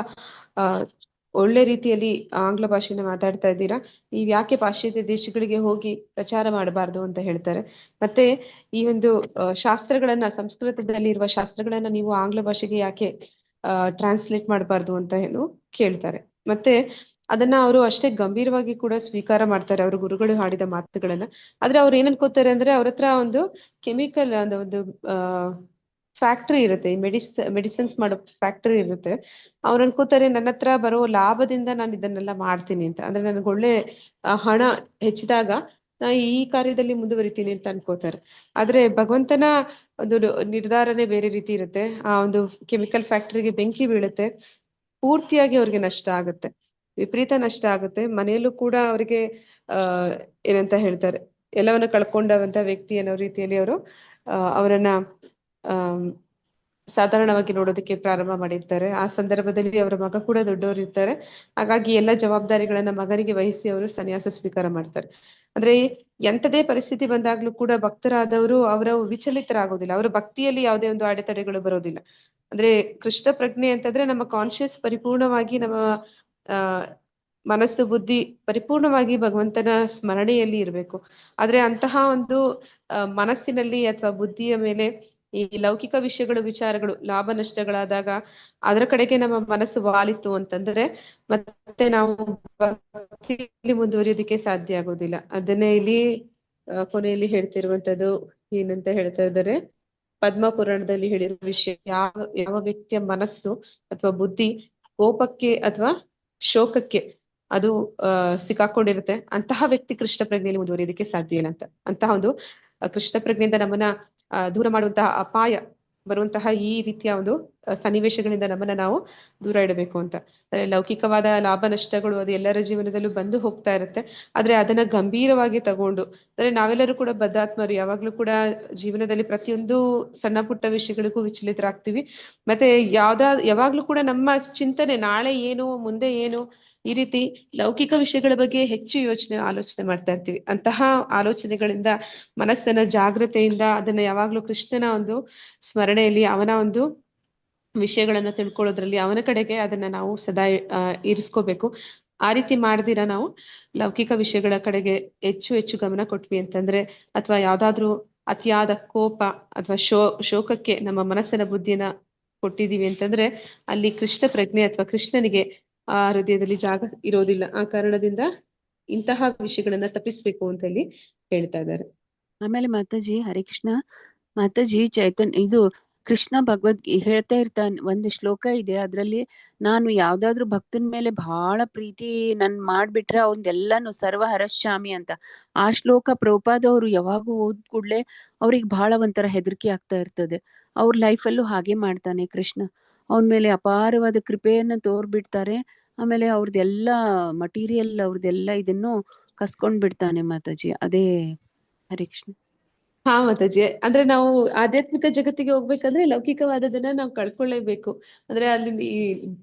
ಒಳ್ಳೆ ರೀತಿಯಲ್ಲಿ ಆಂಗ್ಲ ಭಾಷೆನ ಮಾತಾಡ್ತಾ ಇದ್ದೀರಾ, ನೀವ್ ಯಾಕೆ ಪಾಶ್ಚಾತ್ಯ ದೇಶಗಳಿಗೆ ಹೋಗಿ ಪ್ರಚಾರ ಮಾಡಬಾರ್ದು ಅಂತ ಹೇಳ್ತಾರೆ. ಮತ್ತೆ ಈ ಒಂದು ಶಾಸ್ತ್ರಗಳನ್ನ, ಸಂಸ್ಕೃತದಲ್ಲಿ ಇರುವ ಶಾಸ್ತ್ರಗಳನ್ನ ನೀವು ಆಂಗ್ಲ ಭಾಷೆಗೆ ಯಾಕೆ ಟ್ರಾನ್ಸ್ಲೇಟ್ ಮಾಡಬಾರ್ದು ಅಂತ ಏನು ಕೇಳ್ತಾರೆ. ಮತ್ತೆ ಅದನ್ನ ಅವರು ಅಷ್ಟೇ ಗಂಭೀರವಾಗಿ ಕೂಡ ಸ್ವೀಕಾರ ಮಾಡ್ತಾರೆ, ಅವ್ರ ಗುರುಗಳು ಹಾಡಿದ ಮಾತುಗಳನ್ನ. ಆದ್ರೆ ಅವ್ರು ಏನ್ ಅನ್ಕೋತಾರೆ ಅಂದ್ರೆ, ಅವ್ರ ಹತ್ರ ಒಂದು ಕೆಮಿಕಲ್ ಒಂದು ಫ್ಯಾಕ್ಟ್ರಿ ಇರುತ್ತೆ, ಮೆಡಿಸಿನ್ಸ್ ಮಾಡೋ ಫ್ಯಾಕ್ಟರಿ ಇರುತ್ತೆ. ಅವ್ರು ಅನ್ಕೋತಾರೆ, ನನ್ನ ಹತ್ರ ಬರೋ ಲಾಭದಿಂದ ನಾನು ಇದನ್ನೆಲ್ಲ ಮಾಡ್ತೀನಿ ಅಂತ. ಅಂದ್ರೆ ನನಗೆ ಒಳ್ಳೆ ಹಣ ಹೆಚ್ಚಿದಾಗ ನಾ ಈ ಕಾರ್ಯದಲ್ಲಿ ಮುಂದುವರಿತೀನಿ ಅಂತ ಅನ್ಕೋತಾರೆ. ಆದ್ರೆ ಭಗವಂತನ ಒಂದು ನಿರ್ಧಾರನೇ ಬೇರೆ ರೀತಿ ಇರುತ್ತೆ. ಆ ಒಂದು ಕೆಮಿಕಲ್ ಫ್ಯಾಕ್ಟರಿಗೆ ಬೆಂಕಿ ಬೀಳುತ್ತೆ, ಪೂರ್ತಿಯಾಗಿ ಅವ್ರಿಗೆ ನಷ್ಟ ಆಗುತ್ತೆ, ವಿಪರೀತ ನಷ್ಟ ಆಗುತ್ತೆ. ಮನೆಯಲ್ಲೂ ಕೂಡ ಅವರಿಗೆ ಏನಂತ ಹೇಳ್ತಾರೆ, ಎಲ್ಲವನ್ನ ಕಳ್ಕೊಂಡವಂತ ವ್ಯಕ್ತಿ ಅನ್ನೋ ರೀತಿಯಲ್ಲಿ ಅವರು ಅವರನ್ನ ಸಾಧಾರಣವಾಗಿ ನೋಡೋದಕ್ಕೆ ಪ್ರಾರಂಭ ಮಾಡಿರ್ತಾರೆ. ಆ ಸಂದರ್ಭದಲ್ಲಿ ಅವರ ಮಗ ಕೂಡ ದೊಡ್ಡವರು ಇರ್ತಾರೆ. ಹಾಗಾಗಿ ಎಲ್ಲ ಜವಾಬ್ದಾರಿಗಳನ್ನ ಮಗನಿಗೆ ವಹಿಸಿ ಅವರು ಸನ್ಯಾಸ ಸ್ವೀಕಾರ ಮಾಡ್ತಾರೆ. ಅಂದ್ರೆ ಎಂಥದೇ ಪರಿಸ್ಥಿತಿ ಬಂದಾಗ್ಲೂ ಕೂಡ ಭಕ್ತರಾದವರು ಅವರ ವಿಚಲಿತರಾಗೋದಿಲ್ಲ, ಅವರ ಭಕ್ತಿಯಲ್ಲಿ ಯಾವುದೇ ಒಂದು ಅಡೆತಡೆಗಳು ಬರೋದಿಲ್ಲ. ಅಂದ್ರೆ ಕೃಷ್ಣ ಪ್ರಜ್ಞೆ ಅಂತಂದ್ರೆ ನಮ್ಮ ಕಾನ್ಶಿಯಸ್ ಪರಿಪೂರ್ಣವಾಗಿ, ನಮ್ಮ ಮನಸ್ಸು ಬುದ್ಧಿ ಪರಿಪೂರ್ಣವಾಗಿ ಭಗವಂತನ ಸ್ಮರಣೆಯಲ್ಲಿ ಇರಬೇಕು. ಆದ್ರೆ ಅಂತಹ ಒಂದು ಮನಸ್ಸಿನಲ್ಲಿ ಅಥವಾ ಬುದ್ಧಿಯ ಮೇಲೆ ಈ ಲೌಕಿಕ ವಿಚಾರಗಳು ಲಾಭ ನಷ್ಟಗಳಾದಾಗ ಅದರ ಕಡೆಗೆ ನಮ್ಮ ಮನಸ್ಸು ವಾಲಿತು ಅಂತಂದ್ರೆ ಮತ್ತೆ ನಾವು ಭಕ್ತಿಯಲ್ಲಿ ಮುಂದುವರಿಯೋದಕ್ಕೆ ಸಾಧ್ಯ ಆಗೋದಿಲ್ಲ. ಅದನ್ನೇ ಇಲ್ಲಿ ಕೊನೆಯಲ್ಲಿ ಹೇಳ್ತಿರುವಂತದ್ದು ಏನಂತ ಹೇಳ್ತಾ ಇದ್ದಾರೆ, ಪದ್ಮಪುರಾಣದಲ್ಲಿ ಹೇಳಿರೋ ವಿಷಯ, ಯಾವ ವ್ಯಕ್ತಿಯ ಮನಸ್ಸು ಅಥವಾ ಬುದ್ಧಿ ಕೋಪಕ್ಕೆ ಅಥವಾ ಶೋಕಕ್ಕೆ ಅದು ಸಿಕ್ಕಾಕೊಂಡಿರುತ್ತೆ, ಅಂತಹ ವ್ಯಕ್ತಿ ಕೃಷ್ಣ ಪ್ರಜ್ಞೆಯಲ್ಲಿ ಮುಂದುವರಿಯೋದಕ್ಕೆ ಸಾಧ್ಯ ಇಲ್ಲ ಅಂತ. ಅಂತಹ ಒಂದು ಕೃಷ್ಣ ಪ್ರಜ್ಞೆಯಿಂದ ನಮ್ಮನ್ನ ದೂರ ಮಾಡುವಂತಹ ಅಪಾಯ ಬರುವಂತಹ ಈ ರೀತಿಯ ಒಂದು ಸನ್ನಿವೇಶಗಳಿಂದ ನಮ್ಮನ್ನ ನಾವು ದೂರ ಇಡಬೇಕು ಅಂತ. ಲೌಕಿಕವಾದ ಲಾಭ ನಷ್ಟಗಳು ಅದು ಎಲ್ಲರ ಜೀವನದಲ್ಲೂ ಬಂದು ಹೋಗ್ತಾ ಇರುತ್ತೆ. ಆದ್ರೆ ಅದನ್ನ ಗಂಭೀರವಾಗಿ ತಗೊಂಡು, ಅಂದ್ರೆ ನಾವೆಲ್ಲರೂ ಕೂಡ ಬದ್ಧಾತ್ಮರು, ಯಾವಾಗ್ಲೂ ಕೂಡ ಜೀವನದಲ್ಲಿ ಪ್ರತಿಯೊಂದು ಸಣ್ಣ ಪುಟ್ಟ ವಿಷಯಗಳಿಗೂ ವಿಚಲಿತರಾಗ್ತೀವಿ. ಮತ್ತೆ ಯಾವಾಗ್ಲೂ ಕೂಡ ನಮ್ಮ ಚಿಂತನೆ ನಾಳೆ ಏನು, ಮುಂದೆ ಏನು, ಈ ರೀತಿ ಲೌಕಿಕ ವಿಷಯಗಳ ಬಗ್ಗೆ ಹೆಚ್ಚು ಆಲೋಚನೆ ಮಾಡ್ತಾ ಇರ್ತೀವಿ. ಅಂತಹ ಆಲೋಚನೆಗಳಿಂದ ಮನಸ್ಸನ್ನ ಜಾಗೃತೆಯಿಂದ ಅದನ್ನ ಯಾವಾಗ್ಲೂ ಕೃಷ್ಣನ ಒಂದು ಸ್ಮರಣೆಯಲ್ಲಿ, ಅವನ ಒಂದು ವಿಷಯಗಳನ್ನ ತಿಳ್ಕೊಳ್ಳೋದ್ರಲ್ಲಿ, ಅವನ ಕಡೆಗೆ ಅದನ್ನ ನಾವು ಸದಾ ಇರಿಸ್ಕೋಬೇಕು. ಆ ರೀತಿ ಮಾಡ್ದಿರ ನಾವು ಲೌಕಿಕ ವಿಷಯಗಳ ಕಡೆಗೆ ಹೆಚ್ಚು ಗಮನ ಕೊಟ್ವಿ ಅಂತಂದ್ರೆ, ಅಥವಾ ಯಾವ್ದಾದ್ರು ಅತಿಯಾದ ಕೋಪ ಅಥವಾ ಶೋಕಕ್ಕೆ ನಮ್ಮ ಮನಸ್ಸಿನ ಬುದ್ಧಿನ ಕೊಟ್ಟಿದೀವಿ ಅಂತಂದ್ರೆ, ಅಲ್ಲಿ ಕೃಷ್ಣ ಪ್ರಜ್ಞೆ ಅಥವಾ ಕೃಷ್ಣನಿಗೆ ಆ ಹೃದಯದಲ್ಲಿ ಜಾಗ ಇರೋದಿಲ್ಲ. ಆ ಕಾರಣದಿಂದ ಇಂತಹ ವಿಷಯಗಳನ್ನ ತಪ್ಪಿಸ್ಬೇಕು ಅಂತ ಇಲ್ಲಿ ಹೇಳ್ತಾ ಇದ್ದಾರೆ. ಆಮೇಲೆ ಮಾತಾಜಿ ಹರಿಕೃಷ್ಣ, ಮಾತಾಜಿ ಇದು ಕೃಷ್ಣ ಹೇಳ್ತಾ ಇರ್ತಾನೆ, ಒಂದು ಶ್ಲೋಕ ಇದೆ ಅದ್ರಲ್ಲಿ, ನಾನು ಯಾವ್ದಾದ್ರು ಭಕ್ತನ ಮೇಲೆ ಬಹಳ ಪ್ರೀತಿ ನನ್ ಮಾಡ್ಬಿಟ್ರೆ ಅವನ್ನೆಲ್ಲಾನು ಸರ್ವ ಹರಶ್ಯಾಮಿ ಅಂತ. ಆ ಶ್ಲೋಕ ಪ್ರಭುಪಾದವ್ರು ಯಾವಾಗೂ ಓದ್ ಕೂಡ್ಲೆ ಅವ್ರಿಗೆ ಬಹಳ ಒಂಥರ ಹೆದರಿಕೆ ಆಗ್ತಾ ಇರ್ತದೆ. ಅವ್ರ ಲೈಫಲ್ಲೂ ಹಾಗೆ ಮಾಡ್ತಾನೆ ಕೃಷ್ಣ. ಅವನ ಮೇಲೆ ಅಪಾರವಾದ ಕೃಪೆಯನ್ನ ತೋರ್ಬಿಡ್ತಾರೆ. ಆಮೇಲೆ ಅವ್ರದ್ದೆಲ್ಲ ಮಟೀರಿಯಲ್, ಅವ್ರದ್ದೆಲ್ಲ ಇದನ್ನು ಕಸ್ಕೊಂಡ್ ಬಿಡ್ತಾನೆ ಮಾತಾಜಿ. ಅದೇ ಹರಿಕೃಷ್ಣ. ಹಾ ಮಾತಾಜಿ, ಅಂದ್ರೆ ನಾವು ಆಧ್ಯಾತ್ಮಿಕ ಜಗತ್ತಿಗೆ ಹೋಗ್ಬೇಕಂದ್ರೆ ಲೌಕಿಕವಾದದನ್ನ ನಾವು ಕಳ್ಕೊಳ್ಳೇಬೇಕು. ಅಂದ್ರೆ ಅಲ್ಲಿ ಈ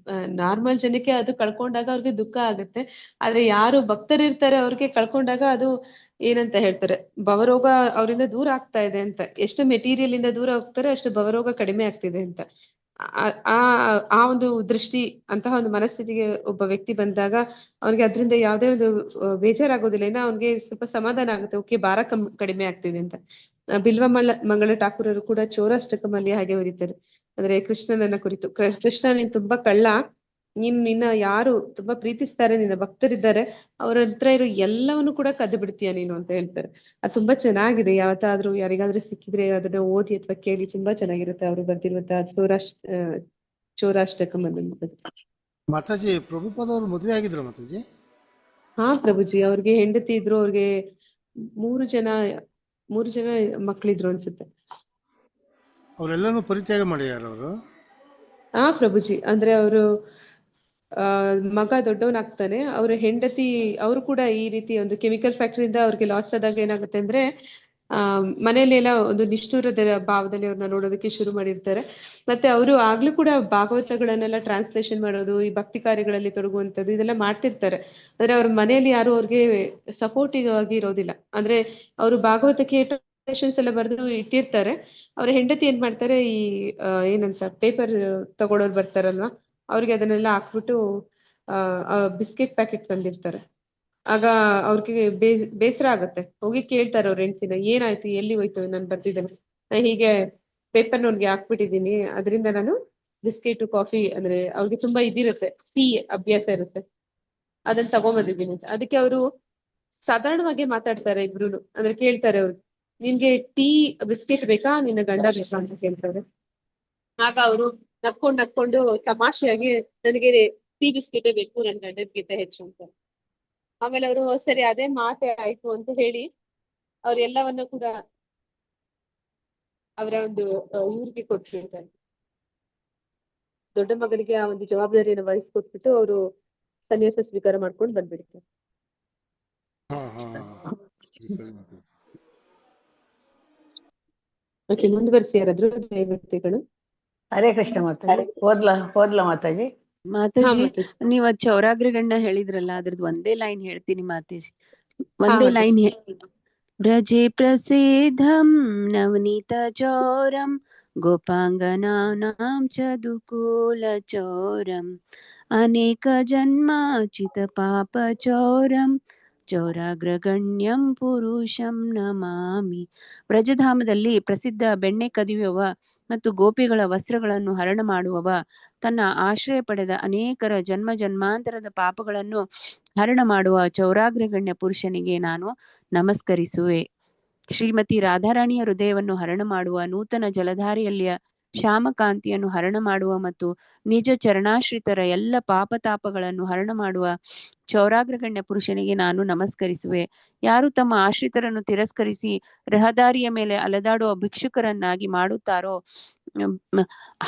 ನಾರ್ಮಲ್ ಜನಕ್ಕೆ ಅದು ಕಳ್ಕೊಂಡಾಗ ಅವ್ರಿಗೆ ದುಃಖ ಆಗುತ್ತೆ. ಆದ್ರೆ ಯಾರು ಭಕ್ತರಿರ್ತಾರೆ ಅವ್ರಿಗೆ ಕಳ್ಕೊಂಡಾಗ ಅದು ಏನಂತ ಹೇಳ್ತಾರೆ, ಭವರೋಗ ಅವರಿಂದ ದೂರ ಆಗ್ತಾ ಇದೆ ಅಂತ. ಎಷ್ಟು ಮೆಟೀರಿಯಲ್ ಇಂದ ದೂರ ಹೋಗ್ತಾರೆ ಅಷ್ಟು ಭವರೋಗ ಕಡಿಮೆ ಆಗ್ತಿದೆ ಅಂತ. ಆ ಒಂದು ದೃಷ್ಟಿ, ಅಂತಹ ಒಂದು ಮನಸ್ಥಿತಿಗೆ ಒಬ್ಬ ವ್ಯಕ್ತಿ ಬಂದಾಗ ಅವ್ನಿಗೆ ಅದ್ರಿಂದ ಯಾವುದೇ ಒಂದು ಬೇಜಾರಾಗೋದಿಲ್ಲ. ಇನ್ನ ಅವ್ನಿಗೆ ಸ್ವಲ್ಪ ಸಮಾಧಾನ ಆಗುತ್ತೆ, ಓಕೆ ಭಾರ ಕಡಿಮೆ ಆಗ್ತಿದೆ ಅಂತ. ಮಂಗಳ ಠಾಕೂರರು ಕೂಡ ಚೌರಾಷ್ಟಕಮಲ್ಲಿ ಹಾಗೆ ಬರೀತಾರೆ. ಅಂದ್ರೆ ಕೃಷ್ಣನನ್ನ ಕುರಿತು, ಕೃಷ್ಣ ನೀನ್ ತುಂಬಾ ಕಳ್ಳ, ನಿನ್ನ ಯಾರು ತುಂಬಾ ಪ್ರೀತಿಸ್ತಾರೆ, ನಿನ್ನ ಭಕ್ತರಿದ್ದಾರೆ, ಅವ್ರ ಹತ್ರ ಇರೋ ಎಲ್ಲವನ್ನು ಕೂಡ ಕದ್ದು ಬಿಡ್ತೀಯ ನೀನು ಅಂತ ಹೇಳ್ತಾರೆ. ಅದು ತುಂಬಾ ಚೆನ್ನಾಗಿದೆ. ಯಾವತ್ತಾದ್ರೂ ಯಾರಿಗಾದ್ರೂ ಸಿಕ್ಕಿದ್ರೆ ಅದನ್ನ ಓದಿ ಅಥವಾ ಕೇಳಿ, ತುಂಬಾ ಚೆನ್ನಾಗಿರುತ್ತೆ ಅವರು ಬರ್ದಿರುವಂತಹ ಚೌರಾಷ್ಟಕಂ ಅನ್ನೋದು. ಮಾತಾಜಿ, ಪ್ರಭುಪಾದ ಅವ್ರು ಮದುವೆ ಆಗಿದ್ರು ಮಾತಾಜಿ? ಹಾ ಪ್ರಭುಜಿ, ಅವ್ರಿಗೆ ಹೆಂಡತಿ ಇದ್ರು, ಅವ್ರಿಗೆ ಮೂರು ಜನ ಮಕ್ಕಳಿದ್ರು ಅನ್ಸುತ್ತೆ. ಅವರೆಲ್ಲನೂ ಪರಿತ್ಯಾಗ ಮಾಡ್ಯಾರ ಅವರು? ಹಾ ಪ್ರಭುಜಿ, ಅಂದ್ರೆ ಅವರು ಮಗ ದೊಡ್ಡವನಾಗ್ತಾನೆ, ಅವ್ರ ಹೆಂಡತಿ ಅವರು ಕೂಡ ಈ ರೀತಿ ಒಂದು ಕೆಮಿಕಲ್ ಫ್ಯಾಕ್ಟರಿಯಿಂದ ಅವ್ರಿಗೆ ಲಾಸ್ ಆದಾಗ ಏನಾಗುತ್ತೆ ಅಂದ್ರೆ, ಮನೆಯಲ್ಲೆಲ್ಲ ಒಂದು ನಿಷ್ಠುರದ ಭಾವದಲ್ಲಿ ಅವ್ರನ್ನ ನೋಡೋದಕ್ಕೆ ಶುರು ಮಾಡಿರ್ತಾರೆ. ಮತ್ತೆ ಅವರು ಆಗ್ಲೂ ಕೂಡ ಭಾಗವತಗಳನ್ನೆಲ್ಲ ಟ್ರಾನ್ಸ್ಲೇಷನ್ ಮಾಡೋದು, ಈ ಭಕ್ತಿ ಕಾರ್ಯಗಳಲ್ಲಿ ತೊಡಗುವಂಥದ್ದು ಇದೆಲ್ಲ ಮಾಡ್ತಿರ್ತಾರೆ. ಅಂದ್ರೆ ಅವ್ರ ಮನೆಯಲ್ಲಿ ಯಾರು ಅವ್ರಿಗೆ ಸಪೋರ್ಟಿವ್ ಆಗಿ ಇರೋದಿಲ್ಲ. ಅಂದ್ರೆ ಅವರು ಭಾಗವತಕ್ಕೆ ಟ್ರಾನ್ಸ್ಲೇಷನ್ಸ್ ಎಲ್ಲ ಬರೆದು ಇಟ್ಟಿರ್ತಾರೆ. ಅವ್ರ ಹೆಂಡತಿ ಏನ್ ಮಾಡ್ತಾರೆ, ಈ ಏನಂತ ಪೇಪರ್ ತಗೊಳೋರು ಬರ್ತಾರಲ್ವಾ, ಅವ್ರಿಗೆ ಅದನ್ನೆಲ್ಲ ಹಾಕ್ಬಿಟ್ಟು ಬಿಸ್ಕೆಟ್ ಪ್ಯಾಕೆಟ್ ತಂದಿರ್ತಾರೆ. ಆಗ ಅವ್ರಿಗೆ ಬೇಸರ ಆಗುತ್ತೆ. ಹೋಗಿ ಕೇಳ್ತಾರೆ ಅವ್ರ ಹೆಂಡ್ತಿನ, ಏನಾಯ್ತು, ಎಲ್ಲಿ ಹೋಯ್ತು ನಾನು ಬರ್ತಿದ್ದೇನೆ, ಹೀಗೆ ಪೇಪರ್ ನೋಡ್ಗೆ ಹಾಕ್ಬಿಟ್ಟಿದೀನಿ, ಅದರಿಂದ ನಾನು ಬಿಸ್ಕೆಟ್ ಕಾಫಿ, ಅಂದ್ರೆ ಅವ್ರಿಗೆ ತುಂಬಾ ಇದಿರುತ್ತೆ, ಟೀ ಅಭ್ಯಾಸ ಇರುತ್ತೆ, ಅದನ್ನ ತಗೊಂಬಂದಿದ್ದೀನಿ ಅಂತ. ಅದಕ್ಕೆ ಅವರು ಸಾಧಾರಣವಾಗಿ ಮಾತಾಡ್ತಾರೆ ಇಬ್ರು. ಅಂದ್ರೆ ಕೇಳ್ತಾರೆ ಅವ್ರು, ನಿನ್ಗೆ ಟೀ ಬಿಸ್ಕೆಟ್ ಬೇಕಾ, ನಿನ್ನ ಗಂಡ ಬೇಕಾ ಅಂತ ಕೇಳ್ತಾರೆ. ಆಗ ಅವರು ನಕ್ಕೊಂಡು ತಮಾಷೆಯಾಗಿ, ನನಗೆ ಟೀ ಬಿಸ್ಕೆಟೇ ಬೇಕು, ನನ್ ಗಂಡದ್ಗಿಂತ ಹೆಚ್ಚು ಅಂತ. ಆಮೇಲೆ ಅವರು ಸರಿ ಅದೇ ಮಾತೆ ಆಯ್ತು ಅಂತ ಹೇಳಿ ಅವ್ರೆಲ್ಲವನ್ನು ಕೂಡ ಅವರ ಒಂದು ಇವ್ರಿಗೆ ಕೊಟ್ಬಿಡ್ತಾರೆ. ದೊಡ್ಡ ಮಗನಿಗೆ ಆ ಒಂದು ಜವಾಬ್ದಾರಿಯನ್ನು ವಹಿಸ್ಕೊಟ್ಬಿಟ್ಟು ಅವರು ಸನ್ಯಾಸ ಸ್ವೀಕಾರ ಮಾಡ್ಕೊಂಡು ಬಂದ್ಬಿಡ್ತಾರೆ. ಓಕೆ, ಮುಂದುವರಿಸಿ ಯಾರಾದ್ರೂ ದೈವತೆಗಳು. ಹರೇ ಕೃಷ್ಣ ಮಾತಾಜಿ. ಹೋದ್ಲಾ ಮಾತಾಜಿ? ಮಾತಾಜಿ, ನೀವ್ ಚೌರಾಗ್ರಗಣ್ಣ ಹೇಳಿದ್ರಲ್ಲ, ಅದ್ರದ್ದು ಒಂದೇ ಲೈನ್ ಹೇಳ್ತೀನಿ ಮಾತಾಜಿ. ಒಂದೇ ಲೈನ್ ವ್ರಜೆ ಪ್ರಸಿದ್ಧಂ ನವನೀತ ಚೌರಂ ಗೋಪಾಂಗನಾನಾಂ ಚದುಕೂಲ ಚೌರಂ ಅನೇಕ ಜನ್ಮಾಚಿತ ಪಾಪ ಚೌರಂ ಚೌರಾಗ್ರಗಣ್ಯಂ ಪುರುಷಂ ನಮಾಮಿ. ವ್ರಜಧಾಮದಲ್ಲಿ ಪ್ರಸಿದ್ಧ ಬೆಣ್ಣೆ ಕದಿಯುವವ ಮತ್ತು ಗೋಪಿಗಳ ವಸ್ತ್ರಗಳನ್ನು ಹರಣ ಮಾಡುವವ, ತನ್ನ ಆಶ್ರಯ ಪಡೆದ ಅನೇಕರ ಜನ್ಮ ಜನ್ಮಾಂತರದ ಪಾಪಗಳನ್ನು ಹರಣ ಮಾಡುವ ಚೌರಾಗ್ರಗಣ್ಯ ಪುರುಷನಿಗೆ ನಾನು ನಮಸ್ಕರಿಸುವೆ. ಶ್ರೀಮತಿ ರಾಧಾರಾಣಿಯ ಹೃದಯವನ್ನು ಹರಣ ಮಾಡುವ, ನೂತನ ಜಲಧಾರಿಯಲ್ಲಿಯ ಶ್ಯಾಮಕಾಂತಿಯನ್ನು ಹರಣ ಮಾಡುವ ಮತ್ತು ನಿಜ ಚರಣಾಶ್ರಿತರ ಎಲ್ಲ ಪಾಪತಾಪಗಳನ್ನು ಹರಣ ಮಾಡುವ ಚೌರಾಗ್ರಗಣ್ಯ ಪುರುಷನಿಗೆ ನಾನು ನಮಸ್ಕರಿಸುವೆ. ಯಾರು ತಮ್ಮ ಆಶ್ರಿತರನ್ನು ತಿರಸ್ಕರಿಸಿ ರಹದಾರಿಯ ಮೇಲೆ ಅಲೆದಾಡುವ ಭಿಕ್ಷುಕರನ್ನಾಗಿ ಮಾಡುತ್ತಾರೋ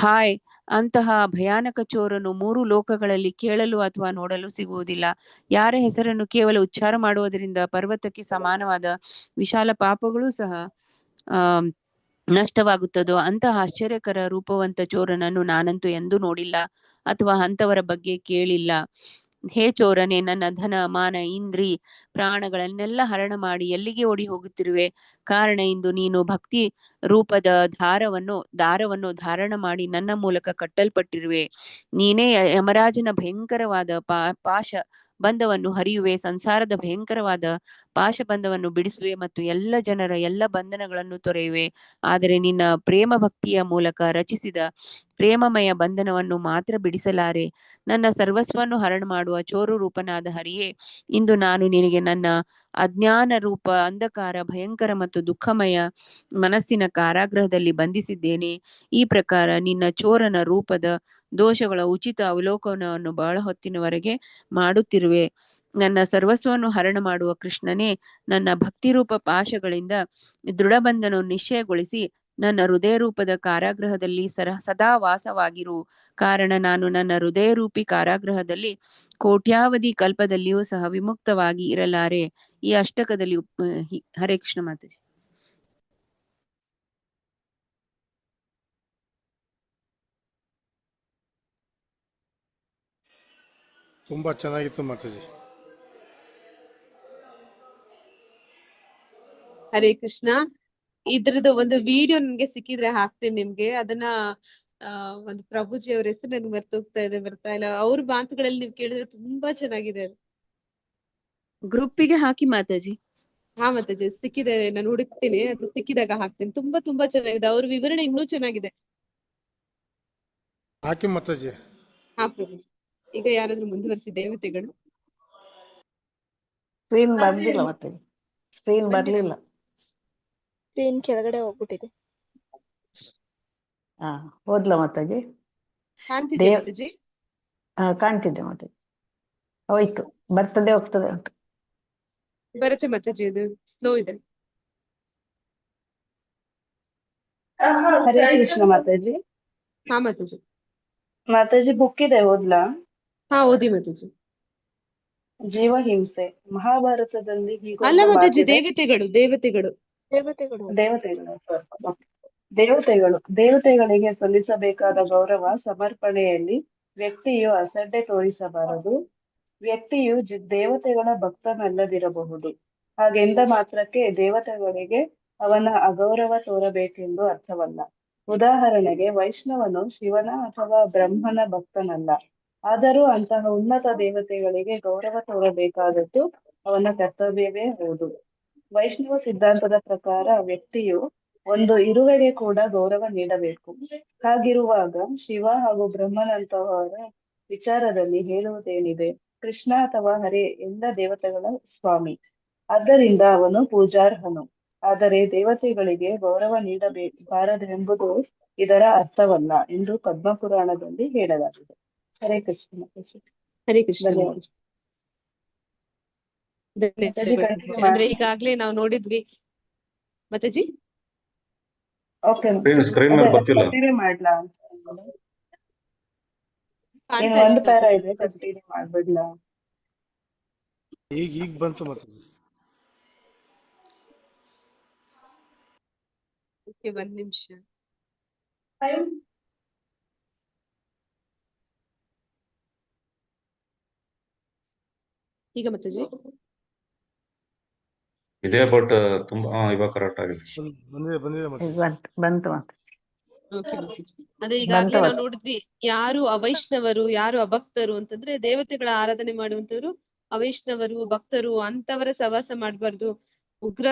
ಹಾಯ್, ಅಂತಹ ಭಯಾನಕ ಚೋರನು 3 ಲೋಕಗಳಲ್ಲಿ ಕೇಳಲು ಅಥವಾ ನೋಡಲು ಸಿಗುವುದಿಲ್ಲ. ಯಾರ ಹೆಸರನ್ನು ಕೇವಲ ಉಚ್ಚಾರ ಮಾಡುವುದರಿಂದ ಪರ್ವತಕ್ಕೆ ಸಮಾನವಾದ ವಿಶಾಲ ಪಾಪಗಳೂ ಸಹ ನಷ್ಟವಾಗುತ್ತದೋ ಅಂತಹ ಆಶ್ಚರ್ಯಕರ ರೂಪವಂತ ಚೋರನನ್ನು ನಾನಂತೂ ಎಂದೂ ನೋಡಿಲ್ಲ ಅಥವಾ ಅಂತವರ ಬಗ್ಗೆ ಕೇಳಿಲ್ಲ. ಹೇ ಚೋರನೇ, ನನ್ನ ಧನ, ಮಾನ, ಇಂದ್ರಿ, ಪ್ರಾಣಗಳನ್ನೆಲ್ಲ ಹರಣ ಮಾಡಿ ಎಲ್ಲಿಗೆ ಓಡಿ ಹೋಗುತ್ತಿರುವೆ? ಕಾರಣ ಇಂದು ನೀನು ಭಕ್ತಿ ರೂಪದ ದಾರವನ್ನು ಧಾರಣ ಮಾಡಿ ನನ್ನ ಮೂಲಕ ಕಟ್ಟಲ್ಪಟ್ಟಿರುವೆ. ನೀನೇ ಯಮರಾಜನ ಭಯಂಕರವಾದ ಪಾಶ ಬಂಧವನ್ನು ಹರಿಯುವೆ, ಸಂಸಾರದ ಭಯಂಕರವಾದ ಪಾಶಬಂಧವನ್ನು ಬಿಡಿಸುವೆ ಮತ್ತು ಎಲ್ಲ ಜನರ ಎಲ್ಲ ಬಂಧನಗಳನ್ನು ತೊರೆಯುವೆ. ಆದರೆ ನಿನ್ನ ಪ್ರೇಮ ಭಕ್ತಿಯ ಮೂಲಕ ರಚಿಸಿದ ಪ್ರೇಮಮಯ ಬಂಧನವನ್ನು ಮಾತ್ರ ಬಿಡಿಸಲಾರೆ. ನನ್ನ ಸರ್ವಸ್ವವನ್ನು ಹರಣ ಮಾಡುವ ಚೋರು ರೂಪನಾದ ಹರಿಯೇ, ಇಂದು ನಾನು ನಿನಗೆ ನನ್ನ ಅಜ್ಞಾನ ರೂಪ ಅಂಧಕಾರ ಭಯಂಕರ ಮತ್ತು ದುಃಖಮಯ ಮನಸ್ಸಿನ ಕಾರಾಗೃಹದಲ್ಲಿ ಬಂಧಿಸಿದ್ದೇನೆ. ಈ ಪ್ರಕಾರ ನಿನ್ನ ಚೋರನ ರೂಪದ ದೋಷಗಳ ಉಚಿತ ಅವಲೋಕನವನ್ನು ಬಹಳ ಹೊತ್ತಿನವರೆಗೆ ಮಾಡುತ್ತಿರುವೆ. ನನ್ನ ಸರ್ವಸ್ವವನ್ನು ಹರಣ ಮಾಡುವ ಕೃಷ್ಣನೇ, ನನ್ನ ಭಕ್ತಿರೂಪ ಪಾಶಗಳಿಂದ ದೃಢಬಂಧನವನ್ನು ನಿಶ್ಚಯಗೊಳಿಸಿ ನನ್ನ ಹೃದಯ ರೂಪದ ಕಾರಾಗೃಹದಲ್ಲಿ ಸದಾ ವಾಸವಾಗಿರು. ಕಾರಣ ನಾನು ನನ್ನ ಹೃದಯರೂಪಿ ಕಾರಾಗೃಹದಲ್ಲಿ ಕೋಟ್ಯಾವಧಿ ಕಲ್ಪದಲ್ಲಿಯೂ ಸಹ ವಿಮುಕ್ತವಾಗಿ ಇರಲಾರೆ. ಈ ಅಷ್ಟಕದಲ್ಲಿ ಹರೇ ಕೃಷ್ಣ ಮಾತಾಜಿ. ತುಂಬಾ ಚೆನ್ನಾಗಿತ್ತು ಮಾತಾಜಿ. ಹರೇ ಕೃಷ್ಣ. ಇದ್ರದ್ದು ಒಂದು ವಿಡಿಯೋ ನನ್ಗೆ ಸಿಕ್ಕಿದ್ರೆ ಹಾಕ್ತೇನೆ ನಿಮ್ಗೆ. ಅದನ್ನ ಒಂದು ಪ್ರಭುಜಿ ಅವ್ರ ಹೆಸರು ನನ್ಗೆ ಬರ್ತಾ ಇಲ್ಲ. ಅವ್ರ ಮಾತುಗಳಲ್ಲಿ ನೀವು ಕೇಳಿದ್ರೆ ತುಂಬಾ ಚೆನ್ನಾಗಿದೆ ಅದು. ಗ್ರೂಪಿಗೆ ಹಾಕಿ ಮಾತಾಜಿ. ಹಾ ಮಾತಾಜಿ, ಸಿಕ್ಕಿದೆ, ನಾನು ಹುಡುಕ್ತೀನಿ, ಅದು ಸಿಕ್ಕಿದಾಗ ಹಾಕ್ತೀನಿ. ತುಂಬಾ ಚೆನ್ನಾಗಿದೆ, ಅವ್ರ ವಿವರಣೆ ಇನ್ನೂ ಚೆನ್ನಾಗಿದೆ. ಹಾಕಿ ಮಾತಾಜಿ. ಹಾ ಪ್ರಭುಜಿ. ಈಗ ಯಾರಾದ್ರೂ ಮುಂದುವರಿಸಿ ದೇವತೆಗಳು. ಸ್ಕ್ರೀನ್ ಬರ್ಲಿಲ್ಲ ಮಾತಾಜಿ, ಸ್ಕ್ರೀನ್ ಬರ್ಲಿಲ್ಲ. ಸ್ಕ್ರೀನ್ ಕೆಳಗಡೆ ಹೋಗ್ಬಿಟ್ಟಿದೆ. ಹಾ, ಓದ್ಲಾ ಮಾತಾಜಿ? ಕಾಣ್ತಿದ್ಯಾ ಮಾತಾಜಿ? ಕಾಣ್ತಿದ್ದೆ ಮಾತಾಜಿ. ಹೋಯ್ತು, ಬರ್ತದೆ ಹೋಗ್ತದೆ ಉಂಟು. ಬರುತ್ತೆ ಮಾತಾಜಿ, ಅದು ಸ್ಲೋ ಇದೆ. ಹರೇ ಕೃಷ್ಣ ಮಾತಾಜಿ. ಹಾ ಮಾತಾಜಿ. ಮಾತಾಜಿ ಬುಕ್ ಇದೆ, ಓದ್ಲಾ? ಹಾ ಓದಿ ಮಾತಾಜಿ. ಜೀವ ಹಿಂಸೆ. ಮಹಾಭಾರತದಲ್ಲಿ ಅಲ್ಲ ಹೀಗೊಂದು ಮಾತಾಜಿ, ಮಾತಿದೆ. ದೇವತೆಗಳು. ದೇವತೆಗಳಿಗೆ ಸಲ್ಲಿಸಬೇಕಾದ ಗೌರವ ಸಮರ್ಪಣೆಯಲ್ಲಿ ವ್ಯಕ್ತಿಯು ಅಸಡ್ಡೆ ತೋರಿಸಬಾರದು. ವ್ಯಕ್ತಿಯು ದೇವತೆಗಳ ಭಕ್ತನಲ್ಲದಿರಬಹುದು. ಹಾಗೆಂದ ಮಾತ್ರಕ್ಕೆ ದೇವತೆಗಳಿಗೆ ಅವನ ಅಗೌರವ ತೋರಬೇಕೆಂದು ಅರ್ಥವಲ್ಲ. ಉದಾಹರಣೆಗೆ, ವೈಷ್ಣವನು ಶಿವನ ಅಥವಾ ಬ್ರಹ್ಮನ ಭಕ್ತನಲ್ಲ. ಆದರೂ ಅಂತಹ ಉನ್ನತ ದೇವತೆಗಳಿಗೆ ಗೌರವ ತೋರಬೇಕಾದದ್ದು ಅವನ ಕರ್ತವ್ಯವೇ ಹೌದು. ವೈಷ್ಣವ ಸಿದ್ಧಾಂತದ ಪ್ರಕಾರ ವ್ಯಕ್ತಿಯು ಒಂದು ಇರುವೆಗೆ ಕೂಡ ಗೌರವ ನೀಡಬೇಕು. ಹಾಗಿರುವಾಗ ಶಿವ ಹಾಗೂ ಬ್ರಹ್ಮನಂತಹವರ ವಿಚಾರದಲ್ಲಿ ಹೇಳುವುದೇನಿದೆ? ಕೃಷ್ಣ ಅಥವಾ ಹರೇ ಎಲ್ಲ ದೇವತೆಗಳ ಸ್ವಾಮಿ, ಆದ್ದರಿಂದ ಅವನು ಪೂಜಾರ್ಹನು. ಆದರೆ ದೇವತೆಗಳಿಗೆ ಗೌರವ ನೀಡಬಾರದೆಂಬುದು ಇದರ ಅರ್ಥವಲ್ಲ ಎಂದು ಪದ್ಮಪುರಾಣದಲ್ಲಿ ಹೇಳಲಾಗಿದೆ. ಹರೇ ಕೃಷ್ಣ. ಹರೇ ಕೃಷ್ಣ. ಧನ್ಯವಾದ. ಅಂದ್ರೆ ಈಗಾಗ್ಲೇ ನಾವು ನೋಡಿದ್ವಿ ಮಾತಾಜಿ. ಸ್ಕ್ರೀನ್ ಮೇಲೆ ಬರ್ತಿಲ್ಲ. ಕಂಟಿನ್ಯೂ ಮಾಡ್ಲಾ? ಇನ್ನು ಒಂದು ಪ್ಯಾರ ಇದೆ, ಕಂಟಿನ್ಯೂ ಮಾಡ್ಬಿಡ್ಲಾ? ಈಗ ಬಂತು ಮಾತಾಜಿ. ಒಂದ್ ನಿಮಿಷ. ಈಗ ಮಾತಾಜಿ ಇದೆ, ಬಟ್ ತುಂಬಾ ಇವಾಗ ಕರೆಕ್ಟ್ ಆಗಿದೆ. ಬಂತು ಮಾತಾಜಿ. ಅದೇ ಈಗಾಗ್ಲೇ ನಾವು ನೋಡಿದ್ವಿ, ಯಾರು ಅವೈಷ್ಣವರು, ಯಾರು ಅಭಕ್ತರು ಅಂತಂದ್ರೆ ದೇವತೆಗಳ ಆರಾಧನೆ ಮಾಡುವಂತವ್ರು ಅವೈಷ್ಣವರು, ಭಕ್ತರು ಅಂತವರ ಸವಾಸ ಮಾಡ್ಬಾರ್ದು. ಉಗ್ರ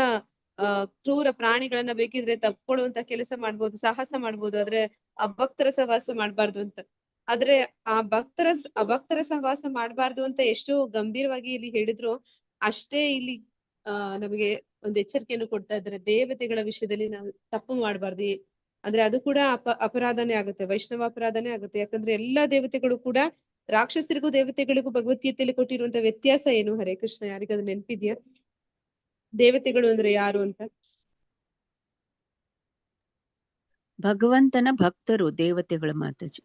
ಕ್ರೂರ ಪ್ರಾಣಿಗಳನ್ನ ಬೇಕಿದ್ರೆ ತಪ್ಕೊಳ್ಳುವಂತ ಕೆಲಸ ಮಾಡ್ಬೋದು, ಸಾಹಸ ಮಾಡ್ಬೋದು, ಆದ್ರೆ ಅಭಕ್ತರ ಸವಾಸ ಮಾಡ್ಬಾರ್ದು ಅಂತ. ಆದ್ರೆ ಆ ಅಭಕ್ತರ ಸಹವಾಸ ಮಾಡ್ಬಾರ್ದು ಅಂತ ಎಷ್ಟು ಗಂಭೀರವಾಗಿ ಇಲ್ಲಿ ಹೇಳಿದ್ರು, ಅಷ್ಟೇ ಇಲ್ಲಿ ನಮಗೆ ಒಂದು ಎಚ್ಚರಿಕೆಯನ್ನು ಕೊಡ್ತಾ ಇದ್ದಾರೆ. ದೇವತೆಗಳ ವಿಷಯದಲ್ಲಿ ನಾವು ತಪ್ಪು ಮಾಡಬಾರ್ದು. ಅಂದ್ರೆ ಅದು ಕೂಡ ಅಪರಾಧನೇ ಆಗುತ್ತೆ, ವೈಷ್ಣವ ಅಪರಾಧನೇ ಆಗುತ್ತೆ. ಯಾಕಂದ್ರೆ ಎಲ್ಲಾ ದೇವತೆಗಳು ಕೂಡ, ರಾಕ್ಷಸರಿಗೂ ದೇವತೆಗಳಿಗೂ ಭಗವದ್ಗೀತೆಯಲ್ಲಿ ಕೊಟ್ಟಿರುವಂತ ವ್ಯತ್ಯಾಸ ಏನು? ಹರೇ ಕೃಷ್ಣ, ಯಾರಿಗಾದ್ರೂ ನೆನಪಿದ್ಯಾ ದೇವತೆಗಳು ಅಂದ್ರೆ ಯಾರು ಅಂತ? ಭಗವಂತನ ಭಕ್ತರು ದೇವತೆಗಳ ಮಾತಾಜಿ.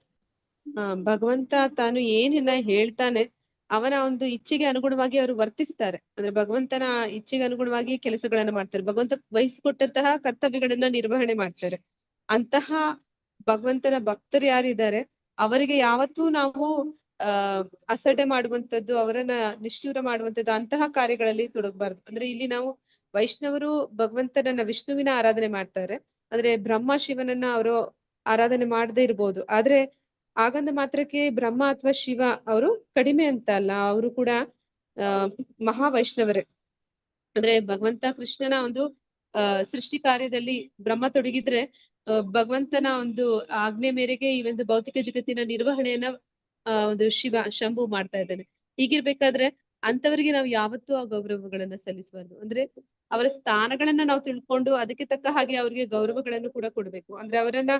ಭಗವಂತ ತಾನು ಏನಿಲ್ಲ ಹೇಳ್ತಾನೆ ಅವನ ಒಂದು ಇಚ್ಛೆಗೆ ಅನುಗುಣವಾಗಿ ಅವರು ವರ್ತಿಸ್ತಾರೆ. ಅಂದ್ರೆ ಭಗವಂತನ ಇಚ್ಛೆಗೆ ಅನುಗುಣವಾಗಿ ಕೆಲಸಗಳನ್ನ ಮಾಡ್ತಾರೆ. ಭಗವಂತ ವಹಿಸಿಕೊಟ್ಟಂತಹ ಕರ್ತವ್ಯಗಳನ್ನ ನಿರ್ವಹಣೆ ಮಾಡ್ತಾರೆ. ಅಂತಹ ಭಗವಂತನ ಭಕ್ತರು ಯಾರಿದ್ದಾರೆ ಅವರಿಗೆ ಯಾವತ್ತೂ ನಾವು ಅಸಡ್ಡೆ ಮಾಡುವಂತದ್ದು, ಅವರನ್ನ ನಿಷ್ಠೂರ ಮಾಡುವಂತದ್ದು ಅಂತಹ ಕಾರ್ಯಗಳಲ್ಲಿ ತೊಡಗಬಾರ್ದು. ಅಂದ್ರೆ ಇಲ್ಲಿ ನಾವು ವೈಷ್ಣವರು ಭಗವಂತನನ್ನ ವಿಷ್ಣುವಿನ ಆರಾಧನೆ ಮಾಡ್ತಾರೆ. ಅಂದ್ರೆ ಬ್ರಹ್ಮ ಶಿವನನ್ನ ಅವರು ಆರಾಧನೆ ಮಾಡದೇ ಇರ್ಬೋದು. ಆದ್ರೆ ಆಗಂದ ಮಾತ್ರಕ್ಕೆ ಬ್ರಹ್ಮ ಅಥವಾ ಶಿವ ಅವರು ಕಡಿಮೆ ಅಂತ ಅಲ್ಲ, ಅವರು ಕೂಡ ಮಹಾ ವೈಷ್ಣವರೇ. ಅಂದ್ರೆ ಭಗವಂತ ಕೃಷ್ಣನ ಒಂದು ಸೃಷ್ಟಿ ಕಾರ್ಯದಲ್ಲಿ ಬ್ರಹ್ಮ ತೊಡಗಿದ್ರೆ ಭಗವಂತನ ಒಂದು ಆಜ್ಞೆ ಮೇರೆಗೆ ಈ ಒಂದು ಭೌತಿಕ ಜಗತ್ತಿನ ನಿರ್ವಹಣೆಯನ್ನ ಒಂದು ಶಿವ ಶಂಭು ಮಾಡ್ತಾ ಇದ್ದಾನೆ. ಹೀಗಿರ್ಬೇಕಾದ್ರೆ ಅಂತವರಿಗೆ ನಾವು ಯಾವತ್ತೂ ಆ ಗೌರವಗಳನ್ನ ಸಲ್ಲಿಸಬಾರ್ದು. ಅಂದ್ರೆ ಅವರ ಸ್ಥಾನಗಳನ್ನ ನಾವು ತಿಳ್ಕೊಂಡು ಅದಕ್ಕೆ ತಕ್ಕ ಹಾಗೆ ಅವರಿಗೆ ಗೌರವಗಳನ್ನು ಕೂಡ ಕೊಡ್ಬೇಕು. ಅಂದ್ರೆ ಅವರನ್ನ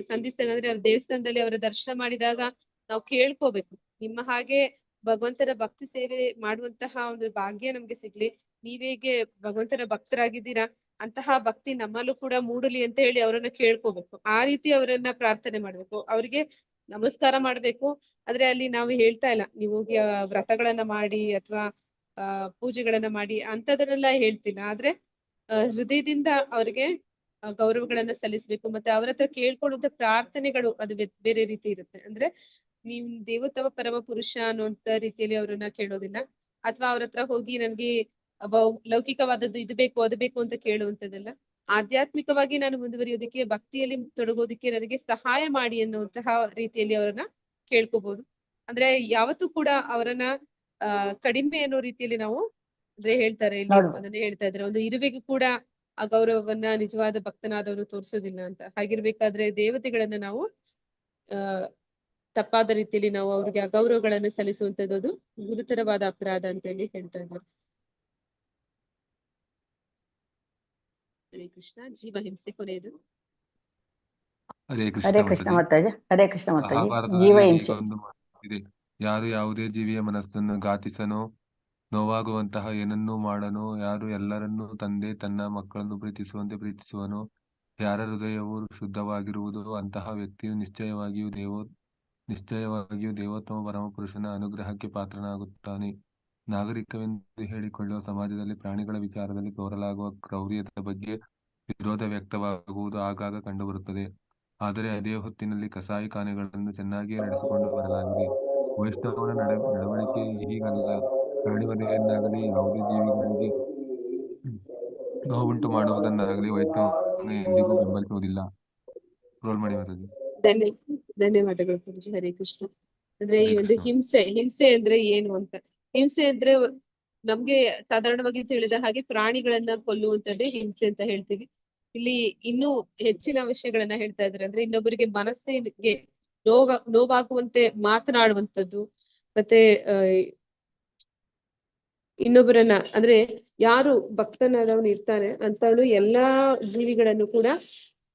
ಸಂಧಿಸಿದಾಗ ಅಂದ್ರೆ ಅವ್ರ ದೇವಸ್ಥಾನದಲ್ಲಿ ಅವರ ದರ್ಶನ ಮಾಡಿದಾಗ ನಾವು ಕೇಳ್ಕೋಬೇಕು, ನಿಮ್ಮ ಹಾಗೆ ಭಗವಂತನ ಭಕ್ತಿ ಸೇವೆ ಮಾಡುವಂತಹ ಒಂದು ಭಾಗ್ಯ ನಮ್ಗೆ ಸಿಗ್ಲಿ, ನೀವೇಗೆ ಭಗವಂತನ ಭಕ್ತರಾಗಿದ್ದೀರಾ ಅಂತಹ ಭಕ್ತಿ ನಮ್ಮಲ್ಲೂ ಕೂಡ ಮೂಡಲಿ ಅಂತ ಹೇಳಿ ಅವರನ್ನ ಕೇಳ್ಕೋಬೇಕು. ಆ ರೀತಿ ಅವರನ್ನ ಪ್ರಾರ್ಥನೆ ಮಾಡ್ಬೇಕು, ಅವ್ರಿಗೆ ನಮಸ್ಕಾರ ಮಾಡ್ಬೇಕು. ಆದ್ರೆ ಅಲ್ಲಿ ನಾವು ಹೇಳ್ತಾ ಇಲ್ಲ ನೀವು ಹೋಗಿ ವ್ರತಗಳನ್ನ ಮಾಡಿ ಅಥವಾ ಪೂಜೆಗಳನ್ನ ಮಾಡಿ ಅಂತದನ್ನೆಲ್ಲ ಹೇಳ್ತಿಲ್ಲ. ಆದ್ರೆ ಹೃದಯದಿಂದ ಅವ್ರಿಗೆ ಗೌರವಗಳನ್ನ ಸಲ್ಲಿಸ್ಬೇಕು. ಮತ್ತೆ ಅವ್ರ ಹತ್ರ ಕೇಳ್ಕೊಳ್ಳುವಂತ ಪ್ರಾರ್ಥನೆಗಳು ಅದು ಬೇರೆ ರೀತಿ ಇರುತ್ತೆ. ಅಂದ್ರೆ ನೀವ್ ದೇವೋತ್ತಮ ಪರಮ ಪುರುಷ ಅನ್ನುವಂತ ರೀತಿಯಲ್ಲಿ ಅವ್ರನ್ನ ಕೇಳೋದಿಲ್ಲ, ಅಥವಾ ಅವ್ರ ಹತ್ರ ಹೋಗಿ ನನ್ಗೆ ಲೌಕಿಕವಾದದ್ದು ಇದು ಬೇಕು ಅದು ಬೇಕು ಅಂತ ಕೇಳುವಂತದ್ದಲ್ಲ. ಆಧ್ಯಾತ್ಮಿಕವಾಗಿ ನಾನು ಮುಂದುವರಿಯೋದಕ್ಕೆ, ಭಕ್ತಿಯಲ್ಲಿ ತೊಡಗೋದಿಕ್ಕೆ ನನಗೆ ಸಹಾಯ ಮಾಡಿ ಅನ್ನುವಂತಹ ರೀತಿಯಲ್ಲಿ ಅವರನ್ನ ಕೇಳ್ಕೋಬಹುದು. ಅಂದ್ರೆ ಯಾವತ್ತೂ ಕೂಡ ಅವರನ್ನ ಕಡಿಮೆ ಅನ್ನೋ ರೀತಿಯಲ್ಲಿ ನಾವು ಅಂದ್ರೆ ಹೇಳ್ತಾರೆ ಇಲ್ಲಿ ಅದನ್ನ ಹೇಳ್ತಾ ಇದ್ರೆ, ಒಂದು ಇರುವೆಗೂ ಕೂಡ ಆ ಗೌರವವನ್ನ ನಿಜವಾದ ಭಕ್ತನಾದವನು ತೋರಿಸೋದಿಲ್ಲ ಅಂತ. ಹಾಗಿರ್ಬೇಕಾದ್ರೆ ದೇವತೆಗಳನ್ನ ನಾವು ತಪ್ಪಾದ ರೀತಿಯಲ್ಲಿ ನಾವು ಅವ್ರಿಗೆ ಅಗೌರವಗಳನ್ನು ಸಲ್ಲಿಸುವಂತದ್ದು ಅದು ಗುರುತರವಾದ ಅಪರಾಧ ಅಂತ ಹೇಳಿ ಹೇಳ್ತಾ ಇದ್ದಾರೆ. ಹರೇ ಕೃಷ್ಣ. ಜೀವ ಹಿಂಸೆ ಕೊನೆಯದು. ಹರೇ ಕೃಷ್ಣ ಮಾತಾಜಿ. ಹರೇ ಕೃಷ್ಣ ಮಾತಾಜಿ. ಜೀವ ಹಿಂಸೆ ಇದೆ. ಯಾರು ಯಾವುದೇ ಜೀವಿಯ ಮನಸ್ಸನ್ನು ಘಾತಿಸನೋ, ನೋವಾಗುವಂತಹ ಏನನ್ನೂ ಮಾಡನೋ, ಯಾರು ಎಲ್ಲರನ್ನೂ ತಂದೆ ತನ್ನ ಮಕ್ಕಳನ್ನು ಪ್ರೀತಿಸುವಂತೆ ಪ್ರೀತಿಸುವನೋ, ಯಾರ ಹೃದಯವು ಶುದ್ಧವಾಗಿರುವುದೋ ಅಂತಹ ವ್ಯಕ್ತಿಯು ನಿಶ್ಚಯವಾಗಿಯೂ ದೇವೋತ್ತಮ ಪರಮಪುರುಷನ ಅನುಗ್ರಹಕ್ಕೆ ಪಾತ್ರನಾಗುತ್ತಾನೆ. ನಾಗರಿಕವೆಂದು ಹೇಳಿಕೊಳ್ಳುವ ಸಮಾಜದಲ್ಲಿ ಪ್ರಾಣಿಗಳ ವಿಚಾರದಲ್ಲಿ ತೋರಲಾಗುವ ಕ್ರೌರ್ಯದ ಬಗ್ಗೆ ವಿರೋಧ ವ್ಯಕ್ತವಾಗುವುದು ಆಗಾಗ ಕಂಡುಬರುತ್ತದೆ. ಆದರೆ ಅದೇ ಹೊತ್ತಿನಲ್ಲಿ ಕಸಾಯಿಖಾನೆಗಳನ್ನು ಚೆನ್ನಾಗಿಯೇ ನಡೆಸಿಕೊಂಡು ಬರಲಾಗಿದೆ. ವೈಷ್ಣವನ ನಡವಳಿಕೆ ಹೀಗಲ್ಲ. ಪ್ರಾಣಿ ವಧೆಯನ್ನಾಗಲಿ ಯಾವುದೇ ಜೀವಿಗಳಿಗೆ ನೋವುಂಟು ಮಾಡುವುದನ್ನಾಗಲಿ ವೈಷ್ಣವನು ಎಂದಿಗೂ ಬೆಂಬಲಿಸುವುದಿಲ್ಲ. ರೋಲ್ ಮಾಡಿ ಮಾತಾಜಿ. ಧನ್ಯವಾದಗಳು ಗುರುಜಿ. ಹರೇ ಕೃಷ್ಣ. ಅಂದ್ರೆ ಈ ಒಂದು ಹಿಂಸೆ ಅಂದ್ರೆ ಏನು ಅಂತ, ಹಿಂಸೆ ಅಂದ್ರೆ ನಮ್ಗೆ ಸಾಧಾರಣವಾಗಿ ತಿಳಿದ ಹಾಗೆ ಪ್ರಾಣಿಗಳನ್ನ ಕೊಲ್ಲುವಂತದ್ದೇ ಹಿಂಸೆ ಅಂತ ಹೇಳ್ತೀವಿ. ಇಲ್ಲಿ ಇನ್ನೂ ಹೆಚ್ಚಿನ ವಿಷಯಗಳನ್ನ ಹೇಳ್ತಾ ಇದ್ದಾರೆ. ಅಂದ್ರೆ ಇನ್ನೊಬ್ಬರಿಗೆ ಮನಸ್ಸಿಗೆ ನೋವಾಗುವಂತೆ ಮಾತನಾಡುವಂಥದ್ದು, ಮತ್ತೆ ಇನ್ನೊಬ್ಬರನ್ನ ಅಂದ್ರೆ ಯಾರು ಭಕ್ತನಾದವನು ಇರ್ತಾನೆ ಅಂತವನು ಎಲ್ಲಾ ಜೀವಿಗಳನ್ನು ಕೂಡ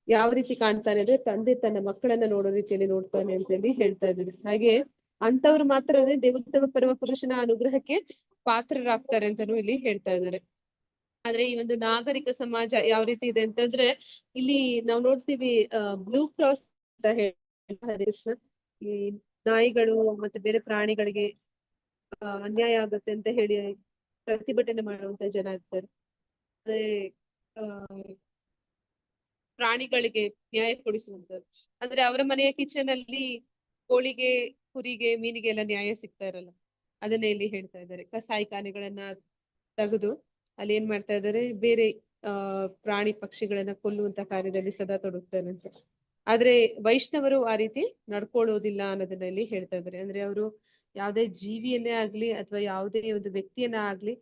ಯಾವ ರೀತಿ ಕಾಣ್ತಾನೆ ಅಂದ್ರೆ ತಂದೆ ತನ್ನ ಮಕ್ಕಳನ್ನ ನೋಡೋ ರೀತಿಯಲ್ಲಿ ನೋಡ್ತಾನೆ ಅಂತ ಹೇಳಿ ಹೇಳ್ತಾ ಇದ್ದಾರೆ. ಹಾಗೆ ಅಂತವ್ರು ಮಾತ್ರ ದೇವೋತ್ತಮ ಪರಮ ಪುರುಷನ ಅನುಗ್ರಹಕ್ಕೆ ಪಾತ್ರರಾಗ್ತಾರೆ ಅಂತಾನು ಇಲ್ಲಿ ಹೇಳ್ತಾ ಇದ್ದಾರೆ. ಆದ್ರೆ ಈ ಒಂದು ನಾಗರಿಕ ಸಮಾಜ ಯಾವ ರೀತಿ ಇದೆ ಅಂತಂದ್ರೆ ಇಲ್ಲಿ ನಾವು ನೋಡ್ತೀವಿ ಬ್ಲೂ ಕ್ರಾಸ್ ಅಂತ ಹೇಳಿ ಈ ನಾಯಿಗಳು ಮತ್ತೆ ಬೇರೆ ಪ್ರಾಣಿಗಳಿಗೆ ಅನ್ಯಾಯ ಆಗುತ್ತೆ ಅಂತ ಹೇಳಿ ಪ್ರತಿಭಟನೆ ಮಾಡುವಂತ ಜನ ಇರ್ತಾರೆ. ಅಂದ್ರೆ ಪ್ರಾಣಿಗಳಿಗೆ ನ್ಯಾಯ ಕೊಡಿಸುವಂತದ್ದು. ಅಂದ್ರೆ ಅವರ ಮನೆಯ ಕಿಚನ್ ಅಲ್ಲಿ ಕೋಳಿಗೆ, ಕುರಿಗೆ, ಮೀನಿಗೆ ಎಲ್ಲ ನ್ಯಾಯ ಸಿಗ್ತಾ ಇರಲ್ಲ. ಅದನ್ನ ಇಲ್ಲಿ ಹೇಳ್ತಾ ಇದ್ದಾರೆ. ಕಸಾಯಿಖಾನೆಗಳನ್ನ ತೆಗೆದು ಅಲ್ಲಿ ಏನ್ ಮಾಡ್ತಾ ಇದ್ದಾರೆ, ಬೇರೆ ಪ್ರಾಣಿ ಪಕ್ಷಿಗಳನ್ನ ಕೊಲ್ಲುವಂತ ಕಾರ್ಯದಲ್ಲಿ ಸದಾ ತೊಡಗ್ತಾರೆ ಅಂತ. ಆದ್ರೆ ವೈಷ್ಣವರು ಆ ರೀತಿ ನಡ್ಕೊಳ್ಳೋದಿಲ್ಲ ಅನ್ನೋದನ್ನ ಇಲ್ಲಿ ಹೇಳ್ತಾ ಇದ್ದಾರೆ. ಅಂದ್ರೆ ಅವರು ಯಾವುದೇ ಜೀವಿಯನ್ನೇ ಆಗ್ಲಿ ಅಥವಾ ಯಾವುದೇ ಒಂದು ವ್ಯಕ್ತಿಯನ್ನ ಆಗ್ಲಿ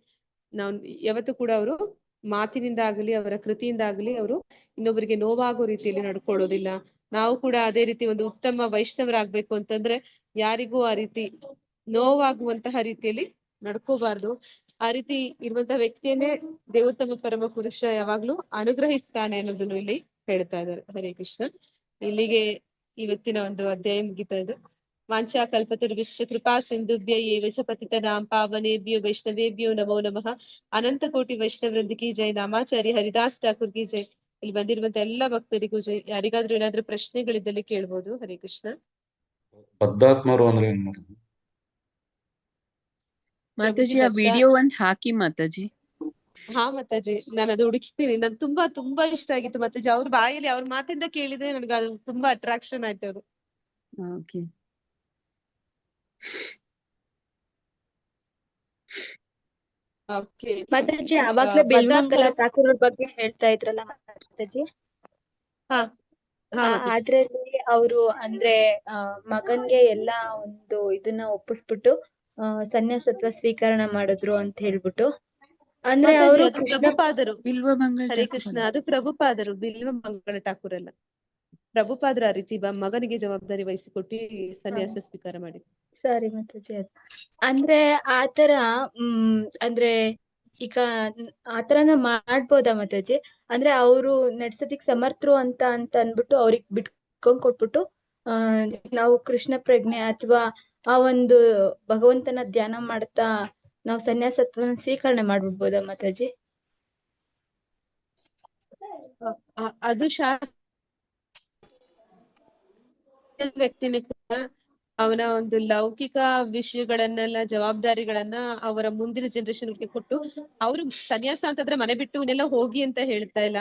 ನಾವು ಯಾವತ್ತೂ ಕೂಡ ಅವರು ಮಾತಿನಿಂದ ಆಗಲಿ ಅವರ ಕೃತಿಯಿಂದ ಆಗಲಿ ಅವರು ಇನ್ನೊಬ್ಬರಿಗೆ ನೋವಾಗೋ ರೀತಿಯಲ್ಲಿ ನಡ್ಕೊಳ್ಳೋದಿಲ್ಲ. ನಾವು ಕೂಡ ಅದೇ ರೀತಿ ಒಂದು ಉತ್ತಮ ವೈಷ್ಣವರಾಗ್ಬೇಕು ಅಂತಂದ್ರೆ ಯಾರಿಗೂ ಆ ರೀತಿ ನೋವಾಗುವಂತಹ ರೀತಿಯಲ್ಲಿ ನಡ್ಕೋಬಾರ್ದು. ಆ ರೀತಿ ಇರುವಂತಹ ವ್ಯಕ್ತಿಯನ್ನೇ ದೇವೋತ್ತಮ ಪರಮ ಪುರುಷ ಯಾವಾಗ್ಲೂ ಅನುಗ್ರಹಿಸ್ತಾನೆ ಅನ್ನೋದನ್ನು ಇಲ್ಲಿ ಹೇಳ್ತಾ ಇದ್ದಾರೆ. ಹರೇ ಕೃಷ್ಣ. ಇಲ್ಲಿಗೆ ಇವತ್ತಿನ ಒಂದು ಅಧ್ಯಾಯ ಮುಗಿತಾ ಇದೆ. ವಾಂಛಾ ಕಲ್ಪತರುಶ್ಚ ಕೃಪಾ ಸಿಂಧುಭ್ಯ ಏವ ಚ ಪತಿತನಾಂ ಪಾವನೇಭ್ಯೋ ವೈಷ್ಣವೇಭ್ಯೋ ನಮೋ ನಮಃ. ಅನಂತ ಕೋಟಿ ವೈಷ್ಣವೃಂದ ಕಿ ಜೈ. ನಾಮಾಚಾರ್ಯ ಹರಿದಾಸ್ ಠಾಕುರ್ ಕಿ ಜೈ. ಇಲ್ಲಿ ಬಂದಿರುವಂತ ಎಲ್ಲ ಭಕ್ತರಿಗೂ ಯಾರಿಗಾದ್ರೂ ಏನಾದ್ರೂ ಪ್ರಶ್ನೆಗಳಿದ್ದಲ್ಲಿ ಕೇಳ್ಬೋದು. ಹರೇ ಕೃಷ್ಣ. ಬದ್ಧಾತ್ಮರು ಅಂದ್ರೆ ಏನ್ ಮಾಡೋದು? ಮಾತಾಜಿ ಆ ವಿಡಿಯೋ ಒಂದ್ ಹಾಕಿ ಮಾತಾಜಿ. ಹಾ ಮಾತಾಜಿ, ನಾನು ಅದು ಹುಡುಕ್ತೀನಿ. ನನ್ ತುಂಬಾ ತುಂಬಾ ಇಷ್ಟ ಆಗಿತ್ತು ಮಾತಾಜಿ. ಅವ್ರ ಬಾಯಲ್ಲಿ ಅವ್ರ ಮಾತಿಂದ ಕೇಳಿದ್ರೆ ನನ್ಗೆ ಅದು ತುಂಬಾ ಅಟ್ರಾಕ್ಷನ್ ಆಯ್ತು ಅದು. ಓಕೆ. ಓಕೆ ಮಾತಾಜಿ ಅವಾಗ್ಲೇ ಬಿಲ್ವಂಗಲ ಠಾಕೂರ್ ಬಗ್ಗೆ ಹೇಳ್ತಾ ಇದ್ರಲ್ಲ ಮಾತಾಜಿ. ಅದ್ರಲ್ಲಿ ಅವರು ಅಂದ್ರೆ ಮಗನ್ಗೆ ಎಲ್ಲಾ ಒಂದು ಇದನ್ನ ಒಪ್ಪಿಸ್ಬಿಟ್ಟು ಸನ್ಯಾಸತ್ವ ಸ್ವೀಕರಣ ಮಾಡಿದ್ರು ಅಂತ ಹೇಳ್ಬಿಟ್ಟು, ಅಂದ್ರೆ ಅವರು ಪ್ರಭುಪಾದರು. ಬಿಲ್ವಮಂಗಳ ಹರೇ ಕೃಷ್ಣ, ಅದು ಪ್ರಭುಪಾದರು, ಬಿಲ್ವಮಂಗಳ ಠಾಕೂರ್ ಅಲ್ಲ. ಪ್ರಭುಪಾದರು ಆ ರೀತಿ ಮಗನಿಗೆ ಜವಾಬ್ದಾರಿ ವಹಿಸಿಕೊಟ್ಟು ಸನ್ಯಾಸ ಸ್ವೀಕಾರ ಮಾಡಿ. ಸರಿ ಮಾತಾಜಿ. ಅಂದ್ರೆ ಆತರ ಅಂದ್ರೆ ಈಗ ಆತರನ ಮಾಡ್ಬೋದಾ ಮಾತಾಜಿ? ಅಂದ್ರೆ ಅವರು ನಡ್ಸೋದಿಕ್ ಸಮರ್ಥರು ಅಂತ ಅನ್ಬಿಟ್ಟು ಅವ್ರಿಗೆ ಬಿಟ್ಕೊಂಡ್ ಕೊಟ್ಬಿಟ್ಟು ನಾವು ಕೃಷ್ಣ ಪ್ರಜ್ಞೆ ಅಥವಾ ಆ ಒಂದು ಭಗವಂತನ ಧ್ಯಾನ ಮಾಡ್ತಾ ನಾವು ಸನ್ಯಾಸತ್ವನ ಸ್ವೀಕರಣೆ ಮಾಡ್ಬಿಡ್ಬೋದಾ ಮಾತಾಜಿ? ಅದು ವ್ಯಕ್ತಿನೇ ಕೂಡ ಅವನ ಒಂದು ಲೌಕಿಕ ವಿಷಯಗಳನ್ನೆಲ್ಲ ಜವಾಬ್ದಾರಿಗಳನ್ನ ಅವರ ಮುಂದಿನ ಜನರೇಷನ್ಗೆ ಕೊಟ್ಟು, ಅವರು ಸನ್ಯಾಸ ಅಂತಂದ್ರೆ ಮನೆ ಬಿಟ್ಟು ಇವನ್ನೆಲ್ಲ ಹೋಗಿ ಅಂತ ಹೇಳ್ತಾ ಇಲ್ಲ.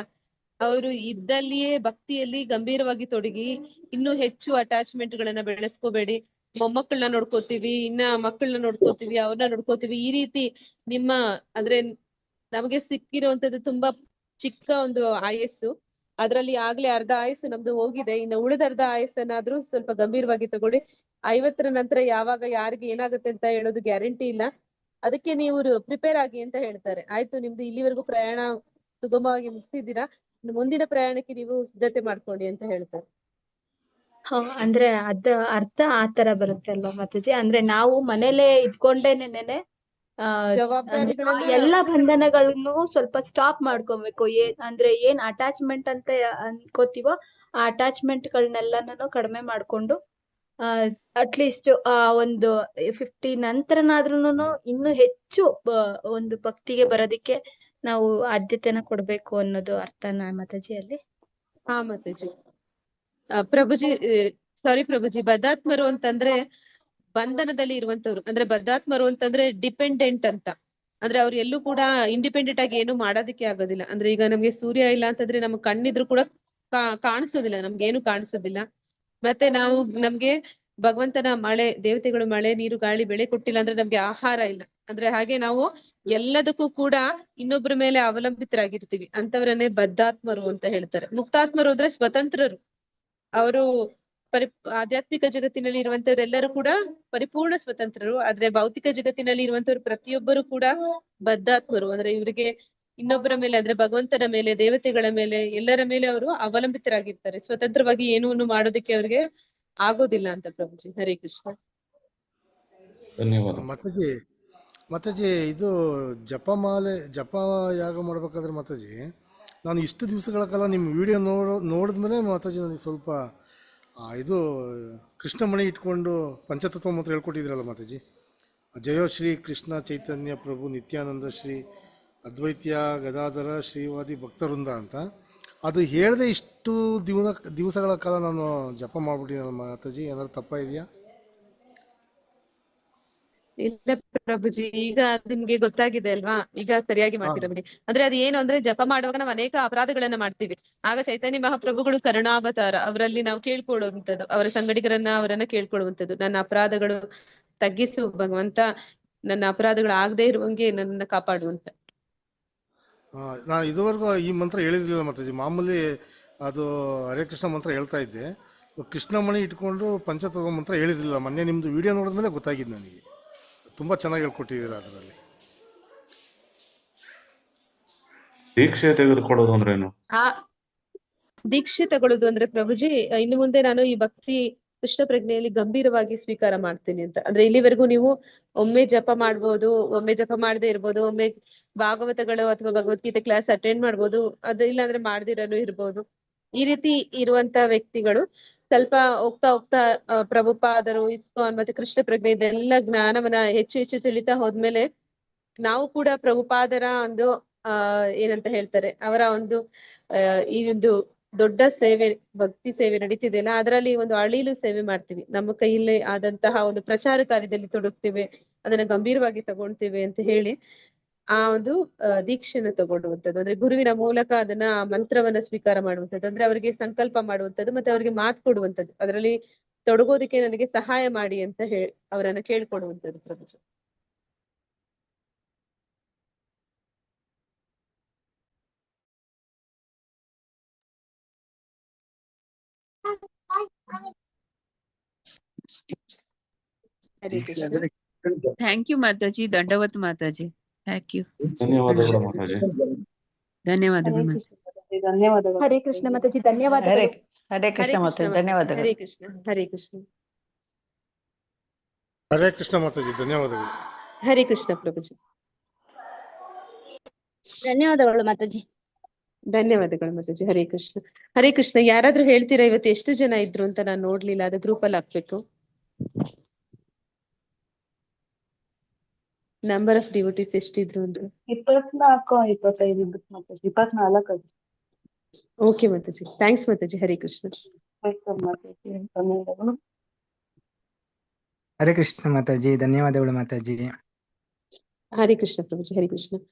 ಅವರು ಇದ್ದಲ್ಲಿಯೇ ಭಕ್ತಿಯಲ್ಲಿ ಗಂಭೀರವಾಗಿ ತೊಡಗಿ ಇನ್ನೂ ಹೆಚ್ಚು ಅಟ್ಯಾಚ್ಮೆಂಟ್ ಗಳನ್ನ ಬೆಳೆಸ್ಕೋಬೇಡಿ, ಮೊಮ್ಮಕ್ಕಳನ್ನ ನೋಡ್ಕೋತೀವಿ, ಇನ್ನ ಮಕ್ಕಳನ್ನ ನೋಡ್ಕೋತೀವಿ, ಅವ್ರನ್ನ ನೋಡ್ಕೋತೀವಿ, ಈ ರೀತಿ ನಿಮ್ಮ ಅಂದ್ರೆ ನಮಗೆ ಸಿಕ್ಕಿರುವಂತದ್ದು ತುಂಬಾ ಚಿಕ್ಕ ಒಂದು ಆಯಸ್ಸು. ಅದ್ರಲ್ಲಿ ಆಗ್ಲೇ ಅರ್ಧ ಆಯಸ್ಸು ನಮ್ದು ಹೋಗಿದೆ. ಇನ್ನು ಉಳಿದ ಅರ್ಧ ಆಯಸ್ಸನ್ನಾದ್ರೂ ಸ್ವಲ್ಪ ಗಂಭೀರವಾಗಿ ತಗೊಳ್ಳಿ. 50ರ ನಂತರ ಯಾವಾಗ ಯಾರಿಗೆ ಏನಾಗುತ್ತೆ ಅಂತ ಹೇಳೋದು ಗ್ಯಾರಂಟಿ ಇಲ್ಲ. ಅದಕ್ಕೆ ನೀವು ಪ್ರಿಪೇರ್ ಆಗಿ ಅಂತ ಹೇಳ್ತಾರೆ. ಆಯ್ತು, ನಿಮ್ದು ಇಲ್ಲಿವರೆಗೂ ಪ್ರಯಾಣ ಸುಗಮವಾಗಿ ಮುಗಿಸಿದ್ದೀರಾ, ಮುಂದಿನ ಪ್ರಯಾಣಕ್ಕೆ ನೀವು ಸಿದ್ಧತೆ ಮಾಡ್ಕೊಳ್ಳಿ ಅಂತ ಹೇಳ್ತಾರೆ. ಅಂದ್ರೆ ಅದ ಅರ್ಥ ಆತರ ಬರುತ್ತೆ ಅಲ್ವಾ ಮಾತಾಜಿ? ಅಂದ್ರೆ ನಾವು ಮನೇಲೆ ಇದ್ಕೊಂಡೇನೆ ಎಲ್ಲಾ ಬಂಧನಗಳನ್ನು ಸ್ವಲ್ಪ ಸ್ಟಾಪ್ ಮಾಡ್ಕೊಬೇಕು. ಅಂದ್ರೆ ಏನ್ ಅಟ್ಯಾಚ್ಮೆಂಟ್ ಅಂತ ಅನ್ಕೋತೀವೋ ಆ ಅಟ್ಯಾಚ್ಮೆಂಟ್ ಗಳನ್ನೆಲ್ಲಾನು ಕಡಿಮೆ ಮಾಡ್ಕೊಂಡು ಅಟ್ಲೀಸ್ಟ್ ಒಂದು 50 ನಂತರನಾದ್ರೂನು ಇನ್ನೂ ಹೆಚ್ಚು ಒಂದು ಭಕ್ತಿಗೆ ಬರೋದಿಕ್ಕೆ ನಾವು ಆದ್ಯತೆನ ಕೊಡ್ಬೇಕು ಅನ್ನೋದು ಅರ್ಥನಾ ಮಾತಾಜಿ ಅಲ್ಲಿ? ಹಾ ಮಾತಾಜಿ. ಪ್ರಭುಜಿ ಸಾರಿ ಪ್ರಭುಜಿ, ಬದ್ಧಾತ್ಮರು ಅಂತಂದ್ರೆ ಬಂಧನದಲ್ಲಿ ಇರುವಂತವ್ರು. ಅಂದ್ರೆ ಬದ್ಧಾತ್ಮರು ಅಂತಂದ್ರೆ ಡಿಪೆಂಡೆಂಟ್ ಅಂತ. ಅಂದ್ರೆ ಅವ್ರು ಎಲ್ಲೂ ಕೂಡ ಇಂಡಿಪೆಂಡೆಂಟ್ ಆಗಿ ಏನು ಮಾಡೋದಕ್ಕೆ ಆಗೋದಿಲ್ಲ. ಅಂದ್ರೆ ಈಗ ನಮ್ಗೆ ಸೂರ್ಯ ಇಲ್ಲ ಅಂತಂದ್ರೆ ನಮ್ಗೆ ಕಣ್ಣಿದ್ರು ಕೂಡ ಕಾಣಿಸೋದಿಲ್ಲ, ನಮ್ಗೆ ಏನು ಕಾಣಿಸೋದಿಲ್ಲ. ಮತ್ತೆ ನಮ್ಗೆ ಭಗವಂತನ ಮಳೆ, ದೇವತೆಗಳು ಮಳೆ, ನೀರು, ಗಾಳಿ, ಬೆಳೆ ಕೊಟ್ಟಿಲ್ಲ ಅಂದ್ರೆ ನಮ್ಗೆ ಆಹಾರ ಇಲ್ಲ. ಅಂದ್ರೆ ಹಾಗೆ ನಾವು ಎಲ್ಲದಕ್ಕೂ ಕೂಡ ಇನ್ನೊಬ್ಬರ ಮೇಲೆ ಅವಲಂಬಿತರಾಗಿರ್ತೀವಿ. ಅಂತವರನ್ನೇ ಬದ್ಧಾತ್ಮರು ಅಂತ ಹೇಳ್ತಾರೆ. ಮುಕ್ತಾತ್ಮರು ಅಂದ್ರೆ ಸ್ವತಂತ್ರರು. ಅವರು ಆಧ್ಯಾತ್ಮಿಕ ಜಗತ್ತಿನಲ್ಲಿ ಇರುವಂತವರೆಲ್ಲರೂ ಕೂಡ ಪರಿಪೂರ್ಣ ಸ್ವತಂತ್ರರು. ಆದ್ರೆ ಭೌತಿಕ ಜಗತ್ತಿನಲ್ಲಿ ಇರುವಂತವ್ರು ಪ್ರತಿಯೊಬ್ಬರು ಕೂಡ ಬದ್ಧಾತ್ಮರು. ಅಂದ್ರೆ ಇವರಿಗೆ ಇನ್ನೊಬ್ಬರ ಮೇಲೆ, ಅಂದ್ರೆ ಭಗವಂತನ ಮೇಲೆ, ದೇವತೆಗಳ ಮೇಲೆ, ಎಲ್ಲರ ಮೇಲೆ ಅವರು ಅವಲಂಬಿತರಾಗಿರ್ತಾರೆ. ಸ್ವತಂತ್ರವಾಗಿ ಏನನ್ನು ಮಾಡೋದಕ್ಕೆ ಅವ್ರಿಗೆ ಆಗೋದಿಲ್ಲ ಅಂತ ಪ್ರಭುಜಿ. ಹರೇ ಕೃಷ್ಣ. ಧನ್ಯವಾದ ಮಾತಾಜಿ. ಇದು ಜಪ ಯಾಗ ಮಾಡ್ಬೇಕಾದ್ರೆ ಮಾತಾಜಿ, ನಾನು ಇಷ್ಟು ದಿವಸಗಳ ಕಾಲ ನಿಮ್ಮ ವಿಡಿಯೋ ನೋಡಿದ್ಮೇಲೆ ಮಾತಾಜಿ ನನಗೆ ಸ್ವಲ್ಪ ಇದು ಕೃಷ್ಣಮಣಿ ಇಟ್ಕೊಂಡು ಪಂಚತತ್ವ ಮಂತ್ರ ಹೇಳ್ಕೊಟ್ಟಿದ್ರಲ್ಲ ಮಾತಾಜಿ. ಜಯೋ ಶ್ರೀ ಕೃಷ್ಣ ಚೈತನ್ಯ ಪ್ರಭು ನಿತ್ಯಾನಂದ ಶ್ರೀ ಅದ್ವೈತ್ಯ ಗದಾಧರ ಶ್ರೀವಾದಿ ಭಕ್ತವೃಂದ ಅಂತ, ಅದು ಹೇಳದೆ ಇಷ್ಟು ದಿವಸಗಳ ಕಾಲ ನಾನು ಜಪ ಮಾಡ್ಬಿಟ್ಟಿನಲ್ಲ ಮಾತಾಜಿ, ಏನಾದ್ರು ತಪ್ಪ ಇದೆಯಾ? ಇಲ್ಲ ಪ್ರಭುಜಿ, ಈಗ ನಿಮ್ಗೆ ಗೊತ್ತಾಗಿದೆ ಅಲ್ವಾ? ಈಗ ಸರಿಯಾಗಿ ಮಾಡ್ತೀರಾ ಬಿಡಿ. ಅಂದ್ರೆ ಅದು ಏನು ಅಂದ್ರೆ, ಜಪ ಮಾಡುವಾಗ ನಾವು ಅನೇಕ ಅಪರಾಧಗಳನ್ನ ಮಾಡ್ತೀವಿ. ಆಗ ಚೈತನ್ಯ ಮಹಾಪ್ರಭುಗಳು ಕರುಣಾವತಾರ, ಅವರಲ್ಲಿ ನಾವು ಕೇಳ್ಕೊಳ್ಳುವಂಥದ್ದು, ಅವರ ಅವರನ್ನ ಕೇಳ್ಕೊಳ್ಳುವಂಥದ್ದು, ನನ್ನ ಅಪರಾಧಗಳು ತಗ್ಗಿಸು ಭಗವಂತ, ನನ್ನ ಅಪರಾಧಗಳು ಆಗದೆ ಇರುವಂಗೆ ನನ್ನ ಕಾಪಾಡುವಂತ. ನಾನು ಇದುವರೆಗೂ ಈ ಮಂತ್ರ ಹೇಳಿದ್ರಿಲ್ಲ ಮಾತಾಜಿ. ಮಾಮೂಲಿ ಅದು ಹರೇ ಕೃಷ್ಣ ಮಂತ್ರ ಹೇಳ್ತಾ ಇದ್ದೆ. ಕೃಷ್ಣಮಣಿ ಇಟ್ಕೊಂಡು ಪಂಚತತ್ವ ಮಂತ್ರ ಹೇಳಿದ್ರಿಲ್ಲ. ಮೊನ್ನೆ ನಿಮ್ದು ವಿಡಿಯೋ ನೋಡಿದ್ಮೇಲೆ ಗೊತ್ತಾಗಿದ್ದು ನನಗೆ. ತುಂಬಾ ಚೆನ್ನಾಗಿ ಹೇಳ್ಕೊಟ್ಟಿದ್ದೀರಾ ಅದರಲ್ಲಿ. ದೀಕ್ಷೆ ತೆಗೆದುಕೊಳ್ಳೋದು ಅಂದ್ರೇನು? ದೀಕ್ಷೆ ತಗೊಳ್ಳೋದು ಅಂದ್ರೆ ಪ್ರಭುಜಿ, ಇನ್ನು ಮುಂದೆ ನಾನು ಈ ಭಕ್ತಿ ಕೃಷ್ಣ ಪ್ರಜ್ಞೆಯಲ್ಲಿ ಗಂಭೀರವಾಗಿ ಸ್ವೀಕಾರ ಮಾಡ್ತೀನಿ ಅಂತ. ಅಂದ್ರೆ ಇಲ್ಲಿವರೆಗೂ ನೀವು ಒಮ್ಮೆ ಜಪ ಮಾಡ್ಬೋದು, ಒಮ್ಮೆ ಜಪ ಮಾಡದೇ ಇರ್ಬೋದು, ಒಮ್ಮೆ ಭಾಗವತಗಳು ಅಥವಾ ಭಗವದ್ಗೀತೆ ಕ್ಲಾಸ್ ಅಟೆಂಡ್ ಮಾಡ್ಬೋದು, ಅದು ಇಲ್ಲಾಂದ್ರೆ ಮಾಡ್ದಿರನು ಇರ್ಬೋದು. ಈ ರೀತಿ ಇರುವಂತ ವ್ಯಕ್ತಿಗಳು ಸ್ವಲ್ಪ ಹೋಗ್ತಾ ಹೋಗ್ತಾ ಪ್ರಭುಪಾದರು, ಇಸ್ಕಾನ್ ಮತ್ತೆ ಕೃಷ್ಣ ಪ್ರಜ್ಞೆ ಇದೆಲ್ಲ ಜ್ಞಾನವನ್ನ ಹೆಚ್ಚು ಹೆಚ್ಚು ತಿಳಿತಾ ಹೋದ್ಮೇಲೆ ನಾವು ಕೂಡ ಪ್ರಭುಪಾದರ ಒಂದು ಏನಂತ ಹೇಳ್ತಾರೆ, ಅವರ ಒಂದು ಈ ಒಂದು ದೊಡ್ಡ ಸೇವೆ, ಭಕ್ತಿ ಸೇವೆ ನಡೀತಿದೆಯಲ್ಲ, ಅದರಲ್ಲಿ ಒಂದು ಅಳಿಲು ಸೇವೆ ಮಾಡ್ತೀವಿ. ನಮ್ಮ ಕೈಯಲ್ಲೇ ಆದಂತಹ ಒಂದು ಪ್ರಚಾರ ಕಾರ್ಯದಲ್ಲಿ ತೊಡಗ್ತೇವೆ, ಅದನ್ನ ಗಂಭೀರವಾಗಿ ತಗೊಳ್ತೇವೆ ಅಂತ ಹೇಳಿ ಆ ಒಂದು ದೀಕ್ಷೆನ ತಗೊಳ್ಳುವಂಥದ್ದು. ಅಂದ್ರೆ ಗುರುವಿನ ಮೂಲಕ ಅದನ್ನ ಆ ಮಂತ್ರವನ್ನ ಸ್ವೀಕಾರ ಮಾಡುವಂಥದ್ದು, ಅಂದ್ರೆ ಅವರಿಗೆ ಸಂಕಲ್ಪ ಮಾಡುವಂಥದ್ದು, ಮತ್ತೆ ಅವರಿಗೆ ಮಾತು ಕೊಡುವಂಥದ್ದು, ಅದರಲ್ಲಿ ತೊಡಗೋದಕ್ಕೆ ನನಗೆ ಸಹಾಯ ಮಾಡಿ ಅಂತ ಅವರನ್ನ ಕೇಳ್ಕೊಡುವಂಥದ್ದು ಪ್ರಭುಜಿ. ಹರೇ ಕೃಷ್ಣ. ಥ್ಯಾಂಕ್ ಯು ಮಾತಾಜಿ, ದಂಡವತ್ ಮಾತಾಜಿ. ಥ್ಯಾಂಕ್ ಯು, ಧನ್ಯವಾದಗಳು ಮಾತಾಜಿ. ಧನ್ಯವಾದಗಳು ಹರೇ ಮಾತಾಜಿ. ಕೃಷ್ಣ ಮಾತಾಜಿ, ಧನ್ಯವಾದಗಳು. ಹರೇ ಕೃಷ್ಣ ಮಾತಾಜಿ, ಧನ್ಯವಾದಗಳು. ಹರೇ ಕೃಷ್ಣ ಮಾತಾಜಿ, ಧನ್ಯವಾದಗಳು. ಹರೇ ಕೃಷ್ಣ. ಹರೇ ಕೃಷ್ಣ. ಹರೇ ಕೃಷ್ಣ ಮಾತಾಜಿ, ಧನ್ಯವಾದಗಳು. ಹರೇ ಕೃಷ್ಣ ಪ್ರಭುಜಿ. ಧನ್ಯವಾದಗಳು ಮಾತಾಜಿ. ಧನ್ಯವಾದಗಳು ಮಾತಾಜಿ. ಹರೇ ಕೃಷ್ಣ. ಹರೇ ಕೃಷ್ಣ. ಯಾರಾದ್ರೂ ಹೇಳ್ತೀರಾ ಇವತ್ತು ಎಷ್ಟು ಜನ ಇದ್ರು ಅಂತ? ನಾನು ನೋಡ್ಲಿಲ್ಲ, ಅದು ಗ್ರೂಪ್ ಅಲ್ಲಿ ಹಾಕ್ಬೇಕು. ನಂಬರ್ ಆಫ್ ಡಿವೋಟೀಸ್ ಎಷ್ಟಿದ್ರು ಅಂದ್ರೆ 24 25 ಇದ್ದಕ್ಕೆ ಮಾತಾಜಿ, 24 ಅದು. ಓಕೆ ಮಾತಾಜಿ, ಥ್ಯಾಂಕ್ಸ್ ಮಾತಾಜಿ. ಹರೇ ಕೃಷ್ಣ. ವೆಲ್ಕಮ್ ಮಾತಾಜಿ, ಧನ್ಯವಾದಗಳು. ಹರೇ ಕೃಷ್ಣ ಮಾತಾಜಿ, ಧನ್ಯವಾದಗಳು ಮಾತಾಜಿ. ಹರೇ ಕೃಷ್ಣ ಪ್ರಭುಜಿ. ಹರೇ ಕೃಷ್ಣ.